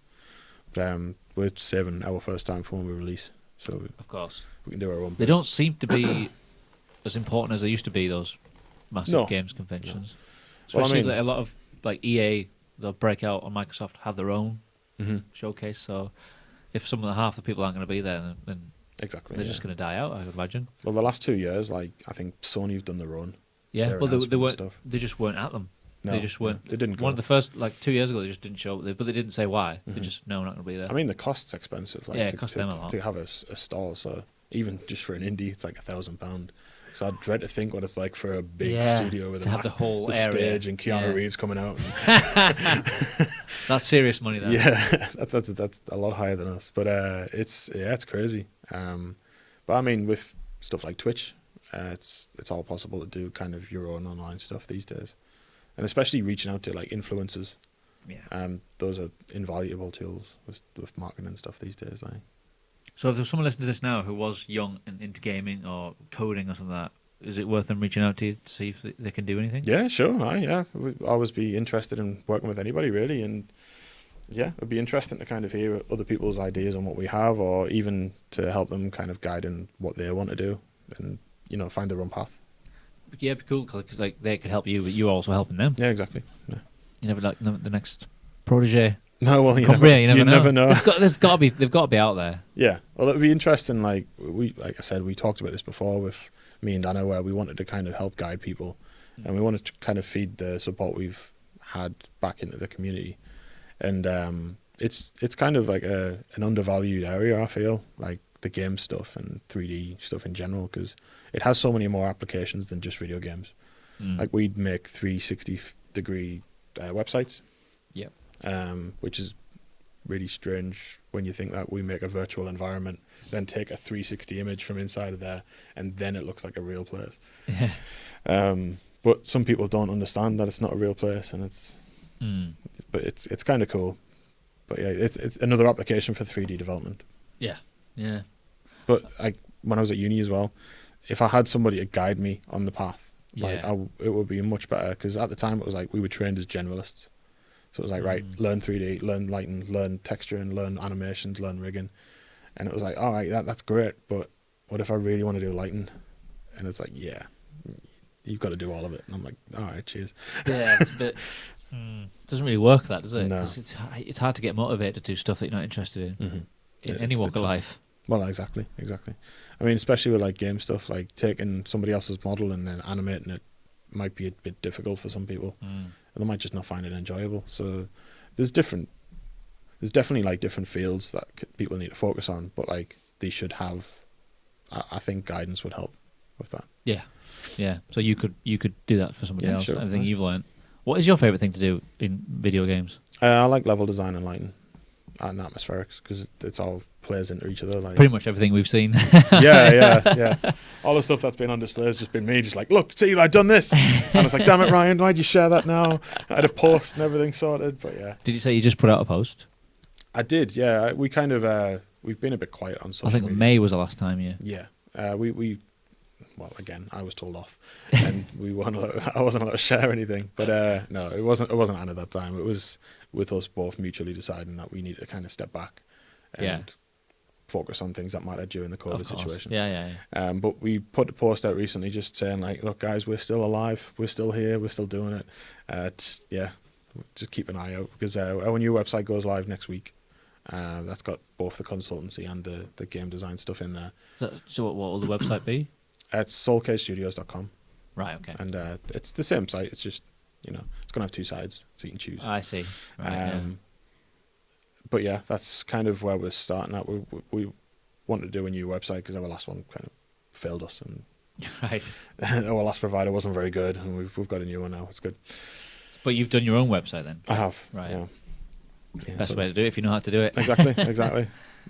But we're saving our first time for when we release, so Of course. we can do our own. They don't seem to be as important as they used to be, those massive No. games conventions. Well, I Especially mean- like a lot of like EA, they'll break out on Microsoft, have their own Mhm. showcase. So if some of the half the people aren't going to be there, then Exactly. they're just going to die out, I would imagine. Well, the last 2 years, like I think Sony have done their own. Yeah, Their well, they announcement weren't. stuff. They just weren't at them. No, they just weren't. They didn't. One Go. of the first, like 2 years ago, they just didn't show up. But they didn't say why. They Mhm. just no, we're not going to be there. I mean, the cost's expensive. Like, Yeah, it to, costs to, them a lot. to have a stall. So even just for an indie, it's like £1,000. So I'd dread to think what it's like for a big Yeah, studio with to have the whole the area. stage and Keanu Yeah. Reeves coming out. That's serious money, then. Yeah, that's a lot higher than us. But it's crazy. But I mean, with stuff like Twitch, it's all possible to do kind of your own online stuff these days, and especially reaching out to like influencers. Yeah. Those are invaluable tools with marketing and stuff these days. Like. So if there's someone listening to this now who was young and into gaming or coding or something like that, is it worth them reaching out to you to see if they can do anything? Yeah, sure. Yeah, we'd always be interested in working with anybody really, and yeah, it'd be interesting to kind of hear other people's ideas on what we have, or even to help them kind of guide in what they want to do, and find their own path. Yeah, it'd be cool because like they could help you, but you're also helping them. Yeah, exactly. Yeah. You never like the next protege. No, well, Cumbria, you never know. know. They've got to be out there. Yeah, well, it'd be interesting. Like I said, we talked about this before with me and Anna, where we wanted to kind of help guide people, and we wanted to kind of feed the support we've had back into the community, and it's kind of like an undervalued area. I feel like the game stuff and 3D stuff in general, because it has so many more applications than just video games. Like we'd make 360-degree websites. Yeah. Which is really strange when you think that we make a virtual environment, then take a 360 image from inside of there, and then it looks like a real place. Yeah. But some people don't understand that it's not a real place, and but it's kind of cool. But yeah, it's another application for 3D development. Yeah. Yeah. But when I was at uni as well, if I had somebody to guide me on the path, it would be much better, because at the time it was like we were trained as generalists. So it was like, right, learn 3D, learn lighting, learn texturing, learn animations, learn rigging. And it was like, all right, that's great, but what if I really want to do lighting? And it's like, yeah, you've got to do all of it. And I'm like, all right, cheers. Yeah, it's a bit... doesn't really work, that, does it? No. 'Cause it's hard to get motivated to do stuff that you're not interested in. Mm-hmm. In any walk of life. Well, exactly. I mean, especially with like game stuff, like taking somebody else's model and then animating it might be a bit difficult for some people. And they might just not find it enjoyable. So there's definitely like different fields that people need to focus on, but like they should have, I think guidance would help with that. Yeah. So you could do that for somebody else. Sure, Everything you've learned. What is your favourite thing to do in video games? I like level design and lighting and atmospherics, because it's all plays into each other. Like, Pretty much everything we've seen. yeah. All the stuff that's been on display has just been me, just like, look, see, I've done this. And it's like, damn it, Ryan, why'd you share that now? I had a post and everything sorted, but yeah. Did you say you just put out a post? I did, yeah. We kind of, we've been a bit quiet on social I think media. May was the last time, Yeah. We well, again, I was told off, and I wasn't allowed to share anything. But no, it wasn't Anna at that time. It was with us both mutually deciding that we need to kind of step back and focus on things that matter during the COVID situation. Yeah. But we put a post out recently just saying, like, look, guys, we're still alive. We're still here. We're still doing it. Just keep an eye out, because our new website goes live next week. That's got both the consultancy and the game design stuff in there. So what will the website be? It's soulcagestudios.com. Right, okay. And it's the same site. It's just, it's going to have two sides, so you can choose. I see. Right, But yeah, that's kind of where we're starting at. We wanted to do a new website because our last one kind of failed us, and right. our last provider wasn't very good, and we've got a new one now. It's good. But you've done your own website then? I have. Right. Yeah, Best way to do it if you know how to do it. Exactly.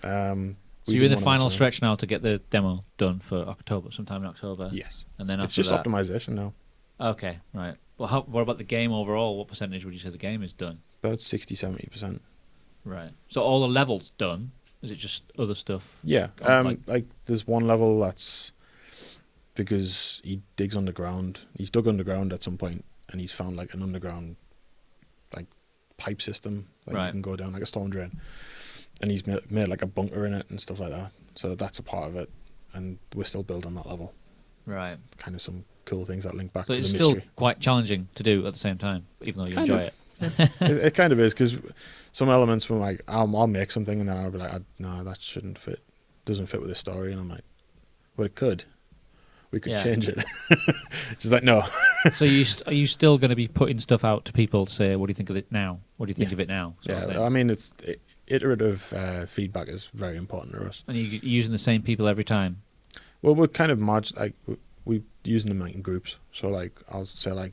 So you're in the final stretch now to get the demo done for October, sometime in October? Yes. And then it's after just that, optimization now. Okay, right. Well, what about the game overall? What percentage would you say the game is done? About 60-70%. Right. So all the levels done? Is it just other stuff? Yeah. Like there's one level that's because he digs underground. He's dug underground at some point, and he's found like an underground like pipe system that you can go down like a storm drain, and he's made like a bunker in it and stuff like that. So that's a part of it, and we're still building that level. Right. Kind of some cool things that link back so to the it's mystery. still quite challenging to do at the same time, even though you enjoy it. It kind of is, because some elements were like, I'll make something, and then I'll be like, no, that shouldn't fit, doesn't fit with the story, and I'm like, well, it could. We could change it. She's like, no. So are you still going to be putting stuff out to people to say, what do you think of it now? What do you think of it now? I mean, iterative feedback is very important to us. And you're using the same people every time? Well, we're kind of we're using them like in groups. So like, I'll say like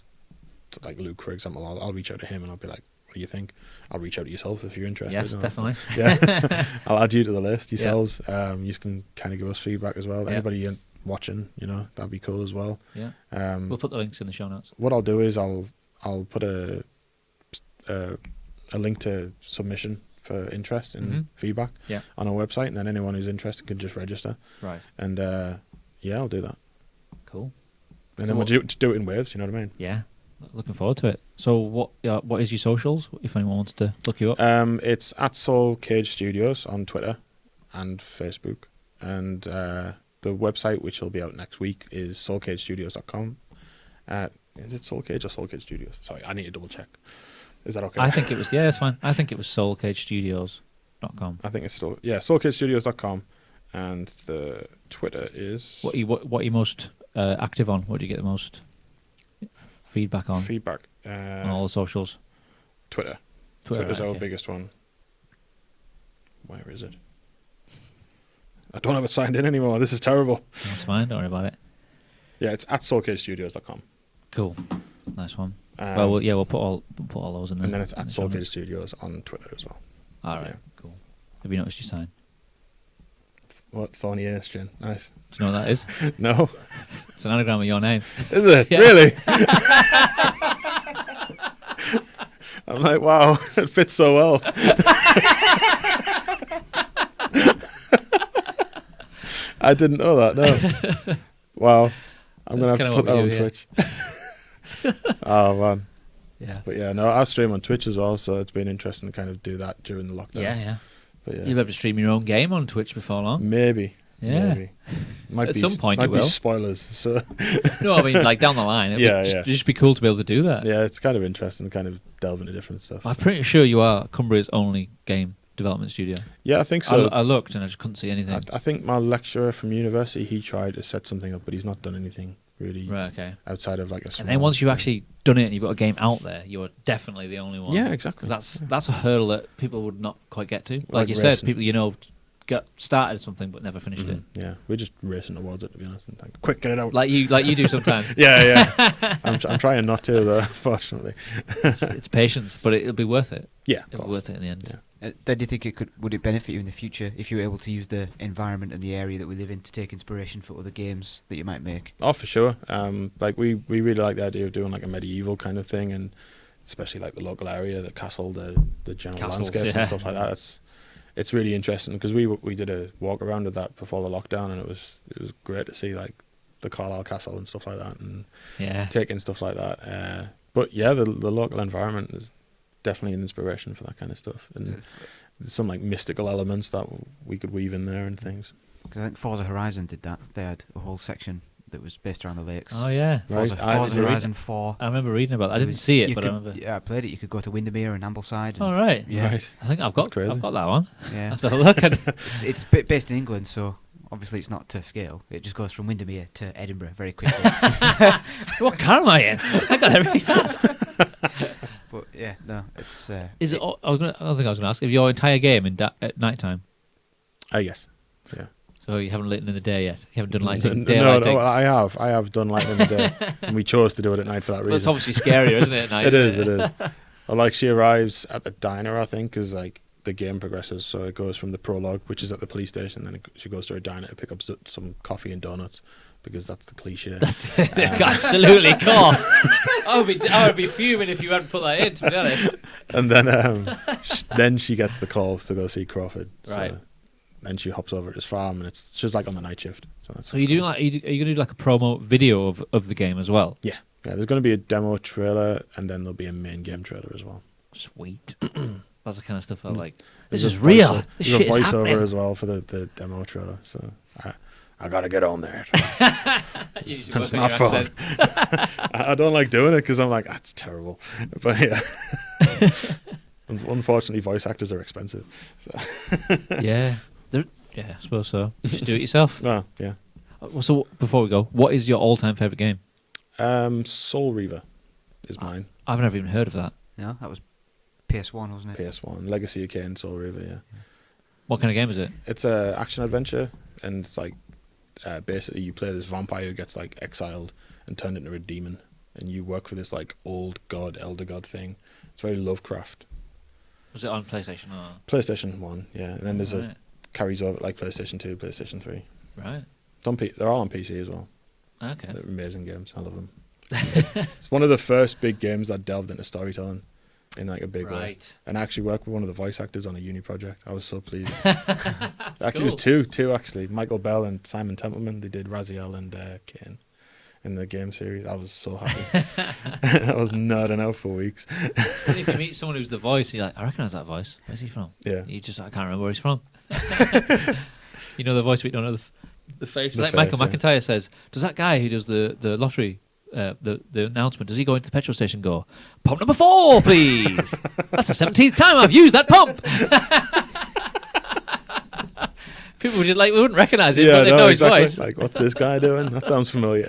Luke, for example, I'll reach out to him and I'll be like, what do you think? I'll reach out to yourself if you're interested. Yes, definitely. Yeah. I'll add you to the list yourselves. You can kind of give us feedback as well. Anybody watching, that'd be cool as well. Yeah. We'll put the links in the show notes. What I'll do is I'll put a link to submission for interest and feedback on our website, and then anyone who's interested can just register. Right. And I'll do that. Cool. And then we'll do it in waves, you know what I mean? Yeah. Looking forward to it. So what is your socials, if anyone wants to look you up? It's at Soul Cage Studios on Twitter and Facebook. And the website, which will be out next week, is soulcagestudios.com. Is it Soul Cage or Soul Cage Studios? Sorry, I need to double check. Is that okay? I think it was, it's fine. I think it was soulcagestudios.com. I think it's still, soulcagestudios.com. And the Twitter is... What are you most active on? What do you get the most feedback on? On all the socials? Twitter's our biggest one. Where is it? I don't have it signed in anymore. This is terrible. That's fine. Don't worry about it. Yeah, it's at soulcagestudios.com. Cool. Nice one. We'll put all those in there. And then it's at Soulcage Studios on Twitter as well. All right. Cool. Have you noticed your sign? What? Thorny Airstream. Nice. Do you know what that is? No. It's an anagram of your name. Is it? Yeah. Really? I'm like, wow, it fits so well. I didn't know that, no. Wow. I'm going to have to put that on Twitch. Oh, man. Yeah. But yeah, no, I stream on Twitch as well, so it's been interesting to kind of do that during the lockdown. Yeah. But yeah. You'll be able to stream your own game on Twitch before long. Maybe. Yeah. Maybe. At some point you will. Might be spoilers. So. No, I mean, like down the line. It'd just be cool to be able to do that. Yeah, it's kind of interesting to kind of delve into different stuff. I'm pretty sure you are Cumbria's only game development studio. Yeah, I think so. I looked and I just couldn't see anything. I think my lecturer from university, he tried to set something up, but he's not done anything really outside of like a small... And then once you've actually done it and you've got a game out there, you're definitely the only one. Yeah, exactly. Because that's a hurdle that people would not quite get to. Like you said, people get started something but never finished it. Yeah, we're just racing towards it, to be honest. And think, quick, get it out. Like you do sometimes. Yeah. I'm trying not to, though, fortunately. It's patience, but it'll be worth it. Yeah, it'll be worth it in the end. Yeah. Then do you think would it benefit you in the future if you were able to use the environment and the area that we live in to take inspiration for other games that you might make? Oh, for sure. Like we really like the idea of doing like a medieval kind of thing, and especially like the local area, the castle, the general landscapes and stuff like that. It's really interesting because we did a walk around of that before the lockdown, and it was great to see like the Carlisle Castle and stuff like that, and Yeah. taking stuff like that. But yeah, the local environment is definitely an inspiration for that kind of stuff, and there's some like mystical elements that we could weave in there and things. 'Cause I think Forza Horizon did that. They had a whole section that was based around the lakes. Oh yeah. Forza, Right. Forza Horizon 4. I remember reading about that. I didn't You see it, but I could- remember. Yeah, I played it. You could go to Windermere and Ambleside. And, All right. Yeah. Right. I think I've That's got crazy. that one. I Yeah. have to have a look at. It's based in England, so obviously it's not to scale. It just goes from Windermere to Edinburgh very quickly. What car am I in? I got there really fast. But yeah, no, it's. Is it? I don't think I was going to ask. If your entire game at night time, Yes. Yeah. so you haven't lit in the day yet. You haven't done No, lighting. Daylighting. I have done lighting in the day, and we chose to do it at night for that Well, it's reason. obviously scarier, isn't it? At night. It is. Well, like she arrives at the diner, I think, because like the game progresses. So it goes from the prologue, which is at the police station, then she goes to a diner to pick up some coffee and donuts, because that's the cliche. Absolutely, of course. I would be fuming if you hadn't put that in. To be honest. And then then she gets the call to go see Crawford. Right. So then she hops over to his farm, and she's like on the night shift. So you doing like? Are you going to do like a promo video of the game as well? Yeah. There's going to be a demo trailer, and then there'll be a main game trailer as well. Sweet. That's the kind of stuff I like. There's This a is real. voiceover- This There's shit a is voiceover happening. as well for the demo trailer. So I got to get on there. You just work It's on not your fun. accent. I don't like doing it because I'm like, that's terrible. But yeah. Unfortunately, voice actors are expensive. So. Yeah. Yeah, I suppose so. Just do it yourself. Well, yeah. So before we go, what is your all-time favorite game? Soul Reaver is mine. I've never even heard of that. No, that was PS1, wasn't it? PS1, Legacy of Kain, Soul Reaver. Yeah. What kind of game is it? It's a action adventure, and it's like basically you play this vampire who gets like exiled and turned into a demon, and you work for this like old god, elder god thing. It's very Lovecraft. Was it on PlayStation or? PlayStation 1, yeah, and then there's Right. carries over like PlayStation 2, PlayStation 3. Right. They're all on PC as well. Okay. They're amazing games. I love them. It's one of the first big games that delved into storytelling in like a big way. Right. And I actually worked with one of the voice actors on a uni project. I was so pleased. That's Actually, it was two actually. Michael Bell and Simon Templeman. They did Raziel and Kane in the game series. I was so happy. I was nerding out for weeks. And if you meet someone who's the voice, you're like, I recognise that voice. Where's he from? Yeah. You just, I can't remember where he's from. You know the voice, but you don't know the face. The Like face, Michael yeah. McIntyre says, does that guy who does the lottery, the announcement, does he go into the petrol station and go, pump number 4, please? That's the 17th time I've used that pump. People would just, like, we wouldn't recognise him, but they know exactly. his voice. Like, what's this guy doing? That sounds familiar.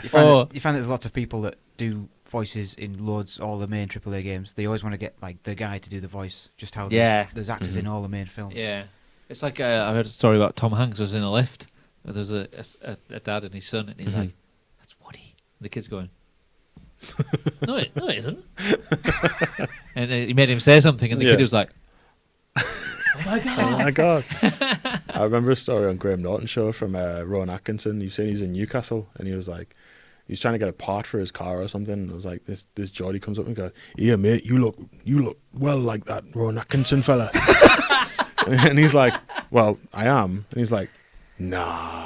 You find, Or- you find there's lots of people that do voices in all the main AAA games. They always want to get like the guy to do the voice. Just how Yeah. there's actors in all the main films. Yeah. It's like I heard a story about Tom Hanks was in a lift. Where there's a dad and his son, and he's like, "That's Woody." And the kid's going, "No, it isn't." And he made him say something, and the Yeah. kid was like, "Oh my god!" Oh my god! I remember a story on Graham Norton's show from Rowan Atkinson. You've seen he's in Newcastle, and he was he's trying to get a part for his car or something. And it was like this Geordie comes up and goes, "Yeah, mate, you look well like that Rowan Atkinson fella." And he's like, "Well, I am." And he's like, "Nah."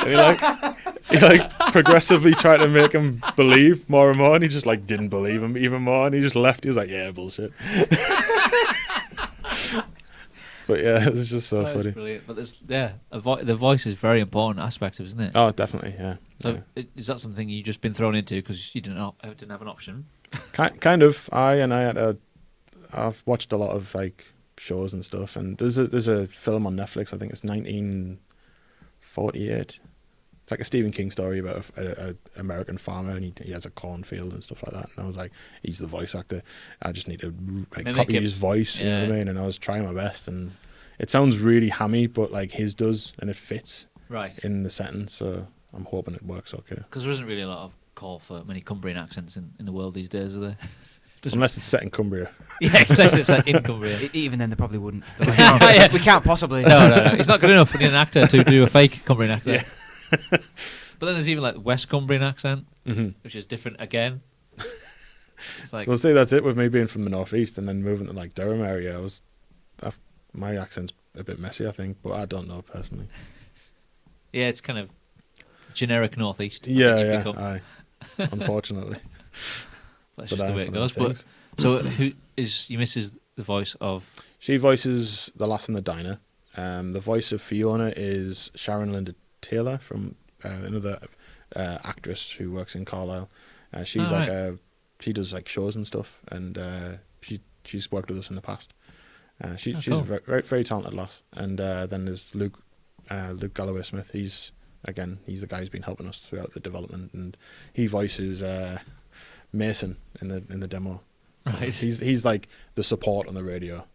And he progressively tried to make him believe more and more, and he just like didn't believe him even more, and he just left. He was like, "Yeah, bullshit." But yeah, it was just so That was funny. brilliant. But the voice is a very important aspect of it, isn't it? Oh, definitely, yeah. So is that something you've just been thrown into because you didn't have an option? Kind of. I've watched a lot of like shows and stuff, and there's a film on Netflix. I think it's 1948. It's like a Stephen King story about a American farmer, and he has a cornfield and stuff like that. And I was like, he's the voice actor. I just need to Mimic copy him. his voice. You know what I Yeah. mean? And I was trying my best, and it sounds really hammy, but like his does, and it fits Right. in the setting. So I'm hoping it works okay. Because there isn't really a lot of call for many Cumbrian accents in the world these days, are there? Unless it's set in Cumbria. Yeah, especially it's like in Cumbria. Even then, they probably wouldn't. They're like, Yeah. "Oh, we can't possibly. No. He's not good enough for being an actor to do a fake Cumbrian accent. Yeah. But then there's even like West Cumbrian accent, Mm-hmm. which is different again. It's like, Well, see, that's it with me being from the northeast and then moving to like Durham area. My accent's a bit messy, I think, but I don't know personally. Yeah, it's kind of generic northeast. Yeah. Aye. Unfortunately. That's just the way it goes. But so, who is your missus? The voice of? She voices the lass in the diner. The voice of Fiona is Sharon Linda Taylor from another actress who works in Carlisle. She's she does like shows and stuff, and she's worked with us in the past. She's cool. a very, very talented lass. And then there's Luke Galloway Smith. He's the guy who's been helping us throughout the development, and he voices Mason in the demo. Right. He's like the support on the radio.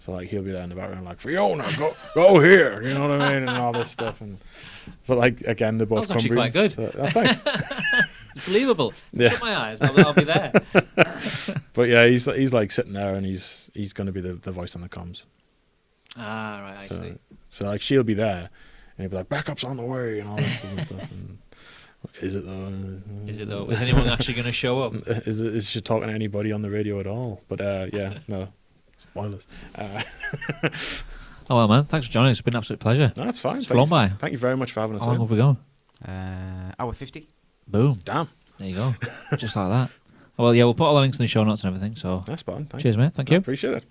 So like he'll be there in the background like, Fiona, go here, you know what I mean, and all this stuff. But like again, they're both That was Cumbrians. actually quite good. Thanks. It's believable. Yeah. Shut my eyes. I'll be there. But yeah, he's like sitting there, and he's going to be the voice on the comms. Ah, right. I see. So like she'll be there, and he'll be like, backup's on the way, and all this and stuff. And is it though? Is anyone actually going to show up? Is she talking to anybody on the radio at all? But yeah, no. Spoilers. Oh well, man. Thanks for joining us. It's been an absolute pleasure. No, that's fine. It's flown by. Thank you very much for having us. How long have we gone? Hour 50. Boom. Damn. There you go. Just like that. Well, yeah, we'll put all the links in the show notes and everything. So That's fine. Thanks. cheers, mate. Thank you. Appreciate it.